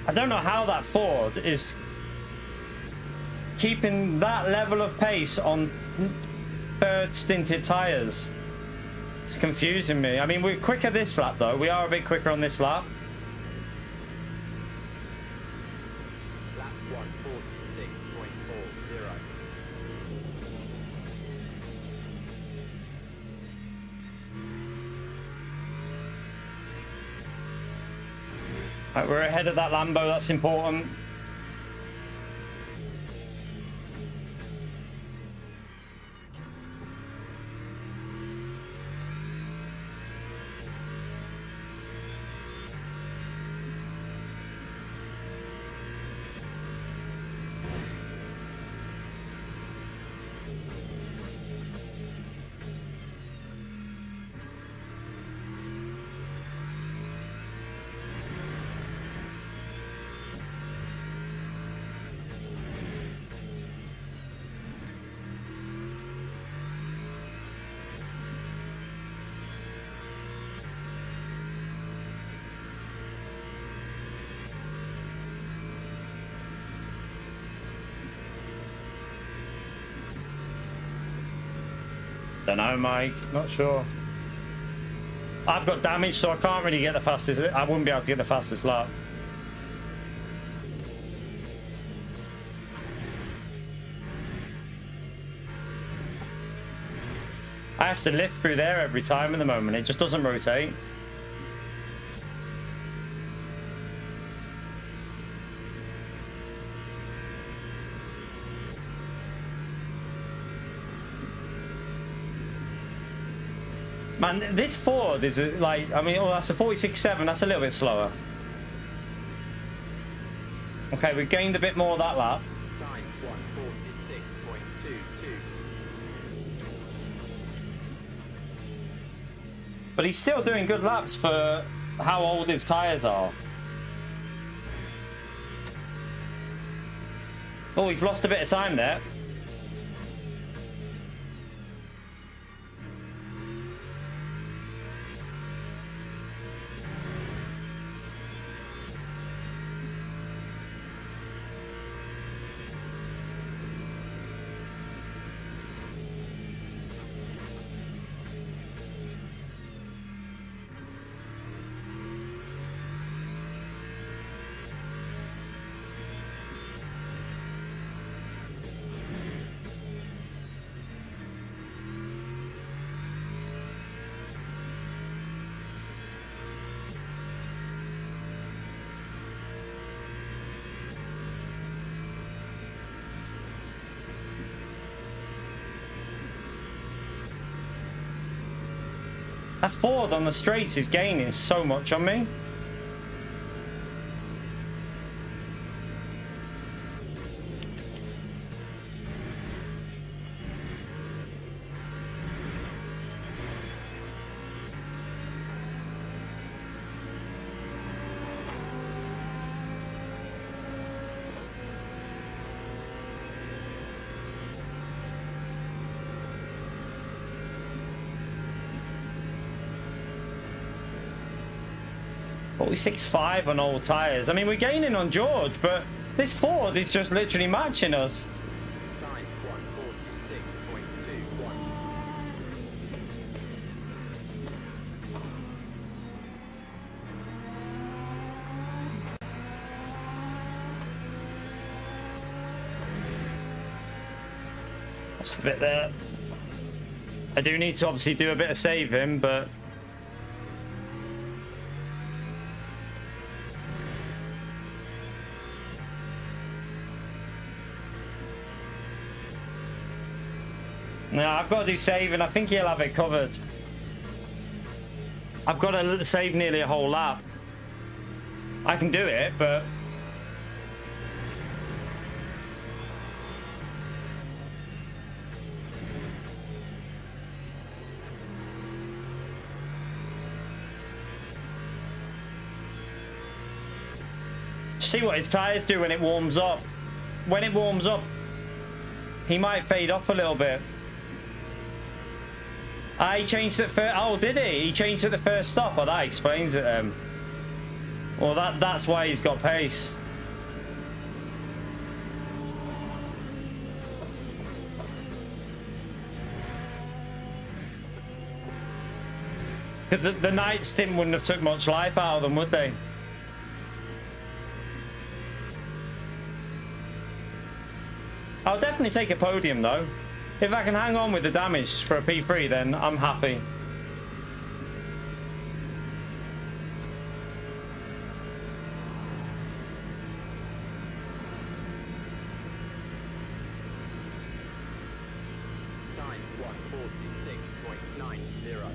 I don't know how that Ford is keeping that level of pace on third stinted tires. It's confusing me. I mean, we're quicker this lap though. We are a bit quicker on this lap. Lap 146.40. Right, we're ahead of that Lambo. That's important. Don't know, Mike. Not sure. I've got damage, so I can't really get the fastest. I wouldn't be able to get the fastest lap. I have to lift through there every time at the moment. It just doesn't rotate. Man, this Ford is like, I mean, oh, that's a 46.7. That's a little bit slower. Okay, we gained a bit more that lap. Time 146.22. But he's still doing good laps for how old his tyres are. Oh, he's lost a bit of time there. That Ford on the straights is gaining so much on me. But 46.5 on old tyres. I mean, we're gaining on George, but this Ford is just literally matching us. Time 146.21. Just a bit there. I do need to obviously do a bit of saving, but no, I've got to do saving. I think he'll have it covered. I've got to save nearly a whole lap. I can do it, but see what his tyres do when it warms up. When it warms up, he might fade off a little bit. He changed it first. Oh, did he? He changed it the first stop. Well, that explains it then. Well, that's why he's got pace. Because the night stint wouldn't have took much life out of them, would they? I'll definitely take a podium, though. If I can hang on with the damage for a P3, then I'm happy. Time 146.90.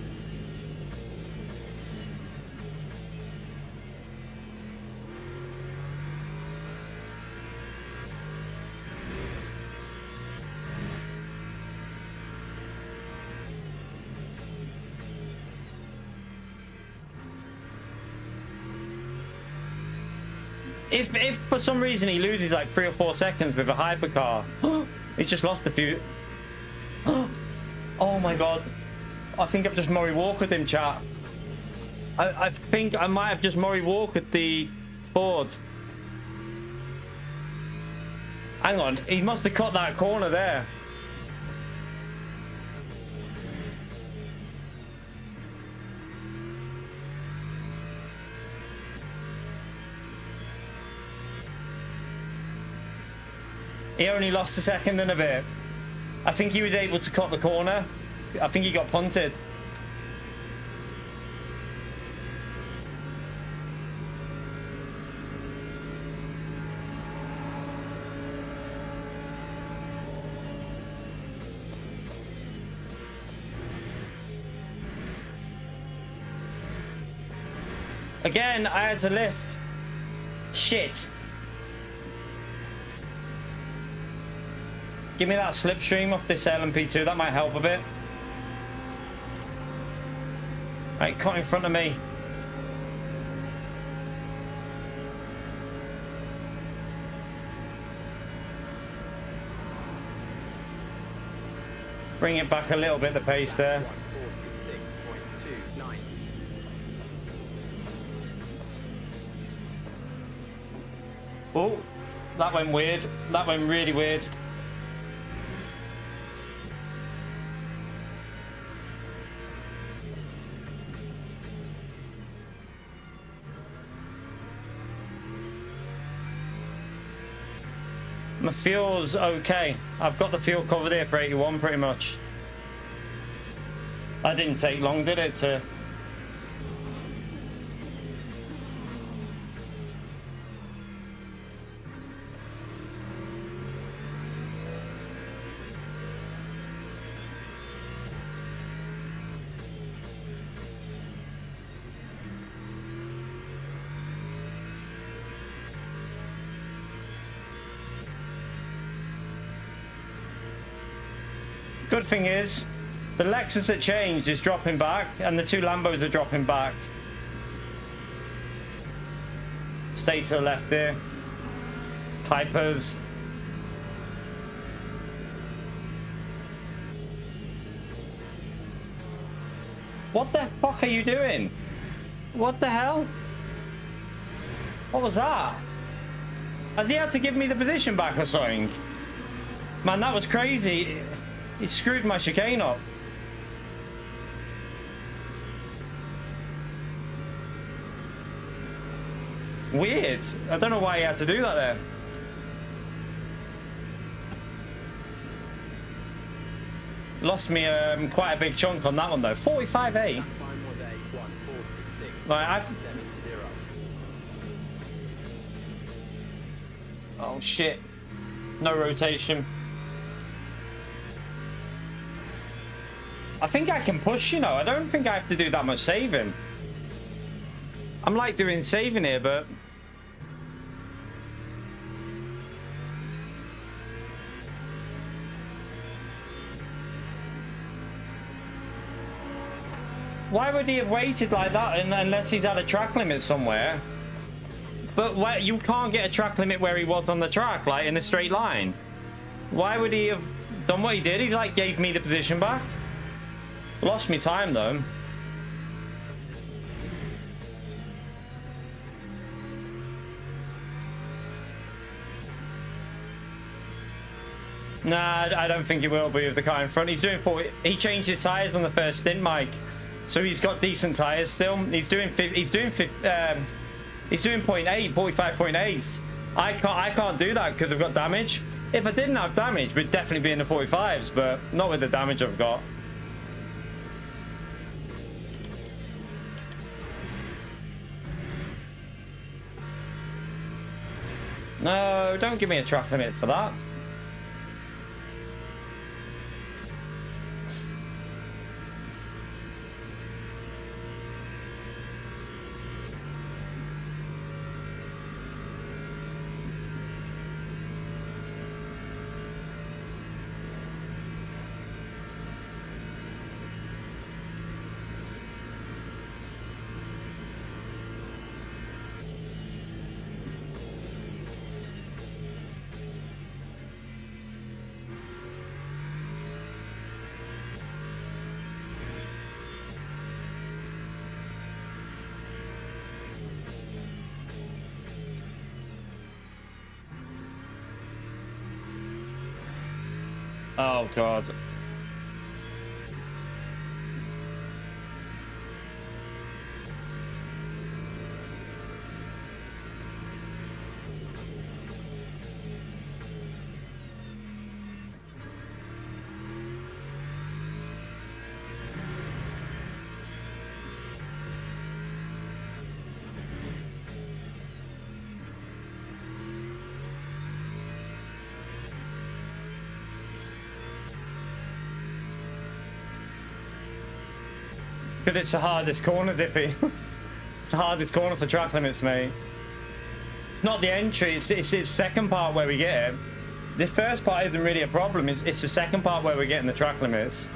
If for some reason he loses like 3 or 4 seconds with a hypercar, he's just lost a few. Oh my god. I think I've just Murray Walkered him, chat. I think I might have just Murray Walkered the Ford. Hang on, he must have cut that corner there. He only lost a second and a bit. I think he was able to cut the corner. I think he got punted. Again, I had to lift. Shit. Give me that slipstream off this LMP2. That might help a bit. Right, cut in front of me. Bring it back a little bit, the pace there. 146.29. Oh, that went weird. That went really weird. My fuel's okay. I've got the fuel covered here for 81 pretty much. That didn't take long, did it, to... Good thing is, the Lexus that changed is dropping back, and the two Lambos are dropping back. Stay to the left there. Hypers. What the fuck are you doing? What the hell? What was that? Has he had to give me the position back or something? Man, that was crazy. He screwed my chicane up. Weird. I don't know why he had to do that there. Lost me quite a big chunk on that one though. 45.8. Time was a 146.70. Right, oh shit. No rotation. I think I can push, you know. I don't think I have to do that much saving. I'm like doing saving here, but... Why would he have waited like that unless he's had a track limit somewhere? But you can't get a track limit where he was on the track, like in a straight line. Why would he have done what he did? He like gave me the position back. Lost me time though. Nah, I don't think he will be with the car in front. He's doing 40. He changed his tires on the first stint, Mike. So he's got decent tires still. He's doing 0.8, 45.8. I can't do that because I've got damage. If I didn't have damage, we'd definitely be in the 45s, but not with the damage I've got. No, don't give me a track limit for that. Oh god. Because it's the hardest corner, Dippy. It's the hardest corner for track limits, mate. It's not the entry, it's the second part where we get it. The first part isn't really a problem, it's the second part where we're getting the track limits.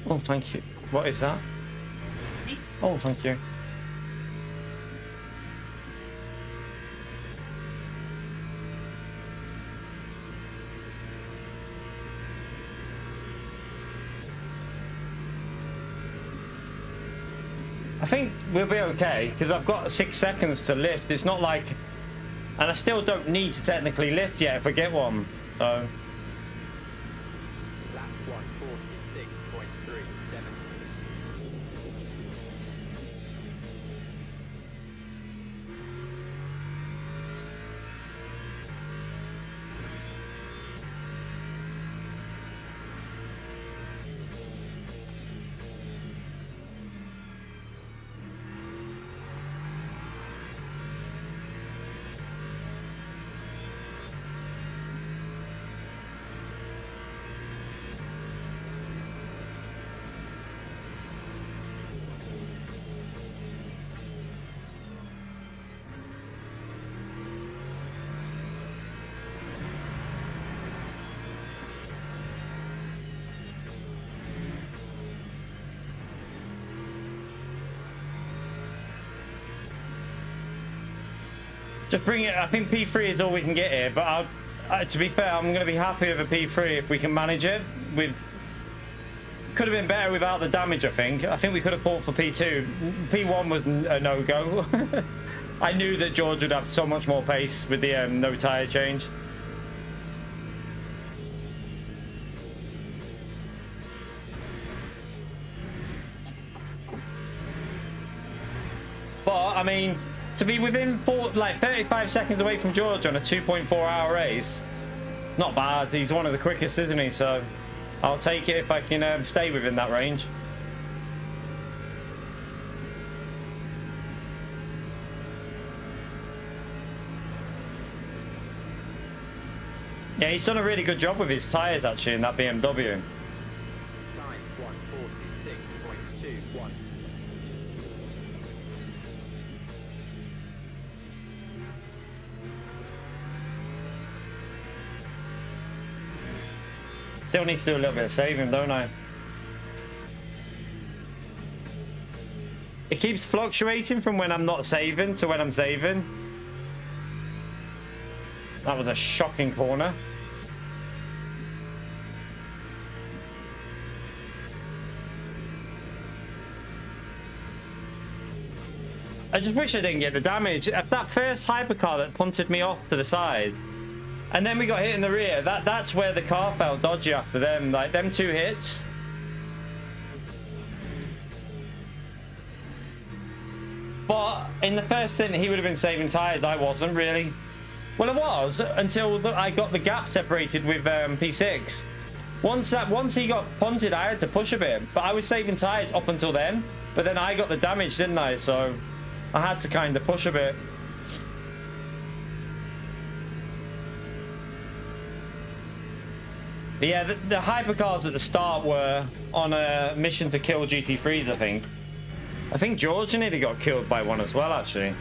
Oh, thank you. What is that? Oh, thank you. I think we'll be okay because I've got 6 seconds to lift. It's not like, and I still don't need to technically lift yet if I get one. So. Lap 146.37. Just bring it. I think P3 is all we can get here, but to be fair, I'm going to be happy with a P3 if we can manage it. Could have been better without the damage, I think. I think we could have fought for P2. P1 was a no-go. I knew that George would have so much more pace with the no tyre change. But, I mean, to be within 35 seconds away from George on a 2.4-hour race, not bad. He's one of the quickest, isn't he? So I'll take it if I can stay within that range. Yeah, he's done a really good job with his tyres, actually, in that BMW. Time 146.21. Still need to do a little bit of saving, don't I? It keeps fluctuating from when I'm not saving to when I'm saving. That was a shocking corner. I just wish I didn't get the damage. If that first hypercar that punted me off to the side, and then we got hit in the rear, that's where the car felt dodgy after them. Like, them 2 hits. But in the first stint, he would have been saving tyres. I wasn't really. Well, I was until I got the gap separated with P6. Once he got punted, I had to push a bit. But I was saving tyres up until then. But then I got the damage, didn't I? So I had to kind of push a bit. But yeah, the hypercars at the start were on a mission to kill GT3s, I think. I think George nearly got killed by one as well, actually.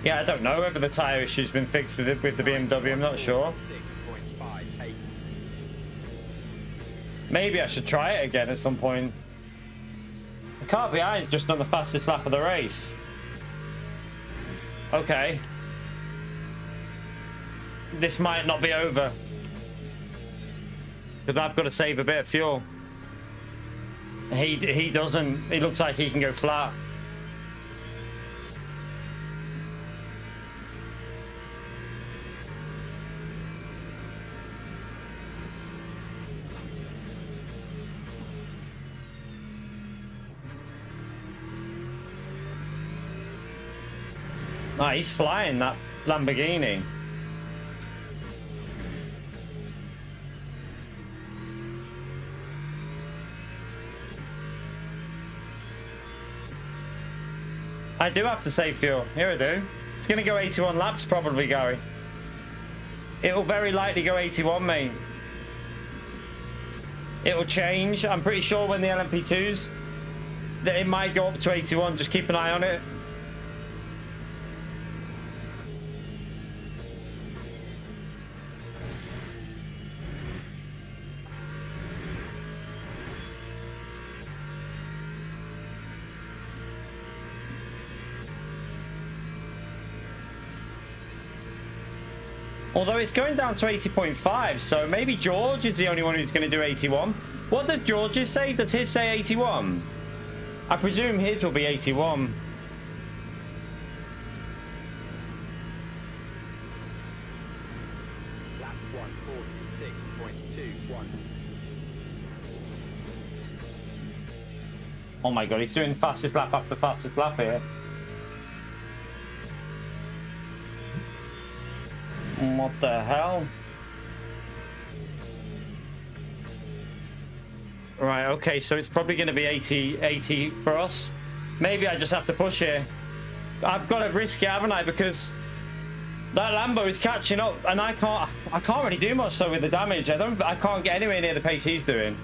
Yeah, I don't know whether the tyre issue's been fixed with the BMW, I'm not sure. 6.58. Maybe I should try it again at some point. The car behind's just done the fastest lap of the race. Okay. This might not be over. Because I've got to save a bit of fuel. He doesn't. It looks like he can go flat. Oh, he's flying that Lamborghini. I do have to save fuel. Here I do. It's going to go 81 laps probably, Gary. It'll very likely go 81, mate. It'll change. I'm pretty sure when the LMP2s, that it might go up to 81. Just keep an eye on it. Although it's going down to 80.5, so maybe George is the only one who's going to do 81. What does George's say? Does his say 81? I presume his will be 81. Lap 146.21. Oh my god, he's doing fastest lap after fastest lap here. What the hell? Right, okay, so it's probably going to be 80 for us. Maybe I just have to push here. I've got to risk it, haven't I? Because that Lambo is catching up, and I can't really do much so with the damage. I can't get anywhere near the pace he's doing.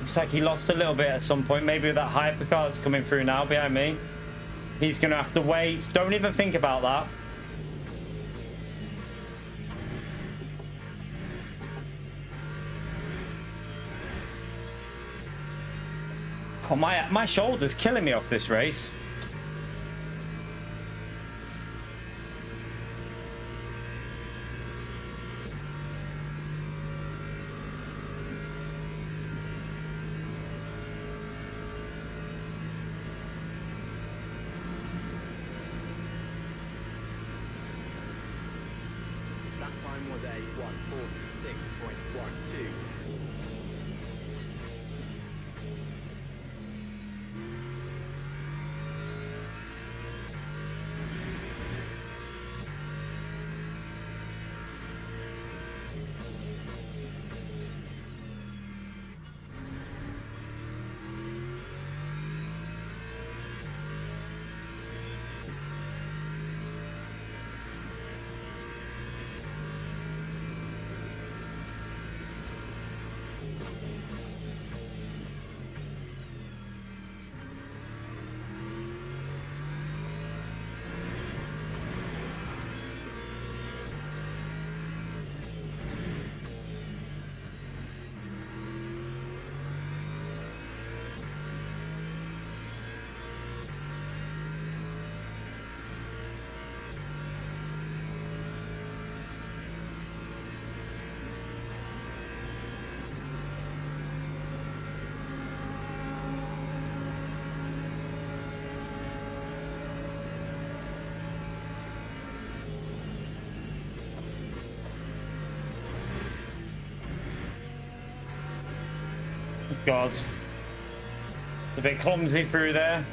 Looks like he lost a little bit at some point. Maybe that hypercar that's coming through now behind me. He's going to have to wait. Don't even think about that. Oh, my shoulder's killing me off this race. That time was a 146.12. God. A bit clumsy through there.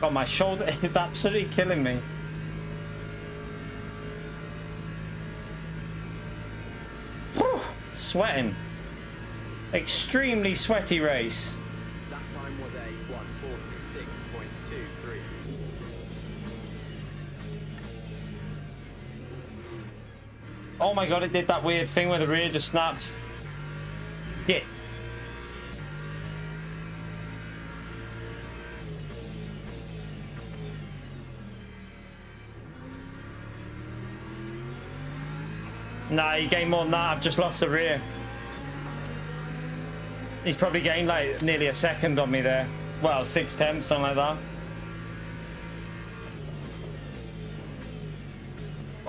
God, my shoulder is absolutely killing me. Whew, sweating. Extremely sweaty race. That time was a 146.23. Oh my god, it did that weird thing where the rear just snaps. Shit. Nah, he gained more than that. I've just lost the rear. He's probably gained like nearly a second on me there. Well, 6/10, something like that.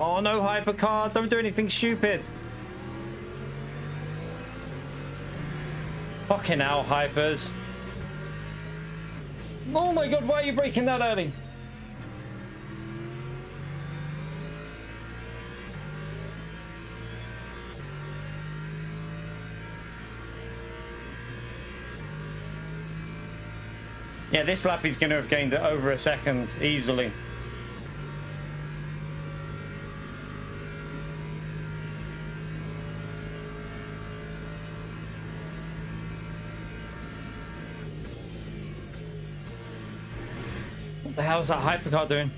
Oh no, hypercar, don't do anything stupid. Fucking hell, hypers. Oh my god, why are you braking that early? Yeah, this lap he's going to have gained over a second easily. What the hell is that hypercar doing?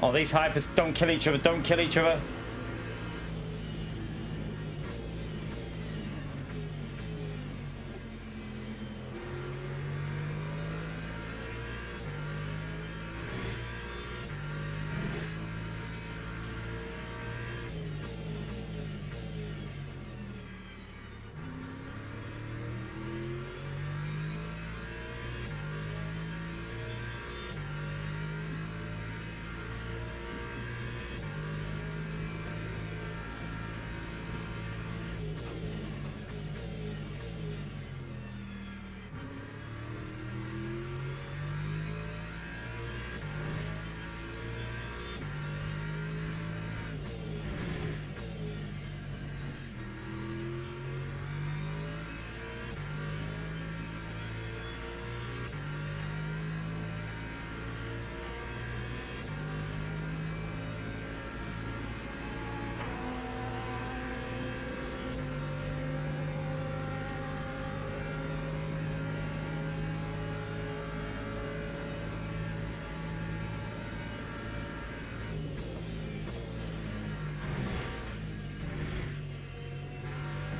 Oh, these hypers don't kill each other, don't kill each other.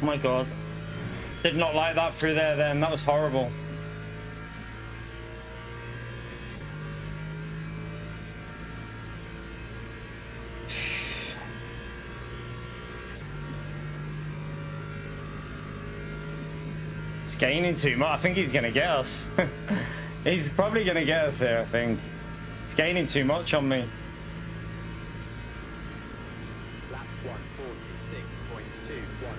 Oh my god. Did not like that through there then. That was horrible. He's gaining too much. I think he's going to get us. He's probably going to get us here, I think. He's gaining too much on me. Lap 146.21.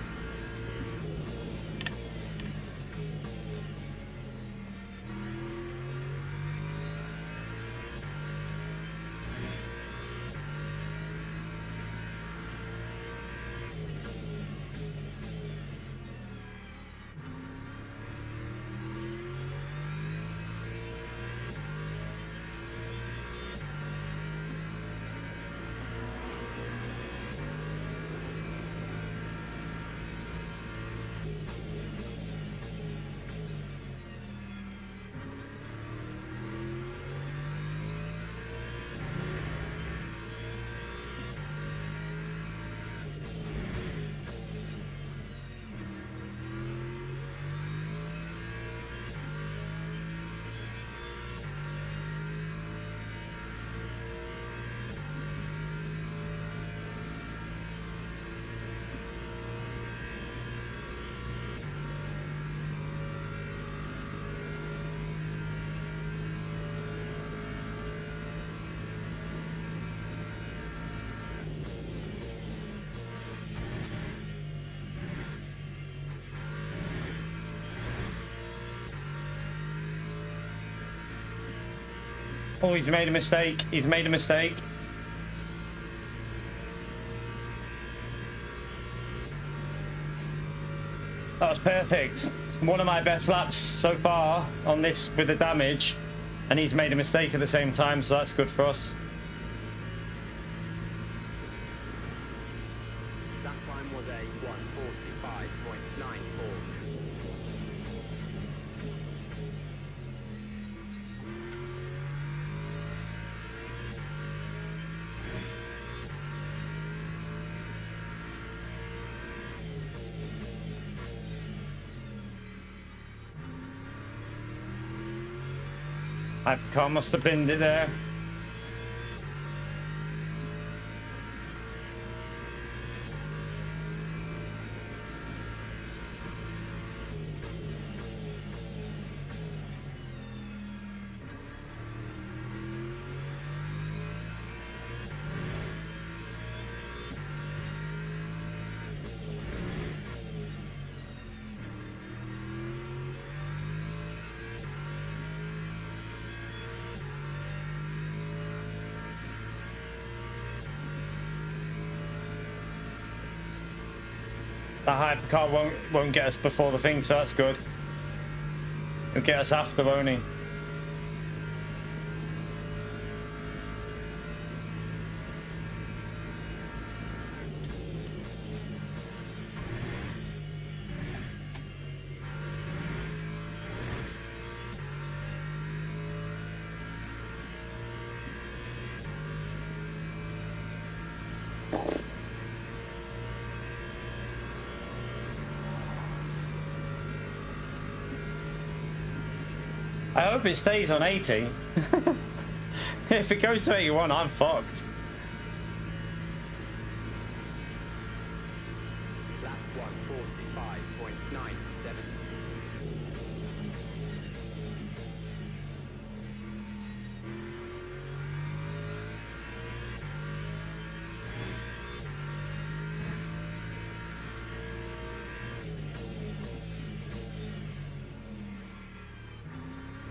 Oh, he's made a mistake. He's made a mistake. That was perfect. It's one of my best laps so far on this with the damage. And he's made a mistake at the same time, so that's good for us. That time was a 145.94. Hypercar must have binned it there. The hypercar won't get us before the thing, so that's good. It'll get us after, won't he? I hope it stays on 80. If it goes to 81, I'm fucked. Lap 145.97.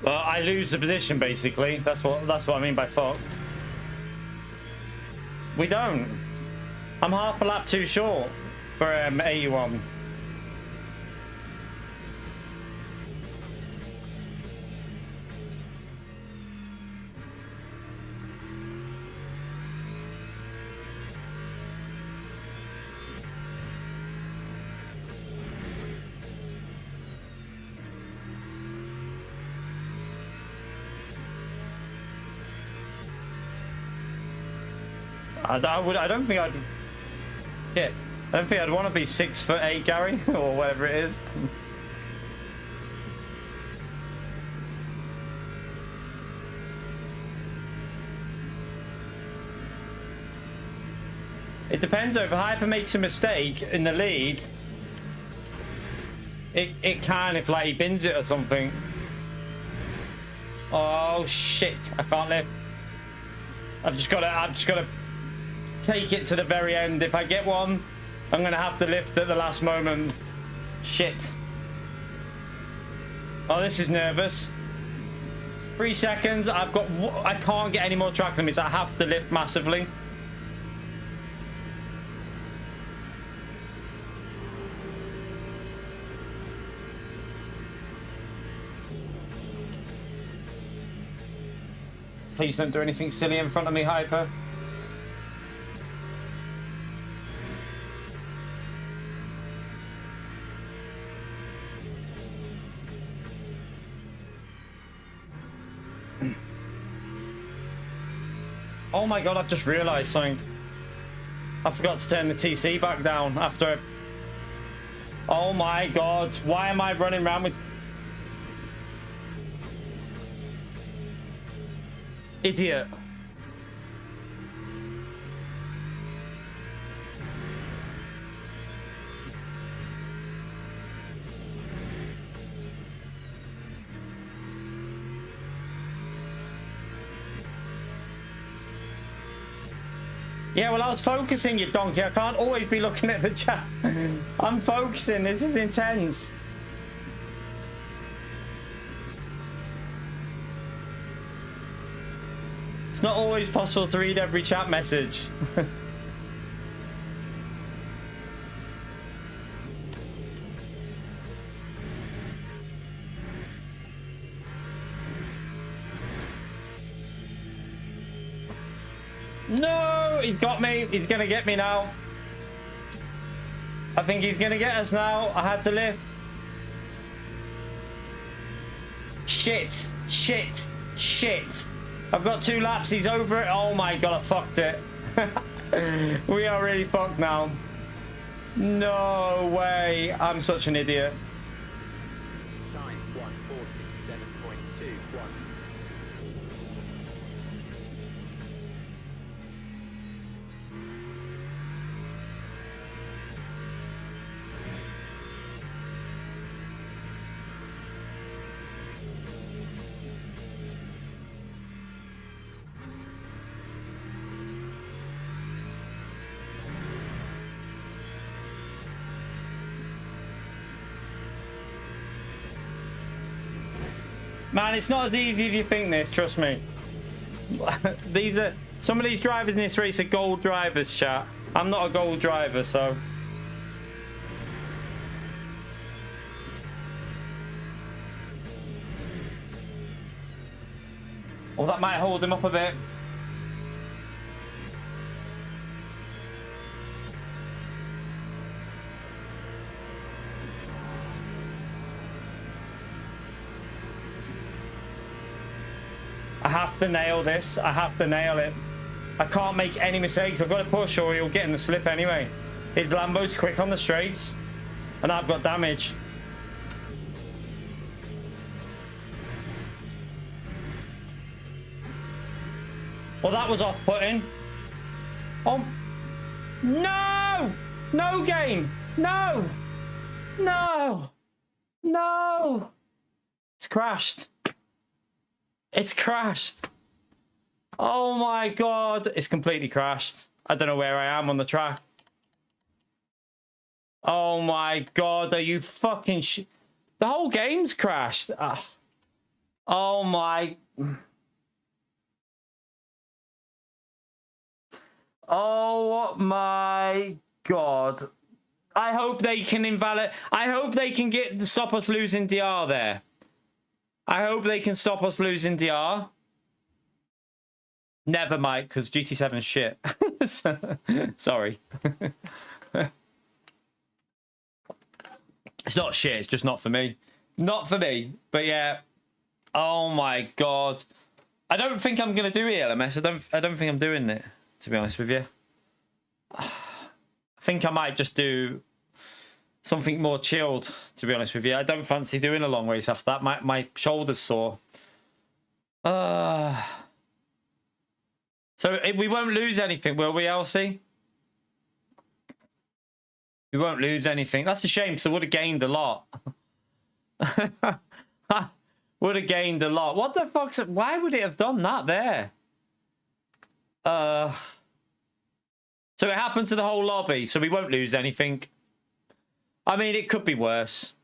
Well, I lose the position basically. That's what I mean by fucked. We don't. I'm half a lap too short for 81. I don't think I'd. Yeah, I don't think I'd want to be 6'8", Gary, or whatever it is. It depends though. If Hyper makes a mistake in the lead, it can if like he bins it or something. Oh shit! I can't lift. I've just got to take it to the very end. If I get one, I'm gonna have to lift at the last moment. Shit. Oh, this is nervous. 3 seconds. I can't get any more track limits. I have to lift massively. Please don't do anything silly in front of me, Hyper. Oh my god, I've just realised something. I forgot to turn the TC back down after... Oh my god, why am I running around with... Idiot. Yeah, well, I was focusing, you donkey. I can't always be looking at the chat. I'm focusing. This is intense. It's not always possible to read every chat message. No, he's got me. He's gonna get me now. I think he's gonna get us now. I had to lift. Shit, shit, shit. I've got 2 laps. He's over it. Oh my god, I fucked it. We are really fucked now. No way. I'm such an idiot. Time 147.21. Man, it's not as easy as you think this, trust me. Some of these drivers in this race are gold drivers, chat. I'm not a gold driver, so. Oh, that might hold him up a bit. I have to nail this. I have to nail it. I can't make any mistakes. I've got to push or he'll get in the slip anyway. His Lambo's quick on the straights. And I've got damage. Well, that was off-putting. Oh. No! No game! No! No! No! It's crashed. It's crashed. Oh my god. It's completely crashed. I don't know where I am on the track. Oh my god. Are you fucking the whole game's crashed. Ugh. Oh my. Oh my god. I hope they can invalidate. I hope they can stop us losing DR there. I hope they can stop us losing DR. Never, Mike, because GT7 is shit. Sorry. It's not shit, it's just not for me. Not for me. But yeah. Oh my god. I don't think I'm gonna do ELMS. I don't think I'm doing it, to be honest with you. I think I might just do something more chilled, to be honest with you. I don't fancy doing a long race after that. My shoulder's sore. So we won't lose anything, will we, Elsie? We won't lose anything. That's a shame, because I would have gained a lot. Would have gained a lot. What the fuck's it? Why would it have done that there? So it happened to the whole lobby, so we won't lose anything. I mean, it could be worse.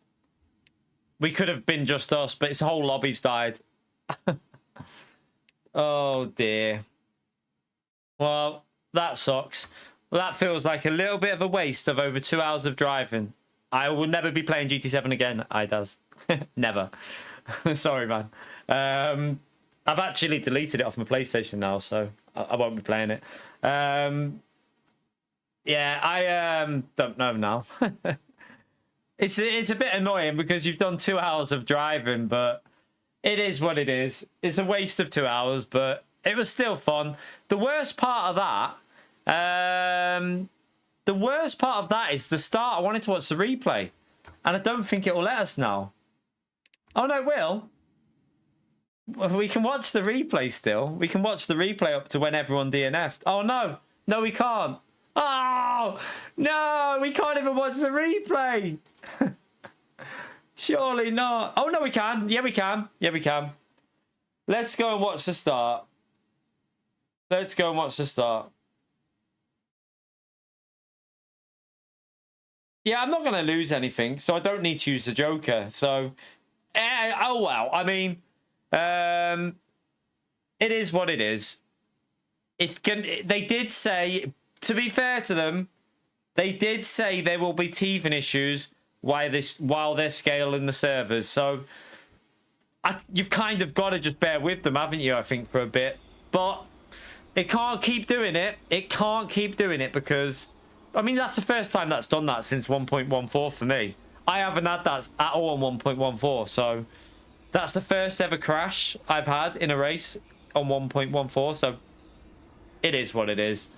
We could have been just us, but its whole lobby's died. Oh, dear. Well, that sucks. Well, that feels like a little bit of a waste of over 2 hours of driving. I will never be playing GT7 again, IDAS. Never. Sorry, man. I've actually deleted it off my PlayStation now, so I won't be playing it. Yeah, I don't know now. It's a bit annoying because you've done 2 hours of driving, but it is what it is. It's a waste of 2 hours, but it was still fun. The worst part of that, is the start. I wanted to watch the replay, and I don't think it will let us now. Oh no, it will. We can watch the replay still. We can watch the replay up to when everyone DNF'd. Oh no, no, we can't. Oh no, we can't even watch the replay. Surely not. Oh no, we can. Yeah, we can. Yeah, we can. Let's go and watch the start. Let's go and watch the start. Yeah, I'm not going to lose anything, so I don't need to use the Joker. So, oh well. I mean, it is what it is. They did say, to be fair to them, they did say there will be teething issues while they're scaling the servers. So, you've kind of got to just bear with them, haven't you? I think for a bit, but it can't keep doing it. It can't keep doing it because, I mean, that's the first time that's done that since 1.14 for me. I haven't had that at all on 1.14, so that's the first ever crash I've had in a race on 1.14, so it is what it is.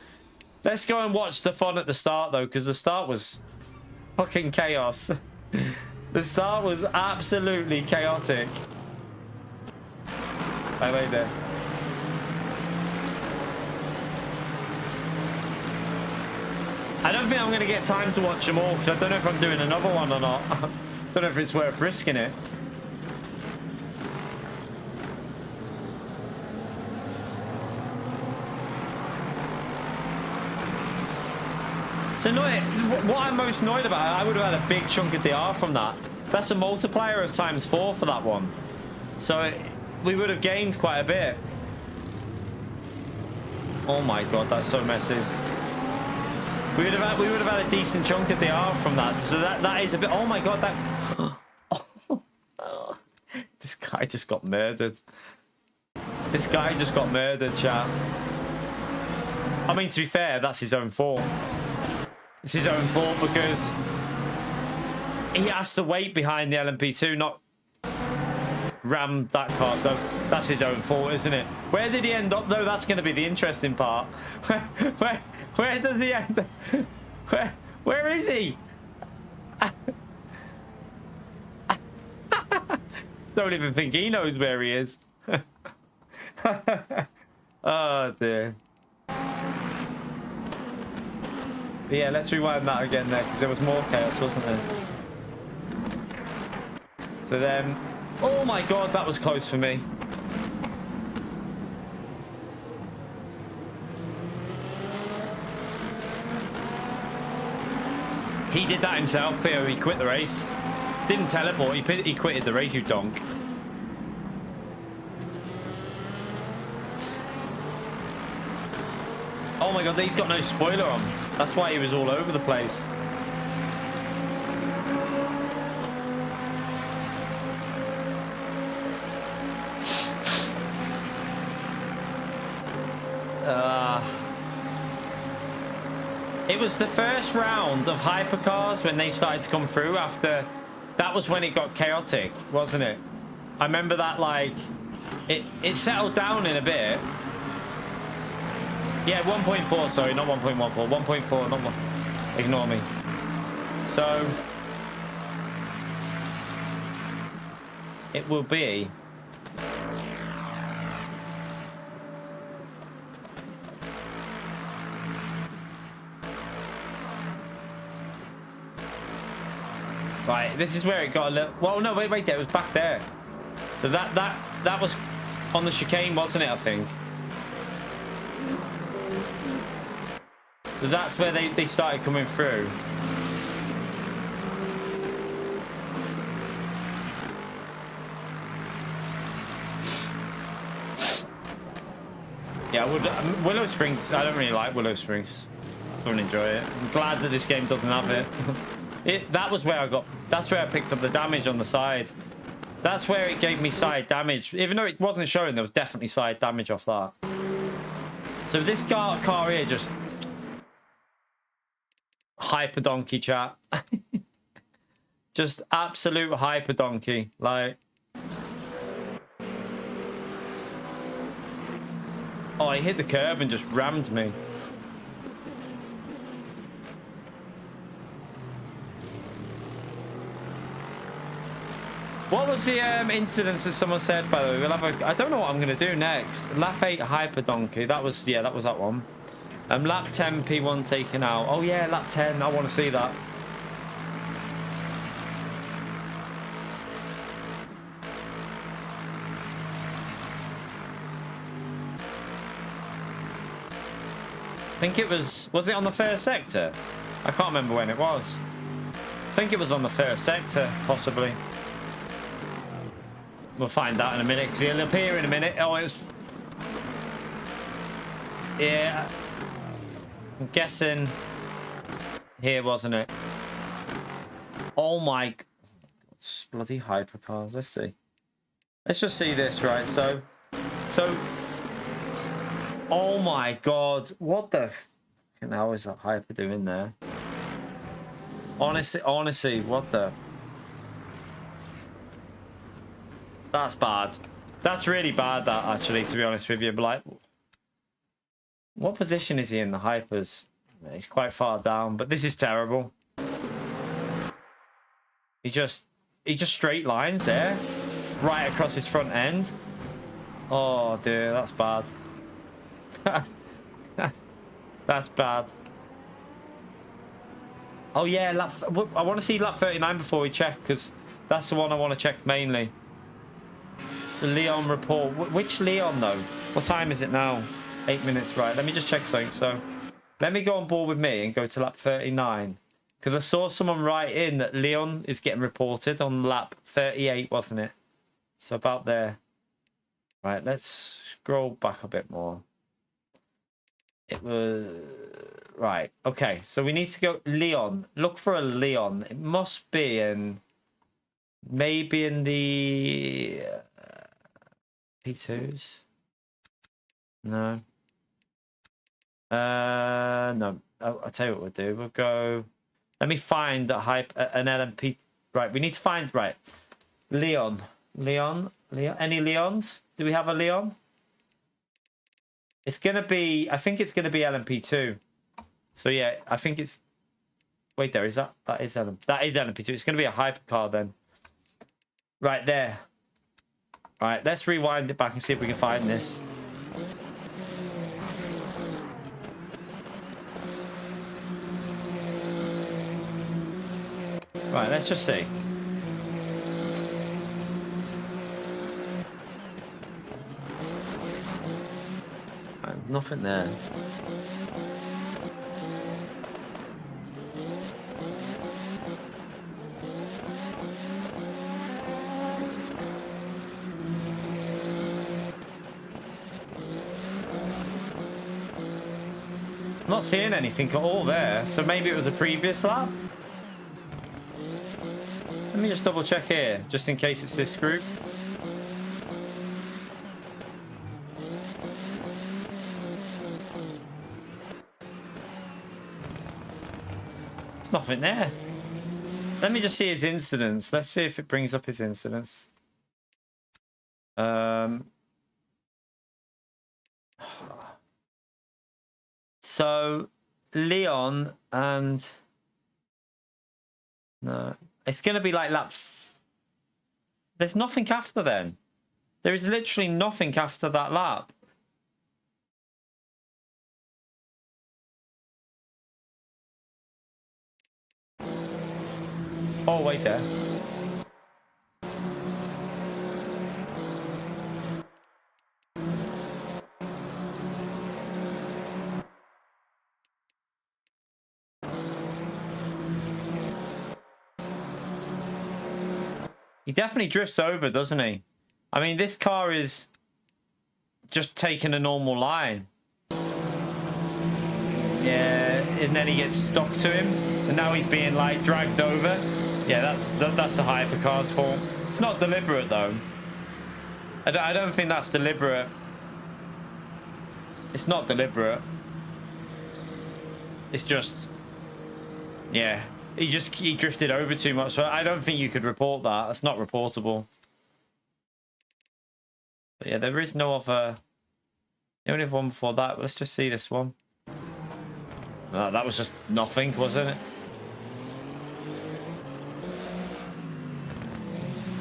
Let's go and watch the fun at the start, though, because the start was fucking chaos. The start was absolutely chaotic. I laid there. I don't think I'm going to get time to watch them all because I don't know if I'm doing another one or not. I don't know if it's worth risking it. It's annoying. What I'm most annoyed about, I would have had a big chunk of DR from that. That's a multiplier of ×4 for that one. So we would have gained quite a bit. Oh my god, that's so messy. We would have had a decent chunk of DR from that. So that is a bit. Oh my god, that. This guy just got murdered. This guy just got murdered, chat. I mean, to be fair, that's his own fault. It's his own fault because he has to wait behind the LMP2, not ram that car. So that's his own fault, isn't it? Where did he end up, though? That's going to be the interesting part. Where does he end up? Where is he? Don't even think he knows where he is. Oh, dear. But yeah, let's rewind that again there, because there was more chaos, wasn't there? So then, oh my god, that was close for me. He did that himself, Pio. He quit the race. Didn't teleport, he quitted the race, you donk. Oh my god, he's got no spoiler on. That's why he was all over the place. It was the first round of hypercars when they started to come through after. That was when it got chaotic, wasn't it? I remember that, like, it settled down in a bit. Yeah, 1.4, sorry, not 1.14. 1.4, not 1. Ignore me. So it will be right. This is where it got a little. Well, no, wait, there. It was back there. So that was on the chicane, wasn't it? I think. So that's where they started coming through. Yeah, Willow Springs. I don't really like Willow Springs. Don't enjoy it. I'm glad that this game doesn't have it. That was where I got. That's where I picked up the damage on the side. That's where it gave me side damage. Even though it wasn't showing, there was definitely side damage off that. So this car here just hyper donkey, chat. Just absolute hyper donkey. Like, oh, he hit the curb and just rammed me. What was the incidents that someone said, by the way? We'll have a. I don't know what I'm gonna do next. Lap 8 hyper donkey. That was, yeah, that was that one. Lap 10 P1 taken out. Oh yeah, lap 10. I want to see that. I think it was it on the first sector? I can't remember when it was. I think it was on the first sector, possibly. We'll find out in a minute, because he'll appear in a minute. Oh, it was... Yeah. I'm guessing here, wasn't it? Oh my... It's bloody hypercars. Let's see. Let's just see this, right? So... Oh my god. What the... fucking hell is that hyper doing there? Honestly, what the... That's bad. That's really bad, that, actually, to be honest with you. But, like, what position is he in the hypers? He's quite far down, but this is terrible. He just straight lines there, right across his front end. Oh, dear, that's bad. That's bad. Oh, yeah, I want to see lap 39 before we check, because that's the one I want to check mainly. The Leon report. Which Leon, though? What time is it now? 8 minutes, right. Let me just check something. So, let me go on board with me and go to lap 39. Because I saw someone write in that Leon is getting reported on lap 38, wasn't it? So about there. Right, let's scroll back a bit more. It was... Right, okay. So we need to go... Leon. Look for a Leon. It must be in... Maybe in the... P2s? No. No. I'll tell you what we'll do. We'll go... Let me find an LMP... Right, we need to find... Right. Leon. Any Leons? Do we have a Leon? It's going to be... I think it's going to be LMP2. So, yeah, I think it's... Wait, there. Is that... That is LMP2. It's going to be a hypercar then. Right there. All right, let's rewind it back and see if we can find this. Right, let's just see. Right, nothing there. Not seeing anything at all there, so maybe it was a previous lap. Let me just double check here, just in case it's this group. There's nothing there. Let me just see his incidents. Let's see if it brings up his incidents. So, Leon and... No. It's going to be like lap... There's nothing after then. There is literally nothing after that lap. Oh, wait there. He definitely drifts over, doesn't he? I mean, this car is just taking a normal line. Yeah, and then he gets stuck to him, and now he's being like dragged over. Yeah, that's the hypercar's fault. It's not deliberate though. I don't think that's deliberate. It's not deliberate. It's just, yeah. He drifted over too much, so I don't think you could report that. That's not reportable. But yeah, there is no other... The only one before that. Let's just see this one. Oh, that was just nothing, wasn't it?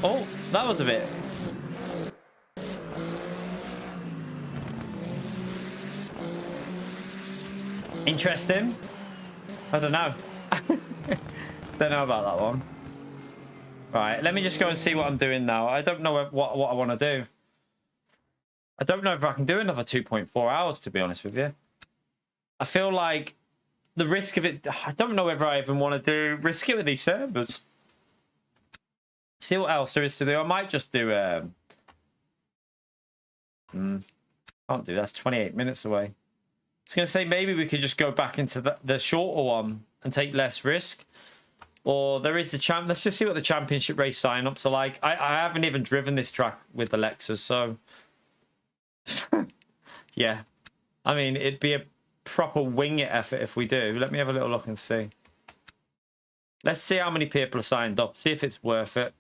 Oh, that was a bit... Interesting. I don't know. Don't know about that one. Right, let me just go and see what I'm doing now. I don't know what I want to do. I don't know if I can do another 2.4 hours, to be honest with you. I feel like the risk of it... I don't know whether I even want to risk it with these servers. See what else there is to do. I might just do... Can't do. That's 28 minutes away. I was going to say maybe we could just go back into the shorter one and take less risk. Or there is the champ. Let's just see what the championship race sign-ups are like. I haven't even driven this track with the Lexus, so... yeah. I mean, it'd be a proper wing it effort if we do. Let me have a little look and see. Let's see how many people are signed up. See if it's worth it.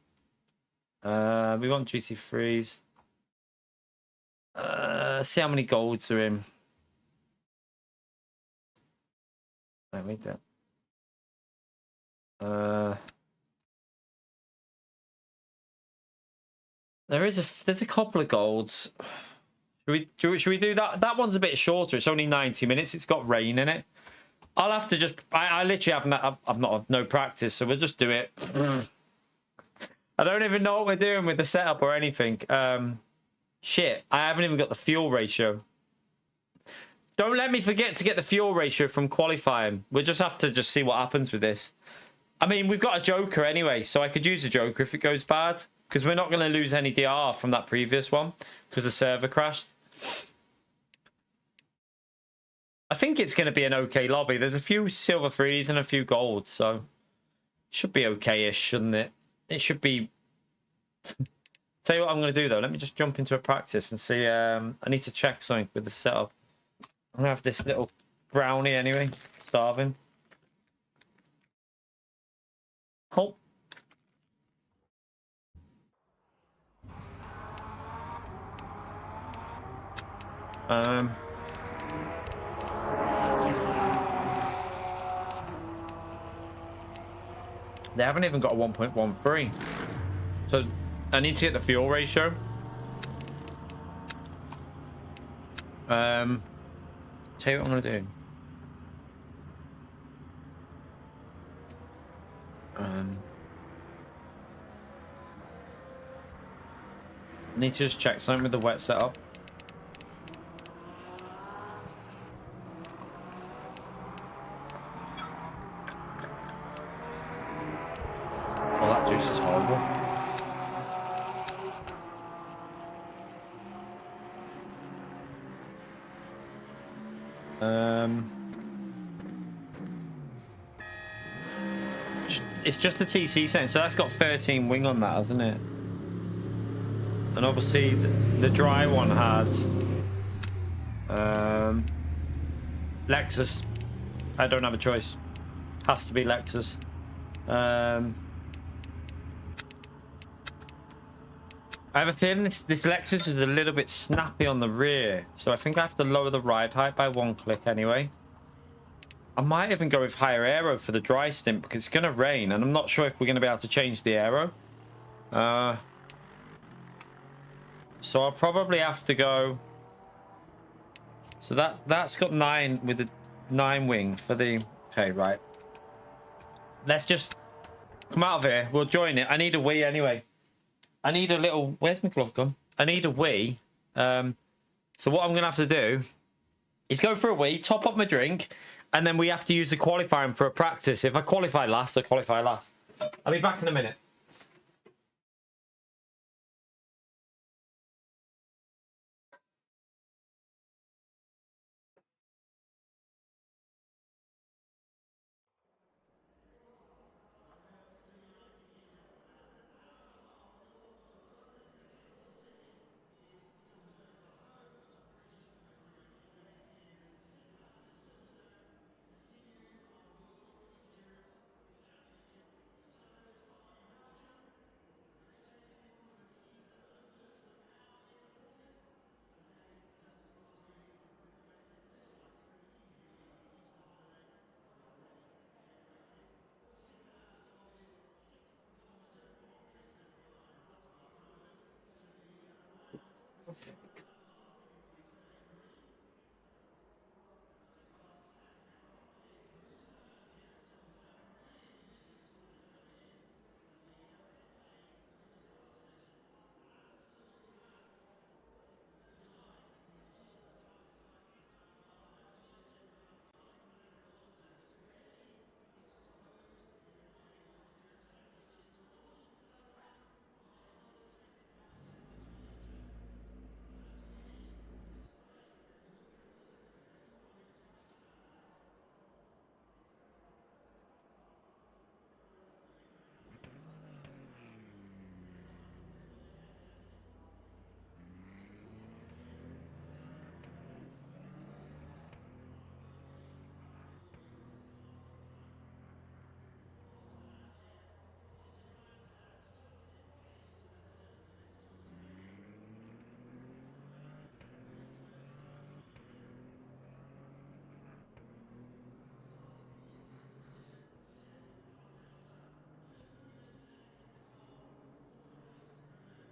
We want GT3s. See how many golds are in. Wait, wait there. There's a couple of golds. Should we do that? That one's a bit shorter. It's only 90 minutes. It's got rain in it. I'll have to just... I literally I've not no practice, so we'll just do it. I don't even know what we're doing with the setup or anything. Shit, I haven't even got the fuel ratio. Don't let me forget to get the fuel ratio from qualifying. We'll just have to just see what happens with this. I mean, we've got a joker anyway, so I could use a joker if it goes bad. because we're not going to lose any DR from that previous one because the server crashed. I think it's going to be an okay lobby. There's a few silver threes and a few golds, so it should be okay-ish, shouldn't it? It should be. Tell you what I'm going to do though. Let me just jump into a practice and see. I need to check something with the setup. I'm going to have this little brownie anyway. Starving. Oh. They haven't even got a 1.13. So I need to get the fuel ratio. Tell you what I'm gonna do. I need to just check something with the wet setup. Oh, that juice is horrible. It's just the TC setting, so that's got 13 wing on that, hasn't it? And obviously the dry one had Lexus. I don't have a choice. Has to be Lexus. I have a feeling this Lexus is a little bit snappy on the rear, so I think I have to lower the ride height by 1 click anyway. I might even go with higher aero for the dry stint because it's going to rain, and I'm not sure if we're going to be able to change the aero. So I'll probably have to go. So that's got 9 with the 9 wing for the. Okay, right. Let's just come out of here. We'll join it. I need a Wii anyway. I need a little. Where's my glove gone? I need a Wii. So what I'm gonna have to do is go for a Wii, top up my drink, and then we have to use the qualifying for a practice. If I qualify last, I qualify last. I'll be back in a minute.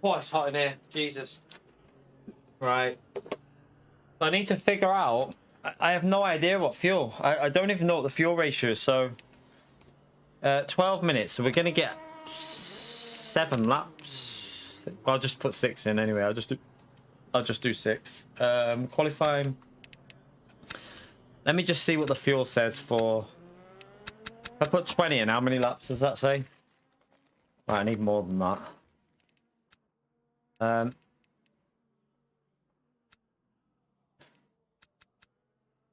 Oh, it's hot in here. Jesus. Right. I need to figure out. I have no idea what fuel. I don't even know what the fuel ratio is. So, 12 minutes. So we're gonna get 7 laps. I'll just put 6 in anyway. I'll just do 6. Qualifying. Let me just see what the fuel says for. If I put 20 in, how many laps does that say? Right, I need more than that.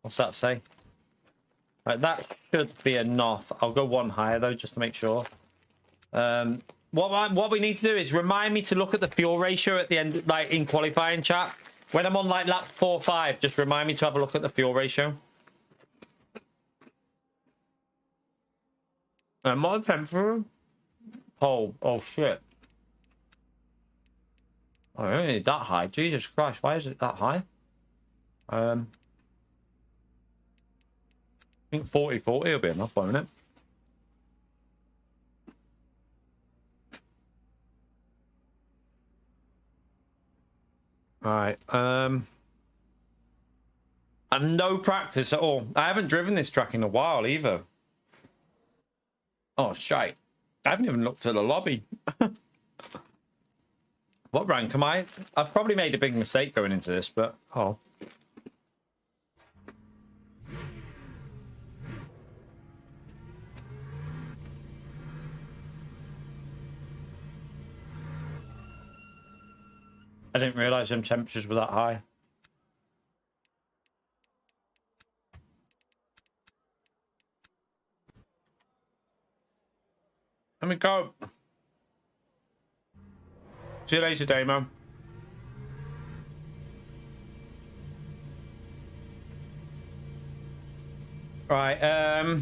What's that say? Right, that should be enough. I'll go one higher though, just to make sure. What we need to do is remind me to look at the fuel ratio at the end, like in qualifying chat. When I'm on like lap 4 or 5, just remind me to have a look at the fuel ratio. More temperature. Oh shit. Oh, it ain't that high. Jesus Christ, why is it that high? I think 40 will be enough, won't it? All right. I've no practice at all. I haven't driven this track in a while either. Oh shite! I haven't even looked at the lobby. What rank am I? I've probably made a big mistake going into this, but oh. I didn't realize them temperatures were that high. Let me go. See you later, Damo. Right, I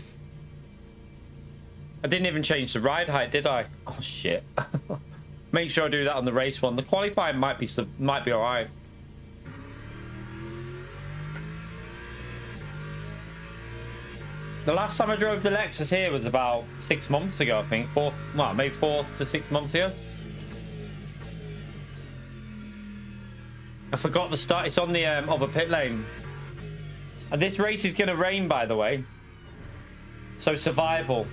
didn't even change the ride height, did I? Oh shit. Make sure I do that on the race one. The qualifying might be all right. The last time I drove the Lexus here was about 6 months ago, I think. Maybe 4 to 6 months ago. I forgot the start. It's on the other pit lane. And this race is going to rain, by the way. So survival.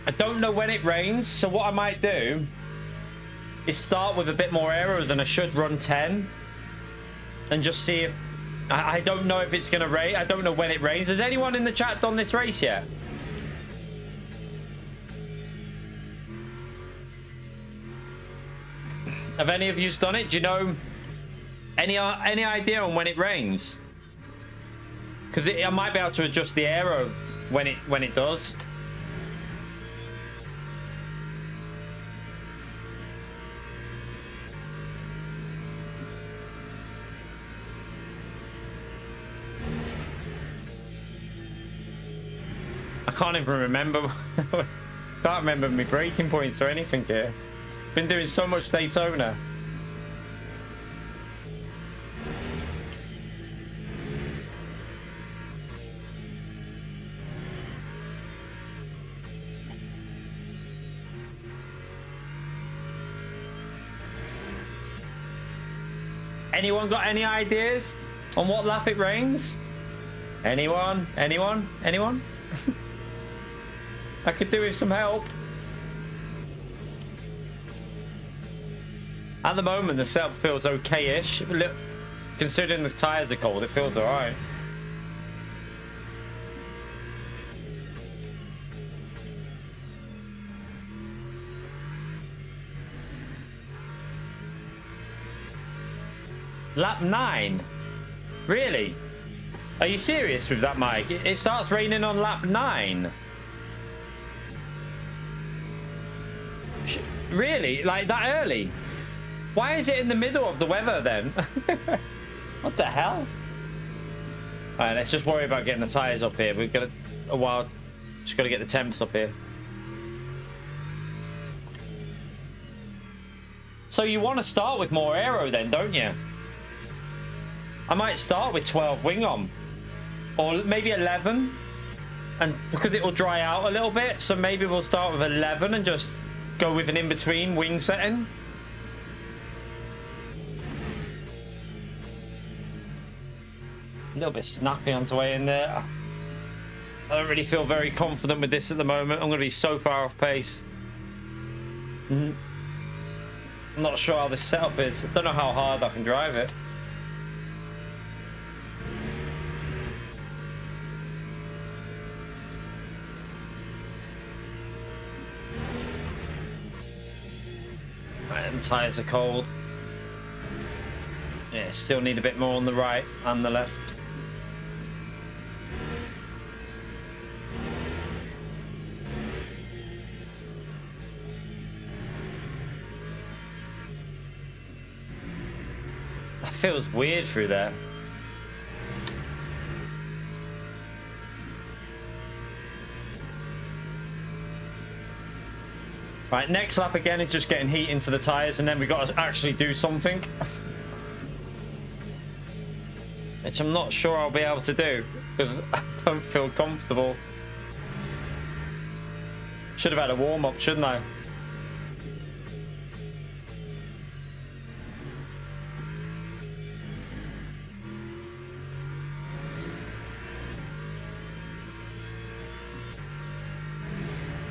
I don't know when it rains, so what I might do is start with a bit more aero than I should run 10. And just see if... I don't know if it's going to rain. I don't know when it rains. Has anyone in the chat done this race yet? Have any of you done it? Do you know any idea on when it rains? Because I might be able to adjust the aero when it does. I can't even remember. Can't remember my braking points or anything here. Been doing so much Daytona. Anyone got any ideas on what lap it rains? Anyone? Anyone? Anyone? I could do with some help. At the moment, the setup feels okay-ish. Considering the tyres are cold, it feels alright. Lap 9? Really? Are you serious with that, Mike? It starts raining on lap 9. Really? Like that early? Why is it in the middle of the weather then? What the hell? Alright, let's just worry about getting the tyres up here. We've got a while. Just got to get the temps up here. So you want to start with more aero then, don't you? I might start with 12 wing on. Or maybe 11. And because it will dry out a little bit. So maybe we'll start with 11 and just go with an in-between wing setting. A little bit snappy on the way in there. I don't really feel very confident with this at the moment. I'm going to be so far off pace. I'm not sure how this setup is. I don't know how hard I can drive it. and tires are cold. Yeah, still need a bit more on the right and the left. That feels weird through there. Right, next lap again is just getting heat into the tires, and then we got to actually do something. Which I'm not sure I'll be able to do, because I don't feel comfortable. Should have had a warm-up, shouldn't I?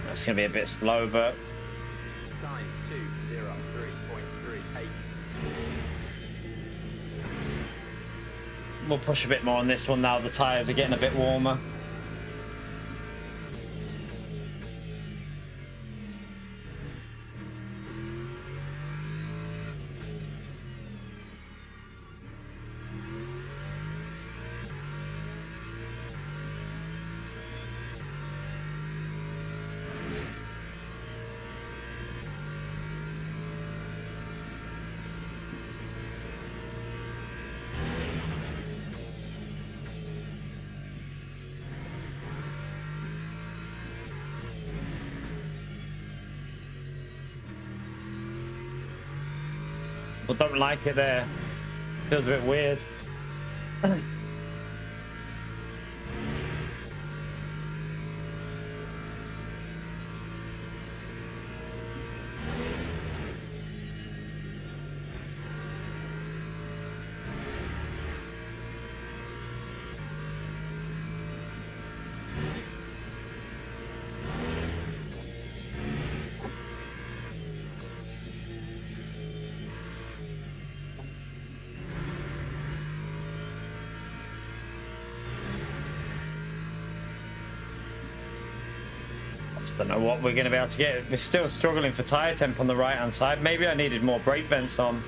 That's going to be a bit slow, but... Time 2:03.38. We'll push a bit more on this one now. The tyres are getting a bit warmer. But don't like it there. Feels a bit weird. Just don't know what we're going to be able to get. We're still struggling for tyre temp on the right hand side. Maybe I needed more brake vents on.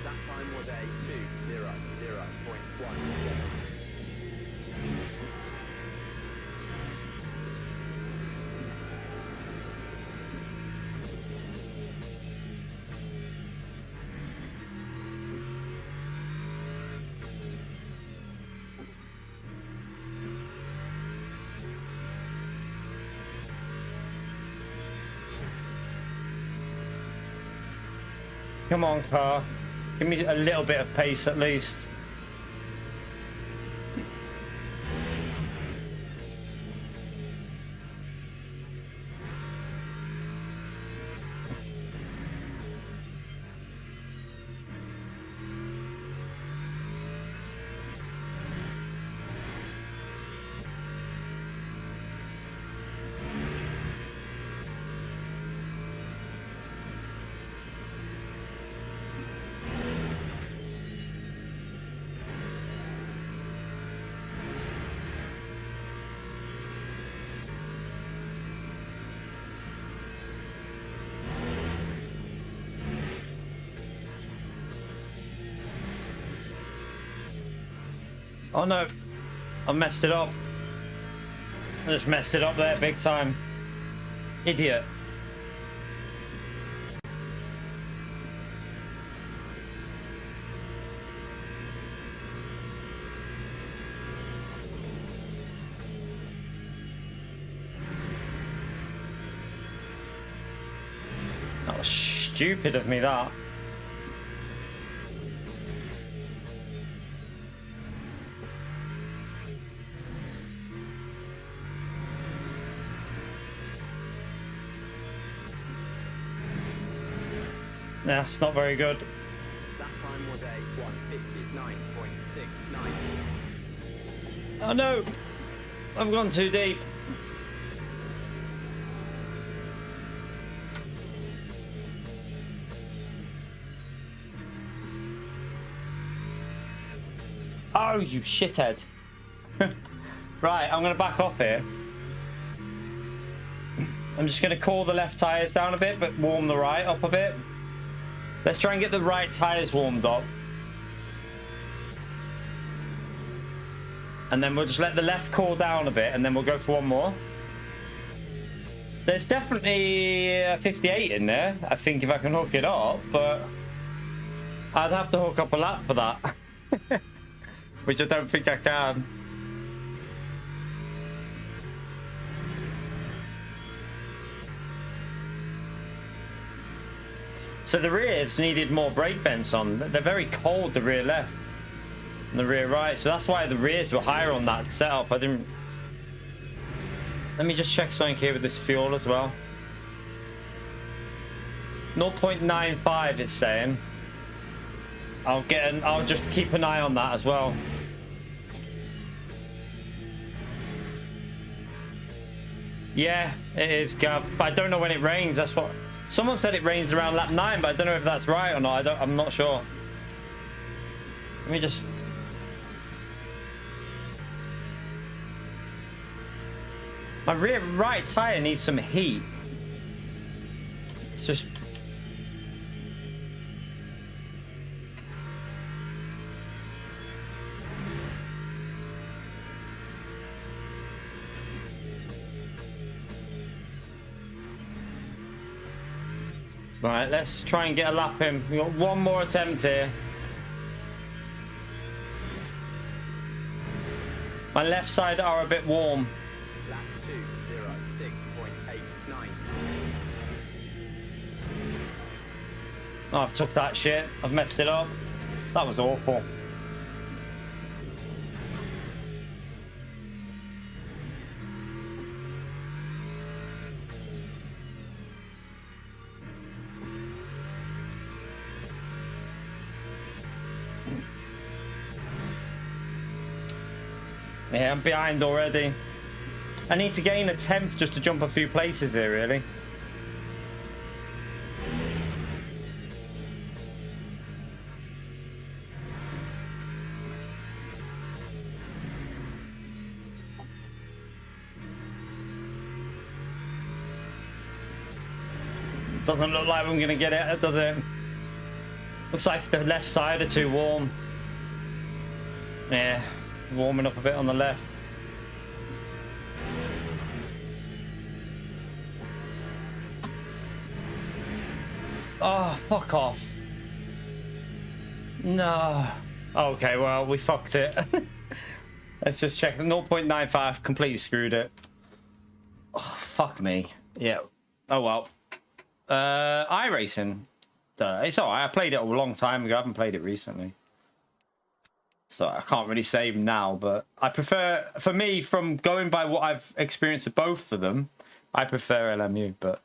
That time was a 2:00.17. Come on, car. Give me a little bit of pace at least. Oh no, I messed it up. I just messed it up there big time. Idiot. That was stupid of me, that. Nah, it's not very good. That time was a 1:50. Oh no! I've gone too deep. Oh, you shithead. Right, I'm going to back off here. I'm just going to cool the left tyres down a bit, but warm the right up a bit. Let's try and get the right tyres warmed up. And then we'll just let the left cool down a bit, and then we'll go for one more. There's definitely a 58 in there, I think, if I can hook it up, but I'd have to hook up a lap for that. Which I don't think I can. So the rears needed more brake vents on. They're very cold, the rear left and the rear right. So that's why the rears were higher on that setup. I didn't... Let me just check something here with this fuel as well. 0.95 it's saying. I'll just keep an eye on that as well. Yeah, it is, Gav. But I don't know when it rains. That's what someone said. It rains around lap 9, but I don't know if that's right or not. I'm not sure. Let me just. My rear right tire needs some heat. It's just. Right, let's try and get a lap in. We've got one more attempt here. My left side are a bit warm. Lap 206.89. Oh, I've took that shit. I've messed it up. That was awful. Yeah, I'm behind already. I need to gain a 10th just to jump a few places here, really. Doesn't look like I'm going to get it, does it? Looks like the left side are too warm. Yeah. Warming up a bit on the left. Oh, fuck off. No. Okay, well, we fucked it. Let's just check. The 0.95 completely screwed it. Oh, fuck me. Yeah. Oh, well. iRacing. It's alright. I played it a long time ago. I haven't played it recently. So I can't really say now, but I prefer, for me, from going by what I've experienced of both of them, I prefer LMU, but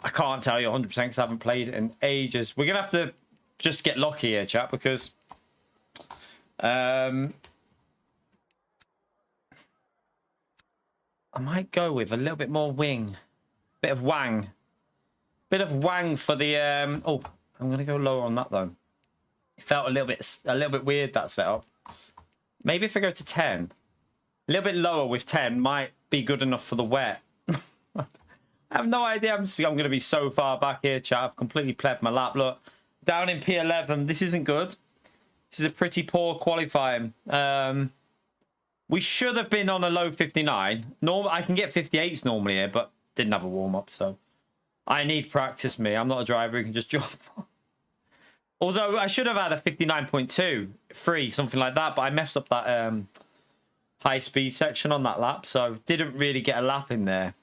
I can't tell you 100% because I haven't played it in ages. We're going to have to just get lucky here, chat, because I might go with a little bit more wing. Bit of wang. Bit of wang for the... oh, I'm going to go lower on that, though. It felt a little bit weird, that setup. Maybe if I go to 10, a little bit lower with 10 might be good enough for the wet. I have no idea. I'm going to be so far back here, chat. I've completely plebed my lap. Look, down in P11. This isn't good. This is a pretty poor qualifying. We should have been on a low 59. I can get 58s normally here, but didn't have a warm-up, so I need practice, me. I'm not a driver who can just jump on. Although I should have had a 59.2 free, something like that, but I messed up that high speed section on that lap, so didn't really get a lap in there.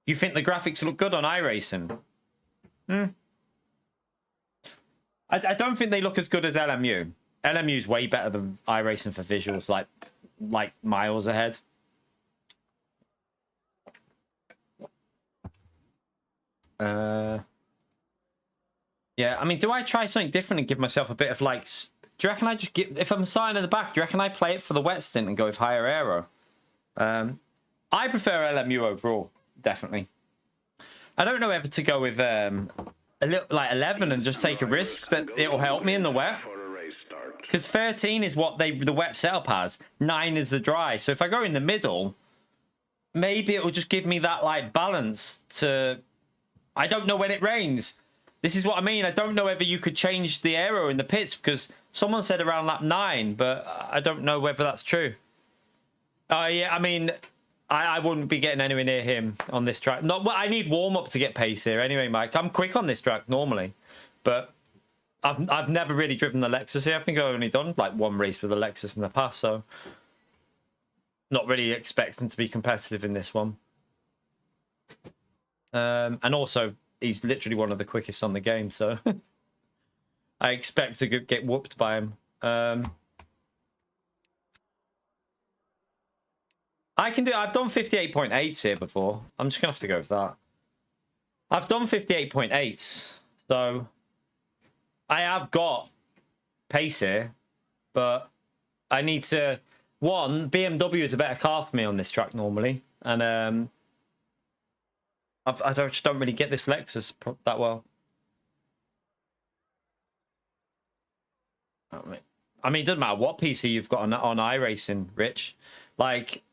You think the graphics look good on iRacing? I don't think they look as good as LMU. LMU is way better than iRacing for visuals, like miles ahead. Yeah, I mean, do I try something different and give myself a bit of like... Do you reckon I just get... If I'm starting in the back, do you reckon I play it for the wet stint and go with higher aero? I prefer LMU overall, definitely. I don't know whether to go with a little like 11 and just take a risk that it will help me in the wet. Because 13 is what the wet setup has. 9 is the dry. So if I go in the middle, maybe it will just give me that like balance to... I don't know when it rains. This is what I mean. I don't know whether you could change the aero in the pits because someone said around lap 9, but I don't know whether that's true. Yeah, I mean, I wouldn't be getting anywhere near him on this track. Not, well, I need warm-up to get pace here anyway, Mike. I'm quick on this track normally, but I've never really driven the Lexus here. I think I've only done like one race with the Lexus in the past, so not really expecting to be competitive in this one. And also, he's literally one of the quickest on the game, so I expect to get whooped by him. I can do... I've done 58.8s here before. I'm just going to have to go with that. I've done 58.8s, so I have got pace here, but I need to... One, BMW is a better car for me on this track normally, and I just don't really get this Lexus that well. I mean, it doesn't matter what PC you've got on iRacing, Rich. Like,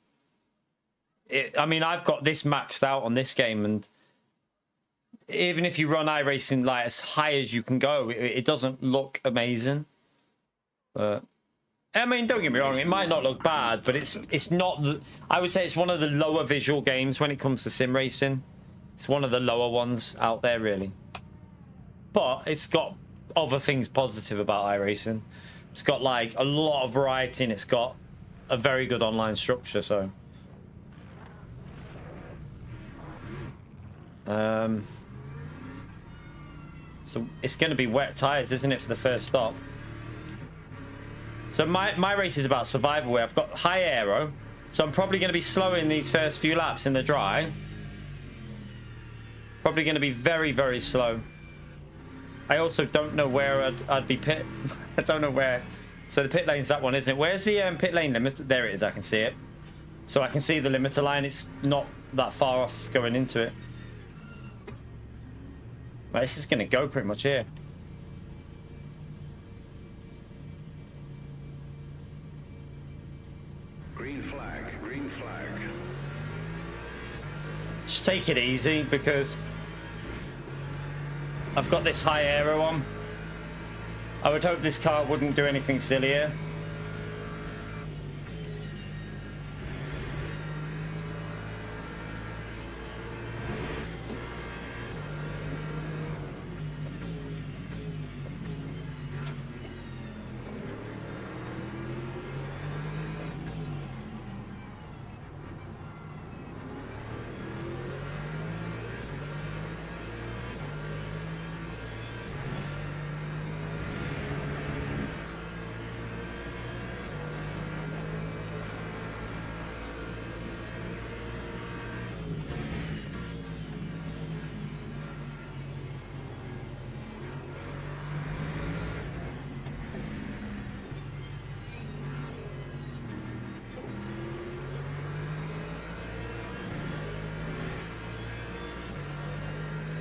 I mean, I've got this maxed out on this game, and even if you run iRacing like as high as you can go, it doesn't look amazing. But I mean, don't get me wrong, it might not look bad, but it's not. I would say it's one of the lower visual games when it comes to sim racing. It's one of the lower ones out there, really. But it's got other things positive about iRacing. It's got like a lot of variety, and it's got a very good online structure. So, so it's going to be wet tires, isn't it, for the first stop? So my race is about survival. Where I've got high aero, so I'm probably going to be slow in these first few laps in the dry. Probably going to be very, very slow. I also don't know where I'd be pit. I don't know where. So the pit lane's that one, isn't it? Where's the pit lane limit? There it is. I can see it. So I can see the limiter line. It's not that far off going into it. Well, this is going to go pretty much here. Green flag, green flag. Just take it easy because I've got this high aero on. I would hope this car wouldn't do anything silly here.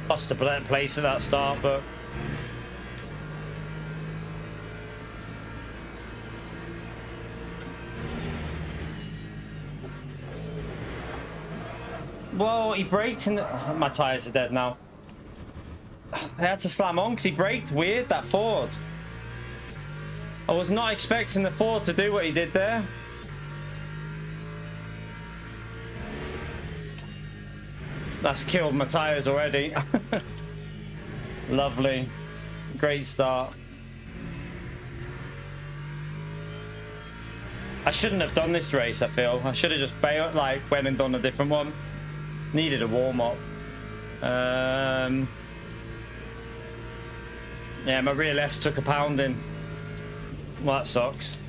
Lost the place at that start, but well, he braked and my tires are dead now. I had to slam on because he braked weird, that Ford. I was not expecting the Ford to do what he did there. That's killed my tires already. Lovely. Great start. I shouldn't have done this race, I feel. I should have just bailed, like, went and done a different one. Needed a warm-up. Yeah, my rear lefts took a pounding. Well, that sucks.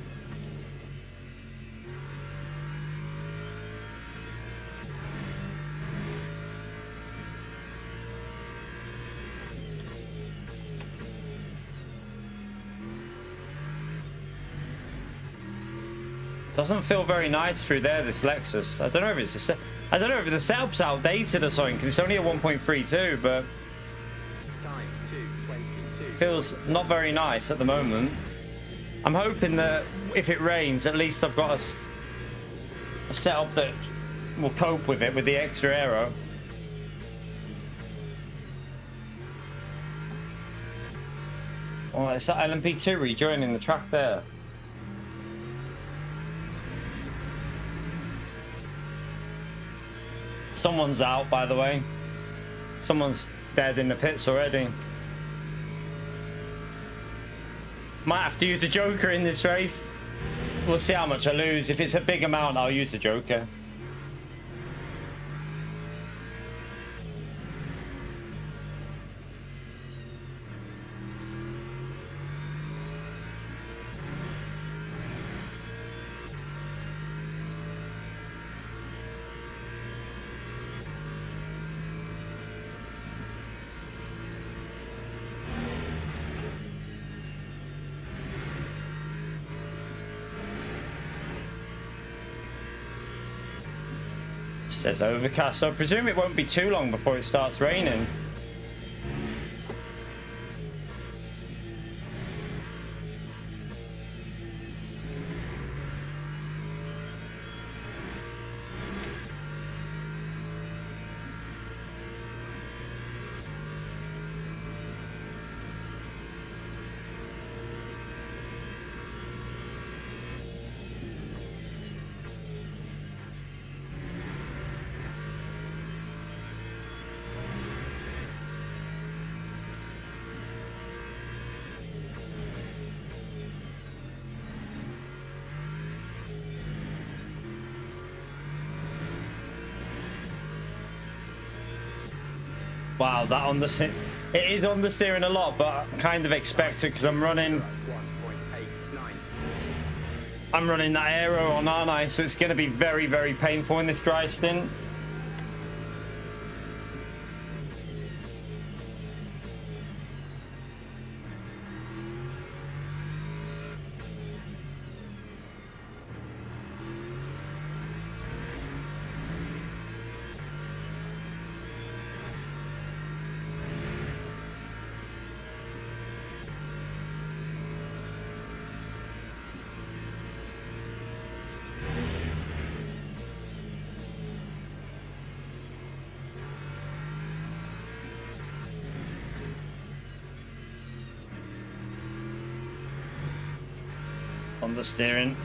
Doesn't feel very nice through there, this Lexus. I don't know if it's I don't know if the setup's outdated or something, because it's only a 1.32, but Time 2:22. feels not very nice at the moment. I'm hoping that if it rains, at least I've got a setup that will cope with it with the extra aero. Oh, it's that LMP2 rejoining the track there. Someone's out, by the way. Someone's dead in the pits already. Might have to use a joker in this race. We'll see how much I lose. If it's a big amount, I'll use the joker. Says overcast, so I presume it won't be too long before it starts raining. Wow, that on the it is on the steering a lot, but I kind of expect it because I'm running 1.89. I'm running that aero on, aren't I? So it's going to be very, very painful in this dry stint. On the steering.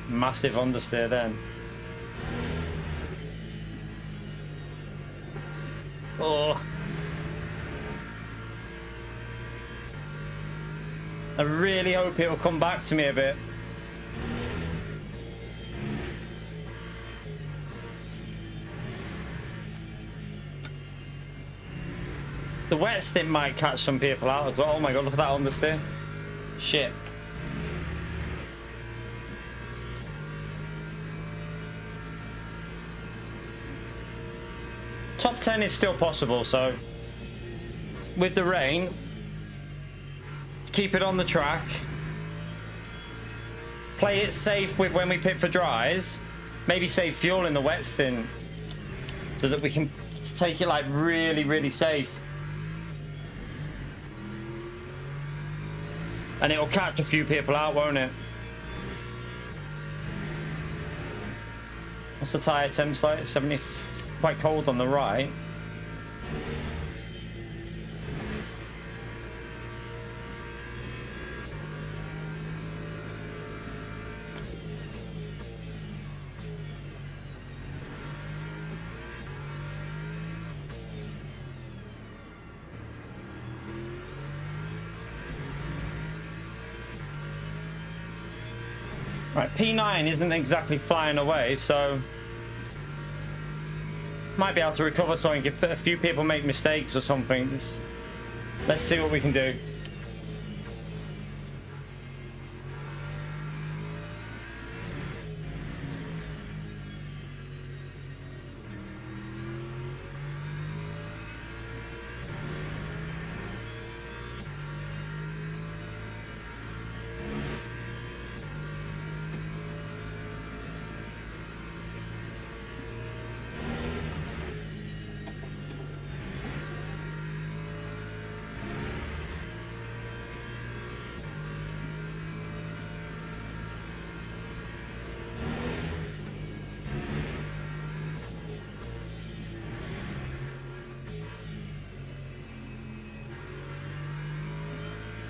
Massive understeer then. Oh. I really hope it will come back to me a bit. The wet stint might catch some people out as well. Oh my god, look at that understeer. Shit. Top 10 is still possible, so with the rain, keep it on the track. Play it safe with when we pit for dries. Maybe save fuel in the wet stint so that we can take it like really, really safe. And it'll catch a few people out, won't it? What's the tyre temps like? 70, quite cold on the right. Right, P9 isn't exactly flying away, so might be able to recover something if a few people make mistakes or something. Let's see what we can do.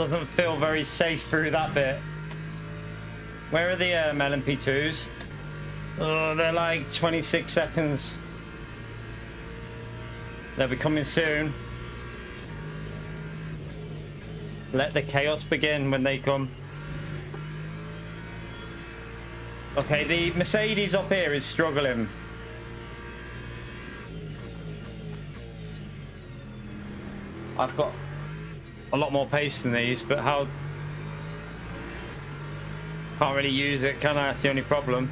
Doesn't feel very safe through that bit. Where are the LMP2s? Oh, they're like 26 seconds. They'll be coming soon. Let the chaos begin when they come. Okay, the Mercedes up here is struggling. I've got a lot more pace than these, but how... Can't really use it, can I? That's the only problem.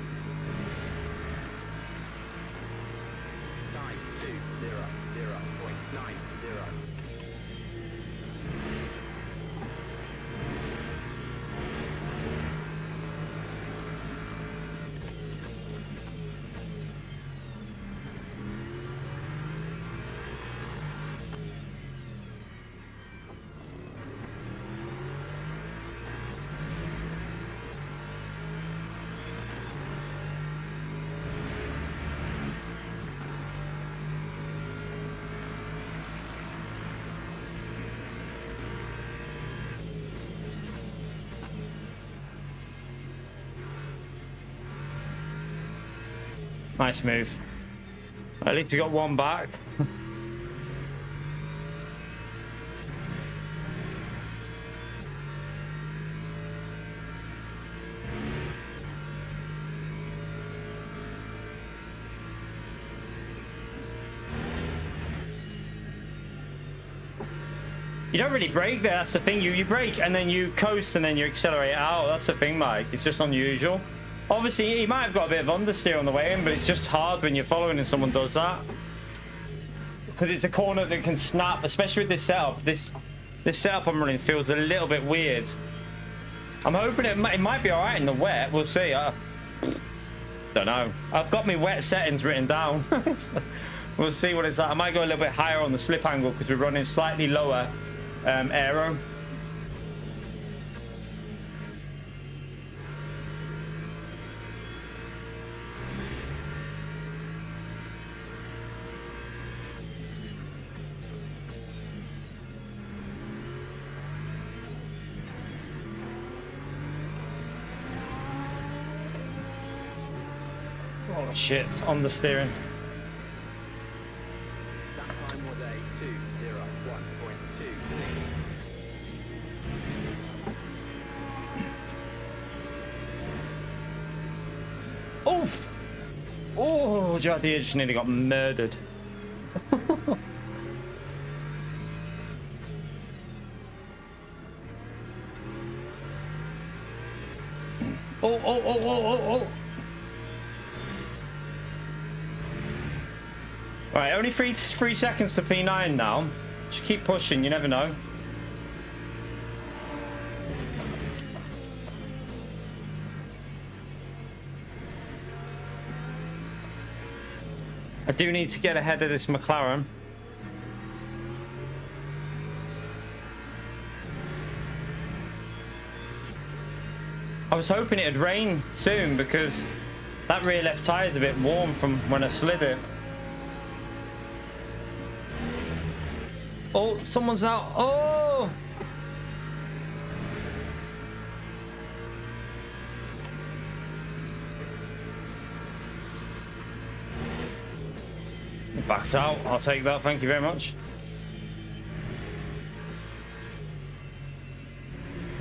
Nice move. At least we got one back. You don't really brake there, that's the thing. You brake and then you coast and then you accelerate out. That's the thing, Mike. It's just unusual. Obviously, he might have got a bit of understeer on the way in, but it's just hard when you're following and someone does that. Because it's a corner that can snap, especially with this setup. This setup I'm running feels a little bit weird. I'm hoping it might be all right in the wet. We'll see. Don't know. I've got my wet settings written down. We'll see what it's like. I might go a little bit higher on the slip angle because we're running slightly lower aero. Oh shit, on the steering. That time was a 201.26. Oof! Oh, Joe, the edge nearly got murdered. Oh. Right, only three seconds to P9 now. Just keep pushing, you never know. I do need to get ahead of this McLaren. I was hoping it'd rain soon because that rear left tire is a bit warm from when I slid it. Oh, someone's out. Oh! Backed out. I'll take that. Thank you very much.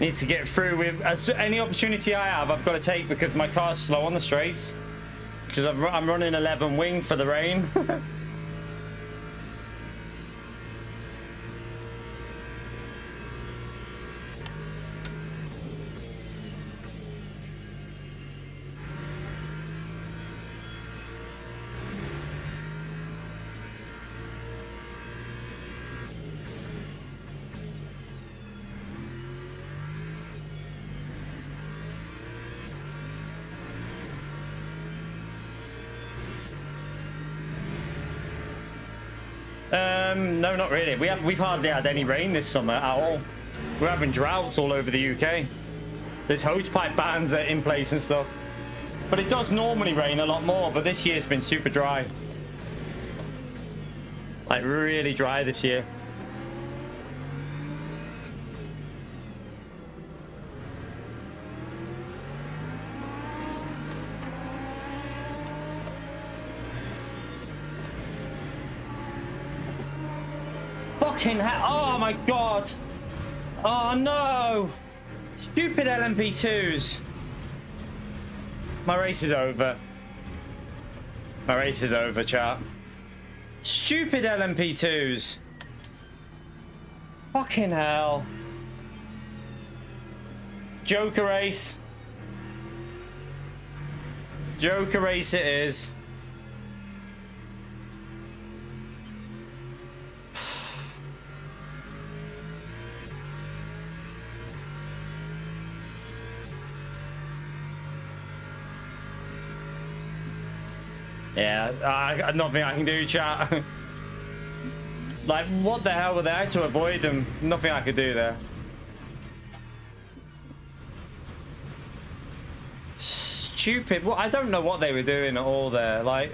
Need to get through with any opportunity I have. I've got to take because my car's slow on the straights. Because I'm running 11 wing for the rain. No, not really. We've hardly had any rain this summer at all. We're having droughts all over the UK. There's hosepipe bans in place and stuff. But it does normally rain a lot more, but this year's been super dry. Like really dry this year. Fucking hell. Oh my god. Oh no. Stupid LMP2s. My race is over. My race is over, chat. Stupid LMP2s. Fucking hell. Joker race. Joker race it is. Yeah, nothing I can do, chat. Like, what the hell were they? I had to avoid them. Nothing I could do there. Stupid. Well, I don't know what they were doing at all there. Like,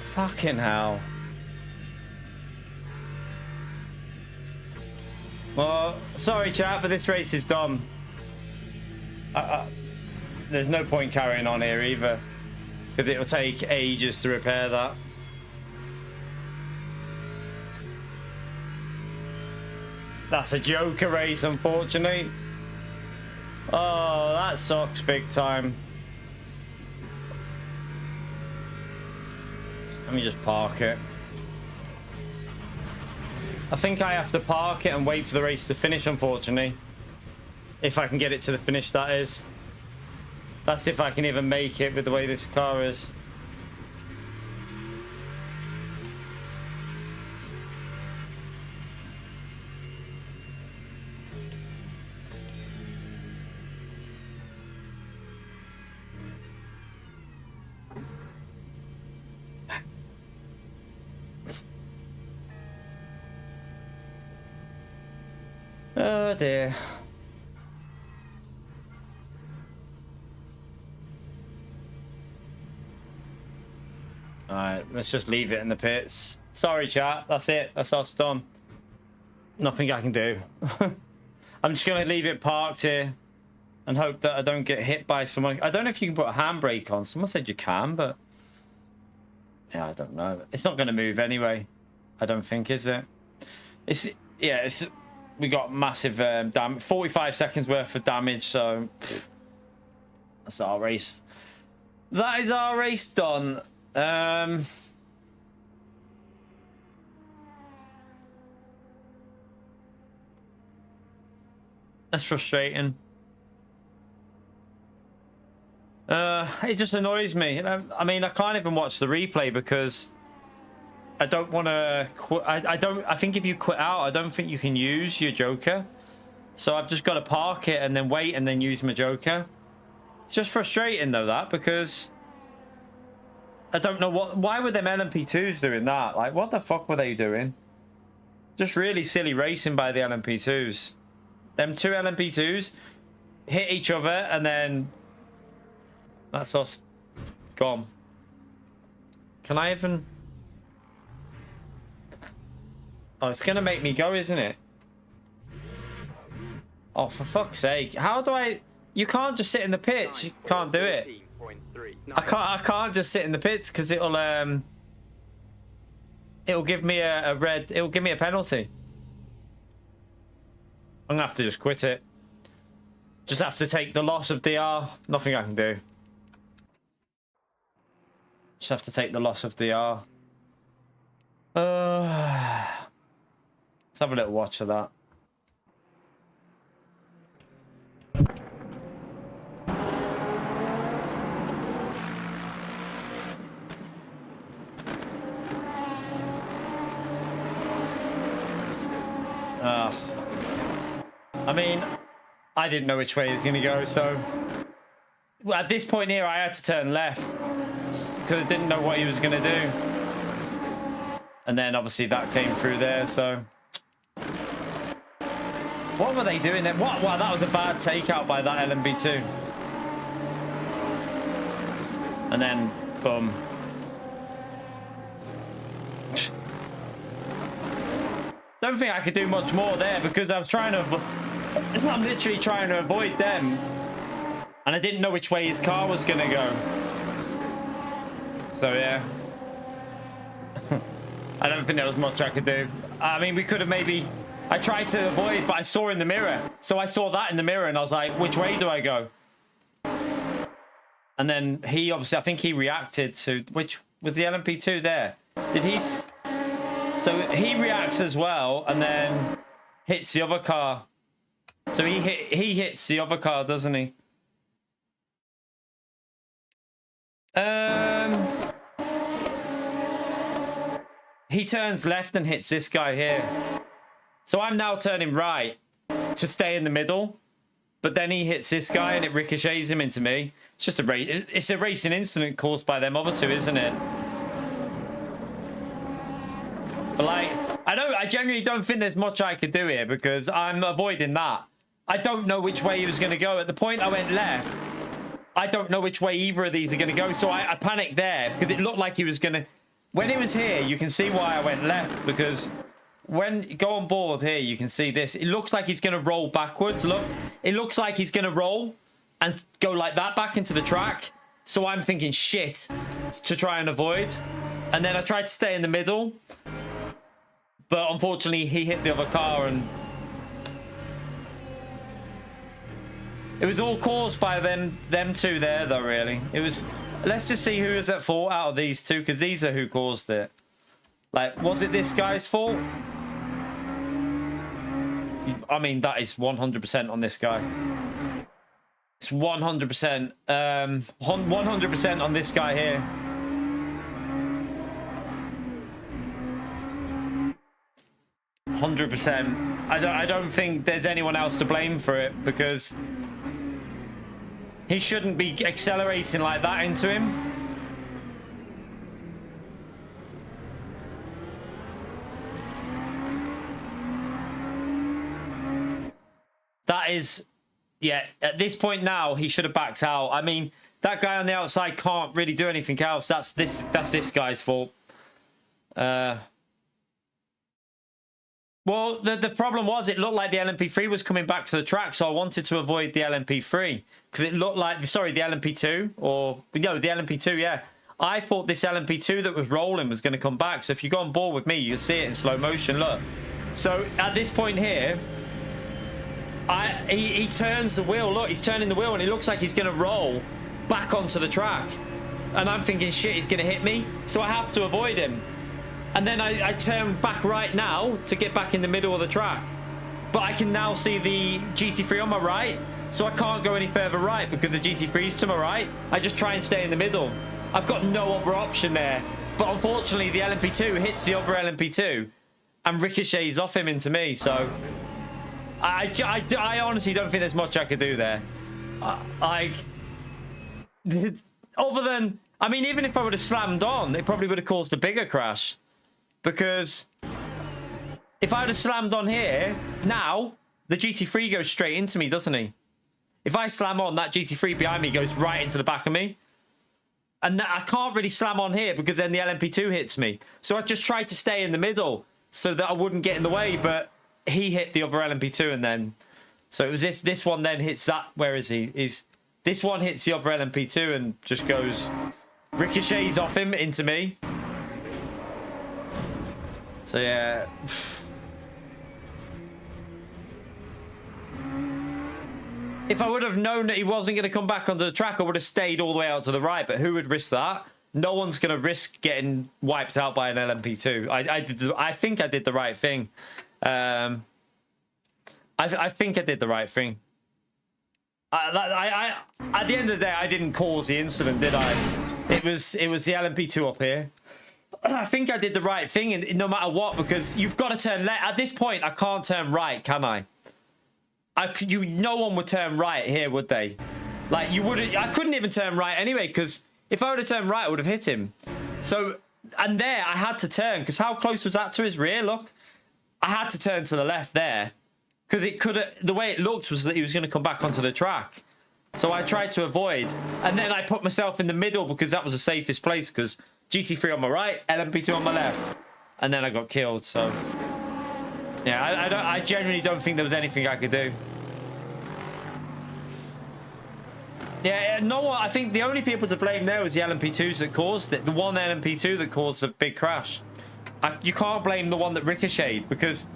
fucking hell. Well, sorry, chat, but this race is done. There's no point carrying on here either, because it'll take ages to repair that. That's a Joker race, unfortunately. Oh, that sucks big time. Let me just park it. I think I have to park it and wait for the race to finish, unfortunately. If I can get it to the finish, that is. That's if I can even make it with the way this car is. Oh dear. Alright, let's just leave it in the pits. Sorry, chat. That's it. That's us done. Nothing I can do. I'm just going to leave it parked here and hope that I don't get hit by someone. I don't know if you can put a handbrake on. Someone said you can, but yeah, I don't know. It's not going to move anyway. I don't think, is it? We got massive damage, 45 seconds worth of damage, so that's our race. That is our race done. That's frustrating. It just annoys me. I mean, I can't even watch the replay because I don't want to quit. I think if you quit out, I don't think you can use your Joker. So I've just got to park it and then wait and then use my Joker. It's just frustrating though, that, because I don't know why were them LMP2s doing that? Like, what the fuck were they doing? Just really silly racing by the LMP2s. Them two LMP2s hit each other and then that's us gone. Can I even... Oh, it's going to make me go, isn't it? Oh, for fuck's sake. How do I... You can't just sit in the pits. You can't do it. I can't just sit in the pits because it'll give me a red... It'll give me a penalty. I'm going to have to just quit it. Just have to take the loss of DR. Nothing I can do. Just have to take the loss of DR. Let's have a little watch of that. I mean, I didn't know which way he was going to go, so at this point here, I had to turn left because I didn't know what he was going to do. And then obviously that came through there, so what were they doing there? Wow, that was a bad takeout by that LMB2. And then boom. Don't think I could do much more there because I was trying to I'm literally trying to avoid them And I didn't know which way his car was going to go. So, yeah. I don't think there was much I could do. I mean, we could have maybe... I tried to avoid, but I saw in the mirror. So I saw that in the mirror, and I was like, which way do I go? And then he obviously... I think he reacted to... Which... Was the LMP2 there? Did he... So he reacts as well, and then hits the other car. So he hits the other car, doesn't he? He turns left and hits this guy here. So I'm now turning right to stay in the middle. But then he hits this guy and it ricochets him into me. It's just a race. It's a racing incident caused by them other two, isn't it? But like, I genuinely don't think there's much I could do here because I'm avoiding that. I don't know which way he was going to go. At the point I went left, I don't know which way either of these are going to go. So I panicked there because it looked like he was going to... When he was here, you can see why I went left because when you go on board here, you can see this. It looks like he's going to roll backwards. Look, it looks like he's going to roll and go like that back into the track. So I'm thinking shit to try and avoid. And then I tried to stay in the middle. But unfortunately, he hit the other car and... It was all caused by them two there, though, really. It was... Let's just see who is at fault out of these two, because these are who caused it. Like, was it this guy's fault? I mean, that is 100% on this guy. It's 100%. 100% on this guy here. %. I don't think there's anyone else to blame for it because he shouldn't be accelerating like that into him. That is, yeah, at this point now, he should have backed out. I mean, that guy on the outside can't really do anything else. That's this guy's fault. Well, the problem was it looked like the LMP3 was coming back to the track, so I wanted to avoid the LMP3 because it looked like, sorry, the LMP2 or, no, the LMP2, yeah. I thought this LMP2 that was rolling was going to come back. So if you go on board with me, you'll see it in slow motion, look. So at this point here, he turns the wheel, look, he's turning the wheel and it looks like he's going to roll back onto the track. And I'm thinking, shit, he's going to hit me. So I have to avoid him. And then I turn back right now to get back in the middle of the track. But I can now see the GT3 on my right. So I can't go any further right because the GT3 is to my right. I just try and stay in the middle. I've got no other option there. But unfortunately, the LMP2 hits the other LMP2 and ricochets off him into me. So I honestly don't think there's much I could do there. Other than... I mean, even if I would have slammed on, it probably would have caused a bigger crash. Because if I would have slammed on here, now the GT3 goes straight into me, doesn't he? If I slam on, that GT3 behind me goes right into the back of me. And I can't really slam on here because then the LMP2 hits me. So I just tried to stay in the middle so that I wouldn't get in the way. But he hit the other LMP2 and then... So it was this one then hits that... Where is he? This one hits the other LMP2 and just goes... Ricochets off him into me. So yeah. If I would have known that he wasn't going to come back onto the track, I would have stayed all the way out to the right. But who would risk that? No one's going to risk getting wiped out by an LMP2. I think I did the right thing. I think I did the right thing. At the end of the day, I didn't cause the incident, did I? It was the LMP2 up here. I think I did the right thing, and no matter what, because you've got to turn left. At this point, I can't turn right, can I? No one would turn right here, would they? Like, you wouldn't. I couldn't even turn right anyway, because if I would have turned right, I would have hit him. So, and there, I had to turn, because how close was that to his rear? Look, I had to turn to the left there, because it could have. The way it looked was that he was going to come back onto the track. So I tried to avoid, and then I put myself in the middle because that was the safest place, because GT3 on my right, LMP2 on my left, and then I got killed. So yeah, I genuinely don't think there was anything I could do. Yeah, no one. I think the only people to blame there was the LMP2s that caused it. The one LMP2 that caused the big crash. You can't blame the one that ricocheted because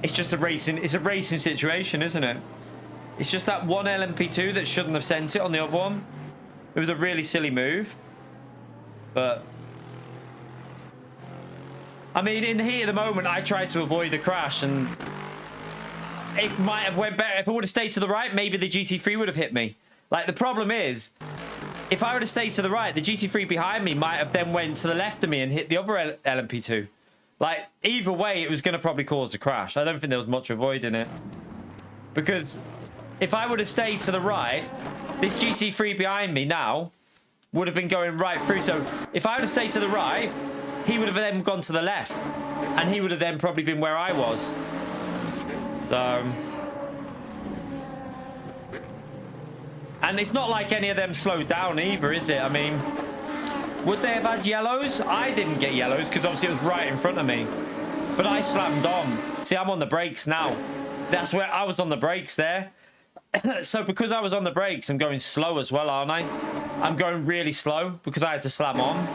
it's just a racing. It's a racing situation, isn't it? It's just that one LMP2 that shouldn't have sent it on the other one. It was a really silly move, but I mean, in the heat of the moment, I tried to avoid the crash, and it might have went better if I would have stayed to the right. Maybe the GT3 would have hit me. Like, the problem is, if I would have stayed to the right, the GT3 behind me might have then went to the left of me and hit the other LMP2. Like, either way, it was going to probably cause a crash. I don't think there was much avoiding it. Because if I would have stayed to the right, this GT3 behind me now would have been going right through. So if I would have stayed to the right, he would have then gone to the left. And he would have then probably been where I was. So... And it's not like any of them slowed down either, is it? I mean, would they have had yellows? I didn't get yellows because obviously it was right in front of me. But I slammed on. See, I'm on the brakes now. That's where I was on the brakes there. So because I was on the brakes, I'm going slow as well, aren't I? I'm going really slow because I had to slam on.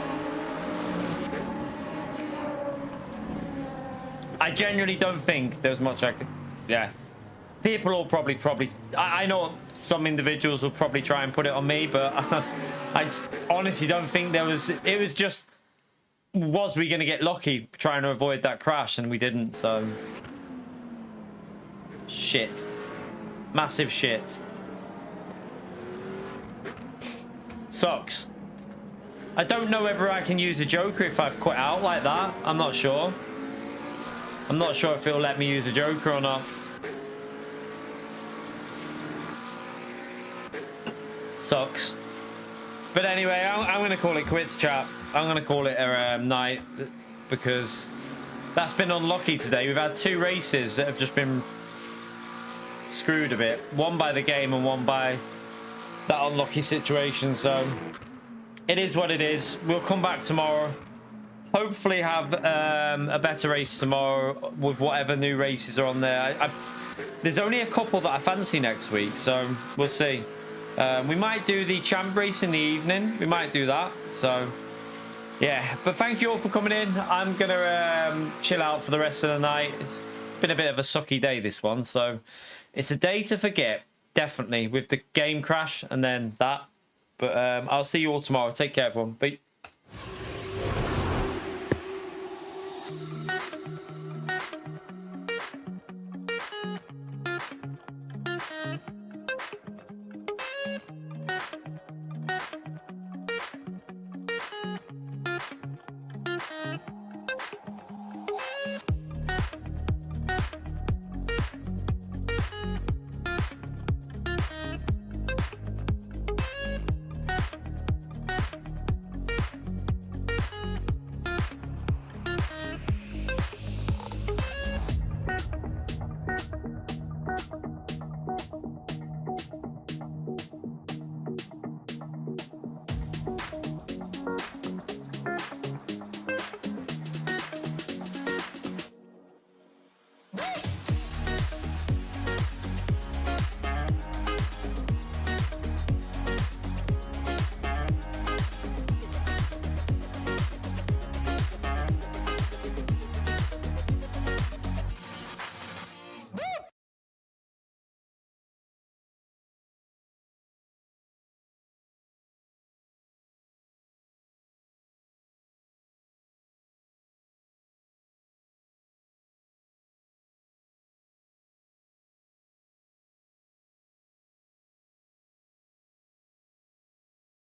I genuinely don't think there was much I could... Yeah. People will probably... I know some individuals will probably try and put it on me, but I honestly don't think there was... It was just... Was we going to get lucky trying to avoid that crash? And we didn't, so... Shit. Massive shit. Sucks. I don't know whether I can use a Joker if I've quit out like that. I'm not sure. I'm not sure if it'll let me use a Joker or not. Sucks. But anyway, I'm going to call it quits, chap. I'm going to call it a night because that's been unlucky today. We've had 2 races that have just been screwed a bit. One by the game and one by that unlucky situation. So it is what it is. We'll come back tomorrow. Hopefully have a better race tomorrow with whatever new races are on there. There's only a couple that I fancy next week, so we'll see. We might do the champ race in the evening. We might do that. So, yeah. But thank you all for coming in. I'm going to chill out for the rest of the night. It's been a bit of a sucky day, this one. So, it's a day to forget, definitely, with the game crash and then that. But I'll see you all tomorrow. Take care, everyone. Bye.